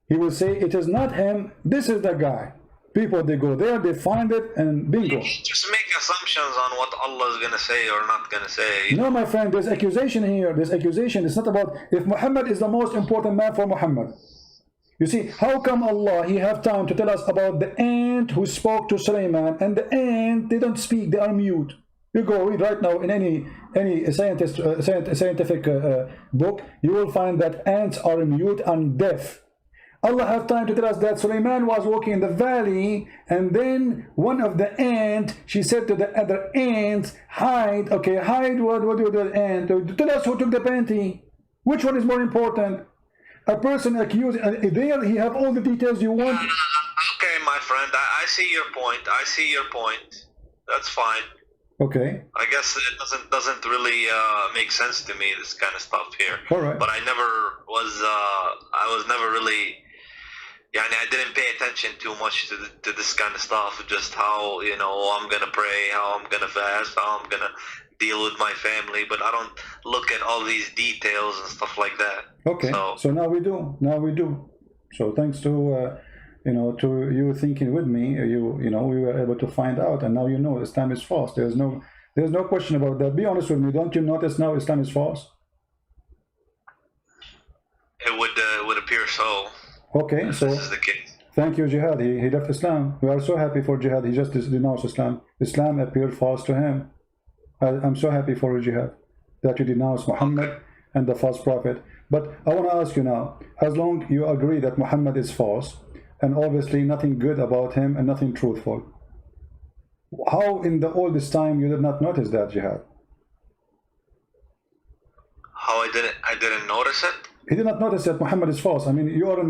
Speaker 1: he will say it is not him, this is the guy. People, they go there, they find it, and bingo.
Speaker 3: You just make assumptions on what Allah is going to say or not going to say.
Speaker 1: No, my friend, there's accusation here. There's accusation. It's not about if Muhammad is the most important man for Muhammad. You see, how come Allah, he have time to tell us about the ant who spoke to Sulaiman, and the ant, they don't speak, they are mute. You go read right now in any scientific book, you will find that ants are mute and deaf. Allah have time to tell us that Sulaiman was walking in the valley, and then one of the ant, she said to the other ants, hide. Okay, hide. What do you do, ant? Tell us who took the panty. Which one is more important? A person accused, there he have all the details you want.
Speaker 3: Okay, my friend, I see your point. I see your point. That's fine.
Speaker 1: Okay.
Speaker 3: I guess it doesn't really make sense to me, this kind of stuff here.
Speaker 1: All right.
Speaker 3: But I was never really, I didn't pay attention too much to this kind of stuff. Just how, I'm going to pray, how I'm going to fast, how I'm going to deal with my family. But I don't look at all these details and stuff like that.
Speaker 1: Okay. So now we do. So thanks to to you thinking with me, we were able to find out, and now Islam is false. There's no question about that. Be honest with me. Don't you notice now Islam is false?
Speaker 3: It would appear so.
Speaker 1: Okay, so
Speaker 3: this is the case.
Speaker 1: Thank you, Jihad. He left Islam. We are so happy for Jihad. He just denounced Islam. Islam appeared false to him. I'm so happy for you, Jihad, that you denounce Muhammad and the false prophet. But I want to ask you now, as long you agree that Muhammad is false, and obviously nothing good about him and nothing truthful, how in all this time you did not notice that, Jihad?
Speaker 3: How I didn't notice it?
Speaker 1: He did not notice that Muhammad is false. I mean, you are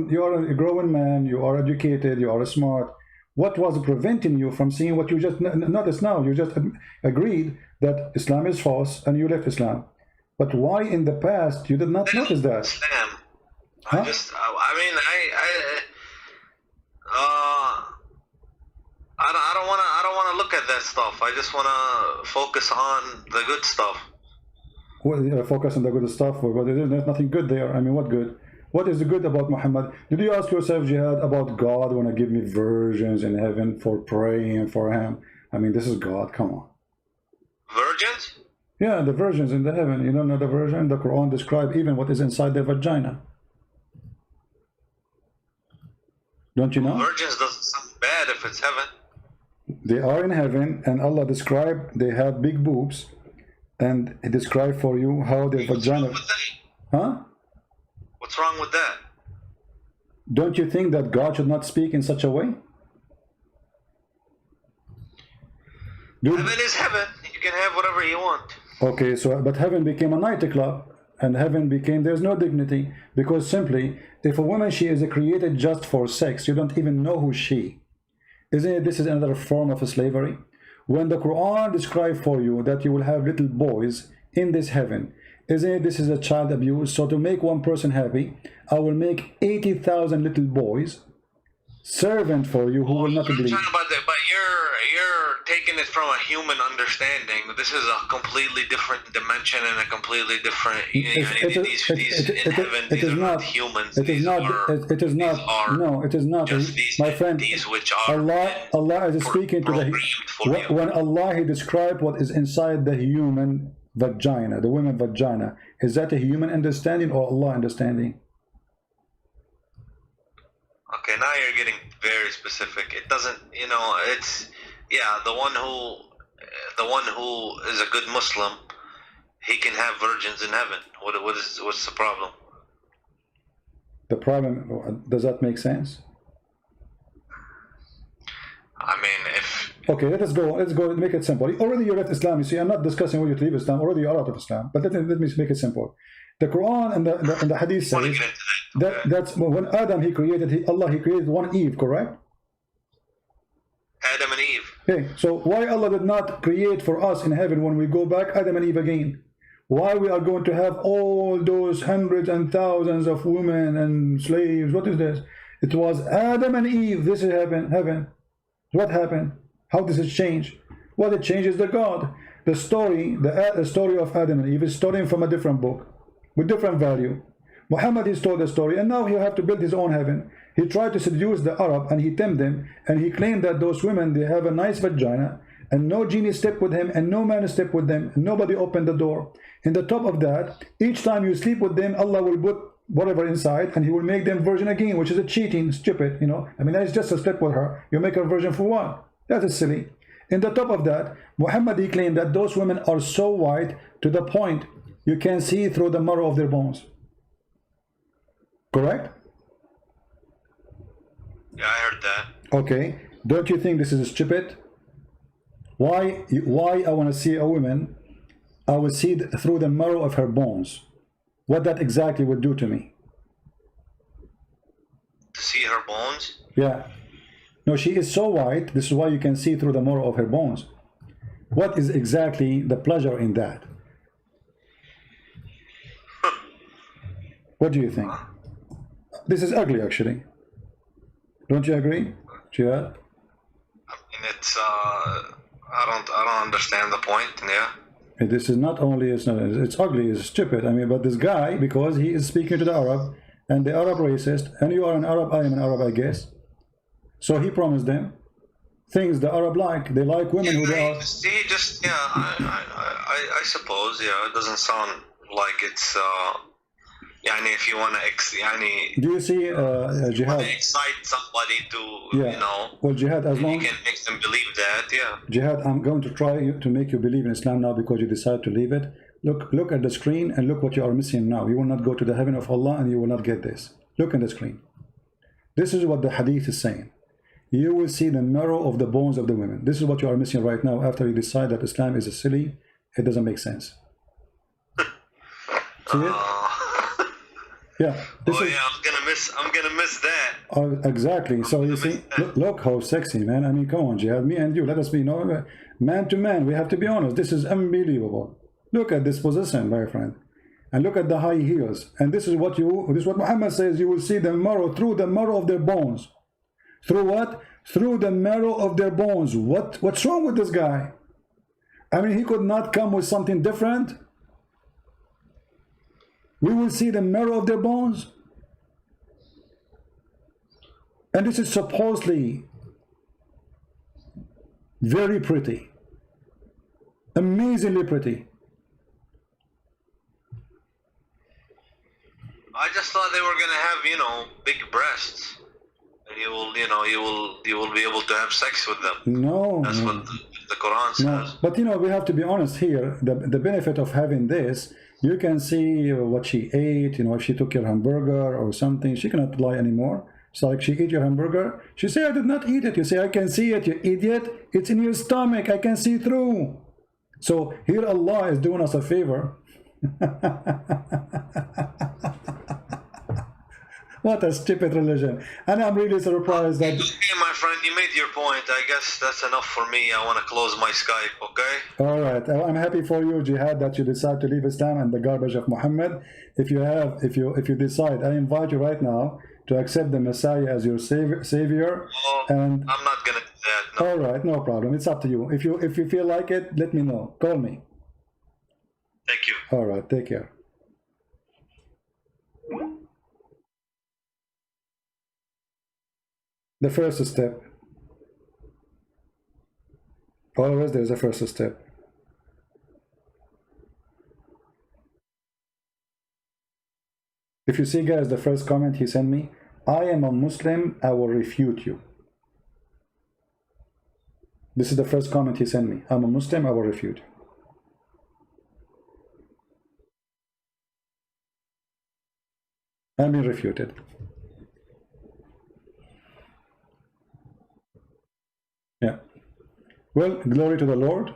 Speaker 1: a growing man, you are educated, you are smart. What was preventing you from seeing what you just noticed now? You just agreed that Islam is false and you left Islam. But why in the past you did not notice that?
Speaker 3: Islam.
Speaker 1: Huh? I don't want to look at that stuff. I just want to focus on the good stuff. Well, focus on the good stuff, but there's nothing good there. I mean, what good? What is the good about Muhammad? Did you ask yourself, Jihad, about God want to give me virgins in heaven for praying for him? I mean, this is God. Come on.
Speaker 3: Virgins?
Speaker 1: Yeah, the virgins in the heaven. You don't know the virgin? The Quran describes even what is inside their vagina. Don't you know?
Speaker 3: Virgins doesn't sound bad if it's heaven.
Speaker 1: They are in heaven, and Allah described they have big boobs, and He described for you how their vagina. Huh?
Speaker 3: What's wrong with that?
Speaker 1: Don't you think that God should not speak in such a way?
Speaker 3: Heaven is heaven. You can have whatever you want.
Speaker 1: Okay, but heaven became a nightclub, and heaven became, there's no dignity, because simply, if a woman, she is created just for sex, you don't even know who she. Isn't it, this is another form of slavery? When the Quran describes for you that you will have little boys in this heaven, isn't it, this is a child abuse? So to make one person happy, I will make 80,000 little boys servant for you who will not believe.
Speaker 3: But you're taking it from a human understanding. This is a completely different dimension and a completely different. These are not humans. It is not.
Speaker 1: No, it is not. My friend, Allah is speaking to when Allah He described what is inside the human vagina, the woman vagina. Is that a human understanding or Allah understanding?
Speaker 3: Okay, now you're getting very specific. It doesn't, it's, the one who is a good Muslim, he can have virgins in heaven. What's the problem?
Speaker 1: The problem, does that make sense?
Speaker 3: I mean, if
Speaker 1: Okay, let's go, make it simple. Already you left Islam, you see, I'm not discussing whether you leave Islam, already you're out of Islam. But let me make it simple. The Quran and the Hadith says
Speaker 3: get into that, okay.
Speaker 1: that's when Adam he created, Allah he created one Eve, correct?
Speaker 3: Adam and Eve.
Speaker 1: Okay, so why Allah did not create for us in heaven when we go back Adam and Eve again? Why we are going to have all those hundreds and thousands of women and slaves? What is this? It was Adam and Eve. This is heaven. What happened? How does it change? Well, it changes the God. The story of Adam and Eve is stolen from a different book with different value. Muhammad is told the story, and now he have to build his own heaven. He tried to seduce the Arab, and he tempted them, and he claimed that those women, they have a nice vagina, and no genie stepped with him, and no man stepped with them, and nobody opened the door. In the top of that, each time you sleep with them, Allah will put whatever inside, and he will make them virgin again, which is a cheating, stupid, you know. I mean, that's just a step with her. You make her virgin for what? That is silly. In the top of that, Muhammad, he claimed that those women are so white to the point you can see through the marrow of their bones. Correct?
Speaker 3: Yeah, I heard that.
Speaker 1: Okay. Don't you think this is stupid? Why I want to see a woman, I will see through the marrow of her bones. What that exactly would do to me.
Speaker 3: To see her bones?
Speaker 1: Yeah. No, she is so white, this is why you can see through the marrow of her bones. What is exactly the pleasure in that? What do you think? This is ugly, actually. Don't you agree, Jihad?
Speaker 3: I mean, it's I don't understand the point. Yeah.
Speaker 1: This is not only it's ugly, it's stupid. I mean, but this guy, because he is speaking to the Arab, and the Arab racist, and you are an Arab, I am an Arab, I guess. So he promised them things the Arab like. They like women who they are.
Speaker 3: He just I suppose, yeah. It doesn't sound like it's يعني if you want to يعني
Speaker 1: do you see Jihad
Speaker 3: excite somebody to
Speaker 1: yeah.
Speaker 3: you know,
Speaker 1: well, Jihad, as long
Speaker 3: you can make them believe that, yeah.
Speaker 1: Jihad, I'm going to try to make you believe in Islam now because you decide to leave it. Look at the screen and look what you are missing now. You will not go to the heaven of Allah and you will not get this. Look at the screen. This is what the hadith is saying. You will see the marrow of the bones of the women. This is what you are missing right now after you decide that Islam is a silly. It doesn't make sense. See it? Yeah.
Speaker 3: I'm gonna miss that.
Speaker 1: Exactly. So you see, look how sexy, man. I mean, come on, Jihad. Me and you, let us be man to man. We have to be honest. This is unbelievable. Look at this position, my friend, and look at the high heels. And this is what Muhammad says. You will see the marrow through the marrow of their bones. Through what? Through the marrow of their bones. What's wrong with this guy? I mean, he could not come with something different. We will see the marrow of their bones. And this is supposedly very pretty. Amazingly pretty.
Speaker 3: I just thought they were gonna have, you know, big breasts. And you will be able to have sex with them.
Speaker 1: No.
Speaker 3: That's what the Quran says.
Speaker 1: No. But you know, we have to be honest here. The benefit of having this, you can see what she ate, you know, if she took your hamburger or something, she cannot lie anymore. So like she ate your hamburger, she say, I did not eat it. You say, I can see it, you idiot. It's in your stomach, I can see through. So here Allah is doing us a favor. What a stupid religion. And I'm really surprised that...
Speaker 3: Okay, my friend, you made your point. I guess that's enough for me. I want to close my Skype, okay?
Speaker 1: All right. I'm happy for you, Jihad, that you decide to leave Islam and the garbage of Muhammad. If you decide, I invite you right now to accept the Messiah as your savior.
Speaker 3: Oh,
Speaker 1: and
Speaker 3: I'm not going to do that. No.
Speaker 1: All right, no problem. It's up to you. If you feel like it, let me know. Call me.
Speaker 3: Thank you.
Speaker 1: All right, take care. The first step. Always there's a first step. If you see, guys, the first comment he sent me, I am a Muslim, I will refute you. This is the first comment he sent me. I'm a Muslim, I will refute you. I'm being refuted. Yeah. Well, glory to the Lord.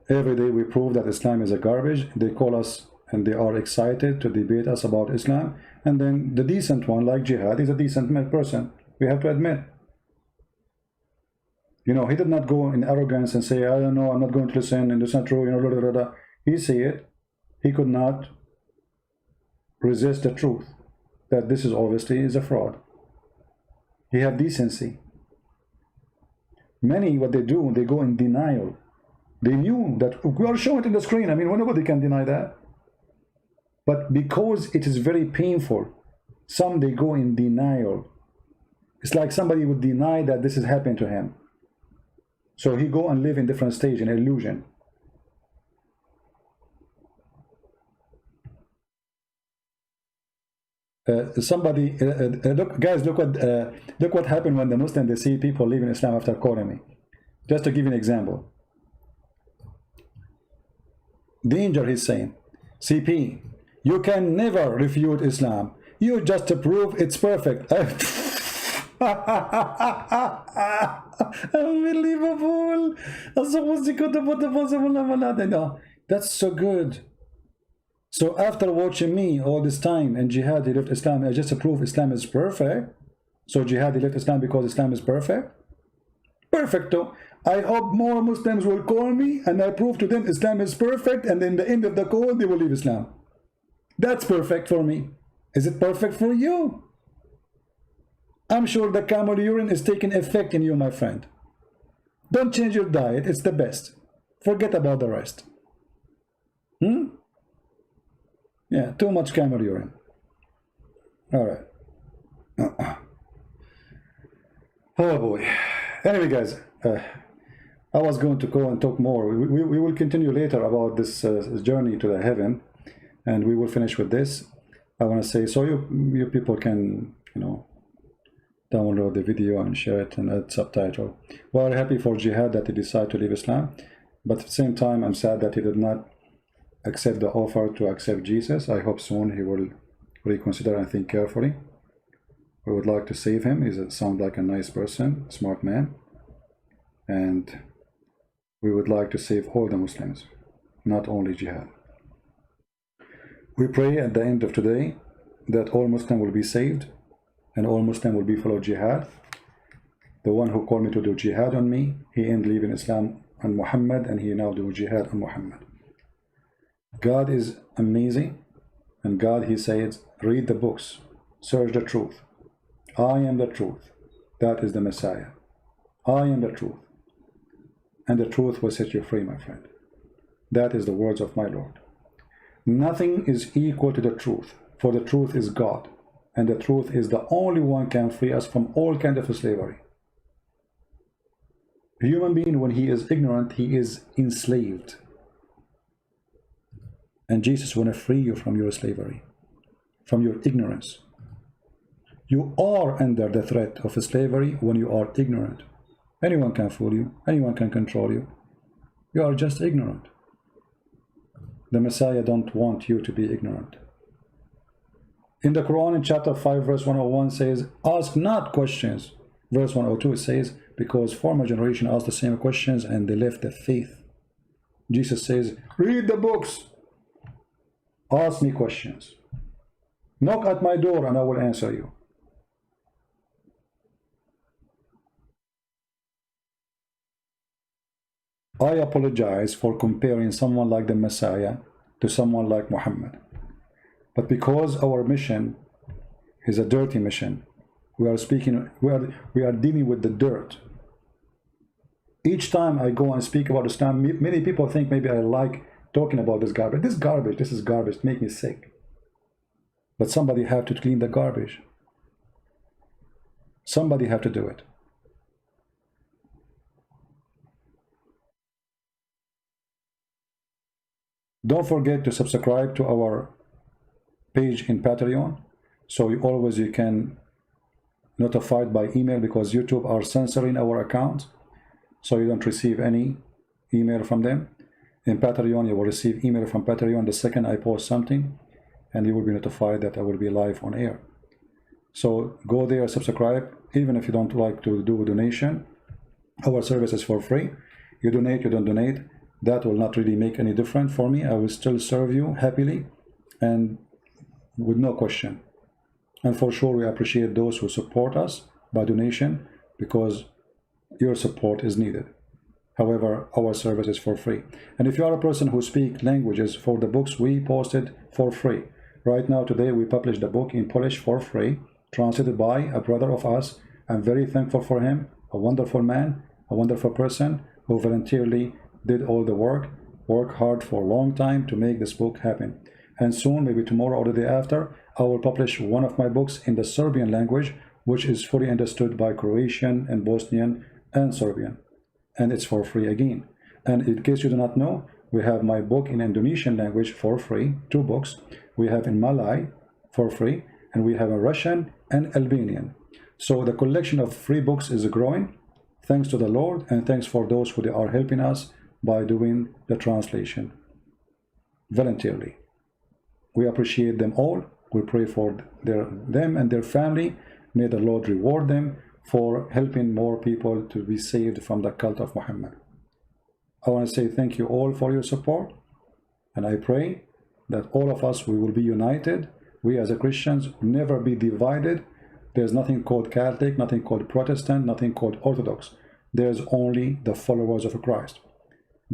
Speaker 1: Every day we prove that Islam is a garbage. They call us and they are excited to debate us about Islam. And then the decent one, like Jihad, is a decent person. We have to admit. You know, he did not go in arrogance and say, I don't know, I'm not going to listen, and it's not true, you know, blah, blah, blah. He said it. He could not resist the truth that this is obviously is a fraud. He had decency. Many, what they do, they go in denial. They knew that we are showing it in the screen. I mean, nobody can deny that. But because it is very painful, some they go in denial. It's like somebody would deny that this is happening to him. So he go and live in different stage, in illusion. Look, guys, look what happened when the Muslims, they see people leaving Islam after calling me. Just to give you an example. Danger, he's saying, CP, you can never refute Islam. You just prove it's perfect. Unbelievable. That's so good. So after watching me all this time and Jihad, he left Islam, I just prove Islam is perfect. So Jihad, he left Islam because Islam is perfect. Perfecto. I hope more Muslims will call me and I prove to them Islam is perfect, and in the end of the call they will leave Islam. That's perfect for me. Is it perfect for you? I'm sure the camel urine is taking effect in you, my friend. Don't change your diet. It's the best. Forget about the rest. Yeah, too much camel urine. All right. Oh boy. Anyway, guys, I was going to go and talk more. We will continue later about this journey to the heaven, and we will finish with this. I want to say, so you people can, you know, download the video and share it and add subtitle. We're happy for Jihad that he decided to leave Islam, but at the same time, I'm sad that he did not accept the offer to accept Jesus. I hope soon he will reconsider and think carefully. We would like to save him. He sounds like a nice person, smart man, and we would like to save all the Muslims, not only Jihad. We pray at the end of today that all Muslims will be saved and all Muslims will be follow Jihad. The one who called me to do Jihad on me, he ended leaving Islam and Muhammad, and he now do Jihad on Muhammad. God is amazing, and God, he says, read the books, search the truth. I am the truth. That is the Messiah. I am the truth. And the truth will set you free, my friend. That is the words of my Lord. Nothing is equal to the truth, for the truth is God, and the truth is the only one can free us from all kinds of slavery. A human being, when he is ignorant, he is enslaved. And Jesus want to free you from your slavery, from your ignorance. You are under the threat of slavery when you are ignorant. Anyone can fool you. Anyone can control you. You are just ignorant. The Messiah don't want you to be ignorant. In the Quran, in chapter 5, verse 101 says, ask not questions. Verse 102 it says, because former generation asked the same questions and they left the faith. Jesus says, read the books. Ask me questions. Knock at my door and I will answer you. I apologize for comparing someone like the Messiah to someone like Muhammad. But because our mission is a dirty mission, we are dealing with the dirt. Each time I go and speak about Islam, many people think maybe I like talking about this garbage. This is garbage, make me sick. But somebody have to clean the garbage. Somebody have to do it. Don't forget to subscribe to our page in Patreon, so you can notified by email, because YouTube are censoring our account, so you don't receive any email from them. In Patreon, you will receive email from Patreon the second I post something, and you will be notified that I will be live on air. So go there, subscribe. Even if you don't like to do a donation, Our service is for free. You donate, you don't donate, that will not really make any difference for me. I will still serve you happily and with no question. And for sure, we appreciate those who support us by donation, because your support is needed. However, our service is for free. And if you are a person who speaks languages, for the books we posted for free. Right now, today, we published a book in Polish for free, translated by a brother of us. I'm very thankful for him, a wonderful man, a wonderful person who voluntarily did all the work hard for a long time to make this book happen. And soon, maybe tomorrow or the day after, I will publish one of my books in the Serbian language, which is fully understood by Croatian and Bosnian and Serbian. And it's for free again. And in case you do not know, we have my book in Indonesian language for free, 2 books. We have in Malay for free, and we have a Russian and Albanian. So the collection of free books is growing, thanks to the Lord, and thanks for those who are helping us by doing the translation voluntarily. We appreciate them all. We pray for them and their family. May the Lord reward them for helping more people to be saved from the cult of Muhammad. I want to say thank you all for your support, and I pray that all of us, we will be united. We as a Christians never be divided. There's nothing called Catholic, nothing called Protestant, nothing called Orthodox. There's only the followers of Christ.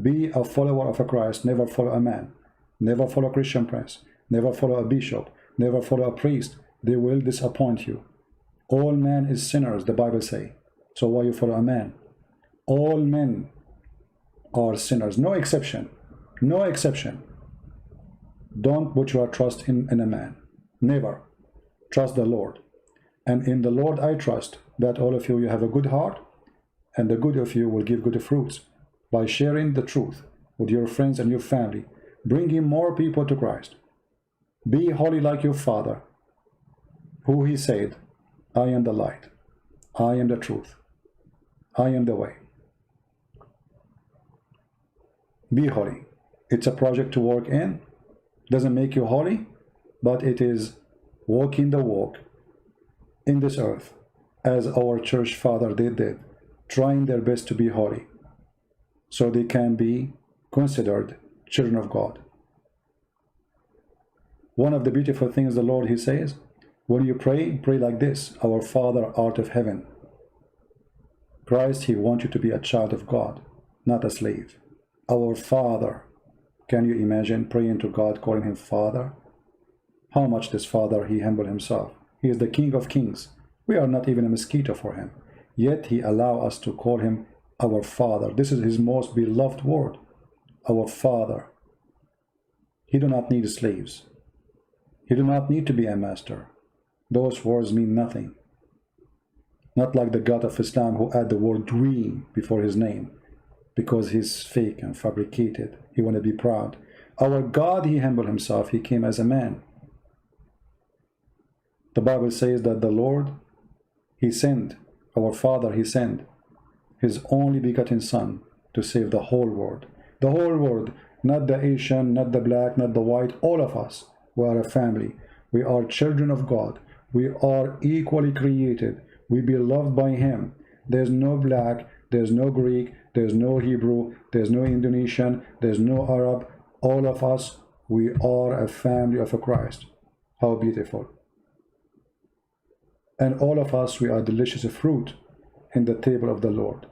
Speaker 1: Be a follower of Christ. Never follow a man. Never follow a Christian prince. Never follow a bishop. Never follow a priest. They will disappoint you. All men is sinners, the Bible say. So why you follow a man? All men are sinners. No exception. No exception. Don't put your trust in a man. Never. Trust the Lord. And in the Lord I trust that all of you have a good heart, and the good of you will give good fruits by sharing the truth with your friends and your family, bringing more people to Christ. Be holy like your Father, who he said, I am the light, I am the truth, I am the way. Be holy. It's a project to work in. Doesn't make you holy, but it is walking the walk in this earth, as our church father did, trying their best to be holy, so they can be considered children of God. One of the beautiful things the Lord, he says, when you pray, pray like this: Our Father art of heaven. Christ, he wants you to be a child of God, not a slave. Our Father. Can you imagine praying to God, calling him Father? How much this Father, he humbled himself. He is the King of Kings. We are not even a mosquito for him. Yet he allows us to call him our Father. This is his most beloved word. Our Father. He do not need slaves. He do not need to be a master. Those words mean nothing. Not like the God of Islam who add the word dween before his name, because he's fake and fabricated. He want to be proud. Our God, he humbled himself. He came as a man. The Bible says that the Lord, he sent, our Father, he sent his only begotten Son to save the whole world. The whole world, not the Asian, not the black, not the white, all of us. We are a family. We are children of God. We are equally created. We be loved by him. There's no black, there's no Greek, there's no Hebrew, there's no Indonesian, there's no Arab. All of us, we are a family of a Christ. How beautiful. And all of us, we are delicious fruit in the table of the Lord.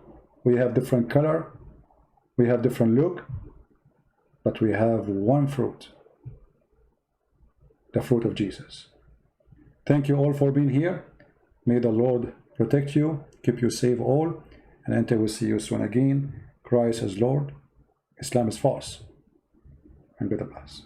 Speaker 1: We have different color, we have different look, but we have one fruit, the fruit of Jesus. Thank you all for being here. May the Lord protect you, keep you safe all, and until we see you soon again. Christ is Lord, Islam is false, and be the blessed.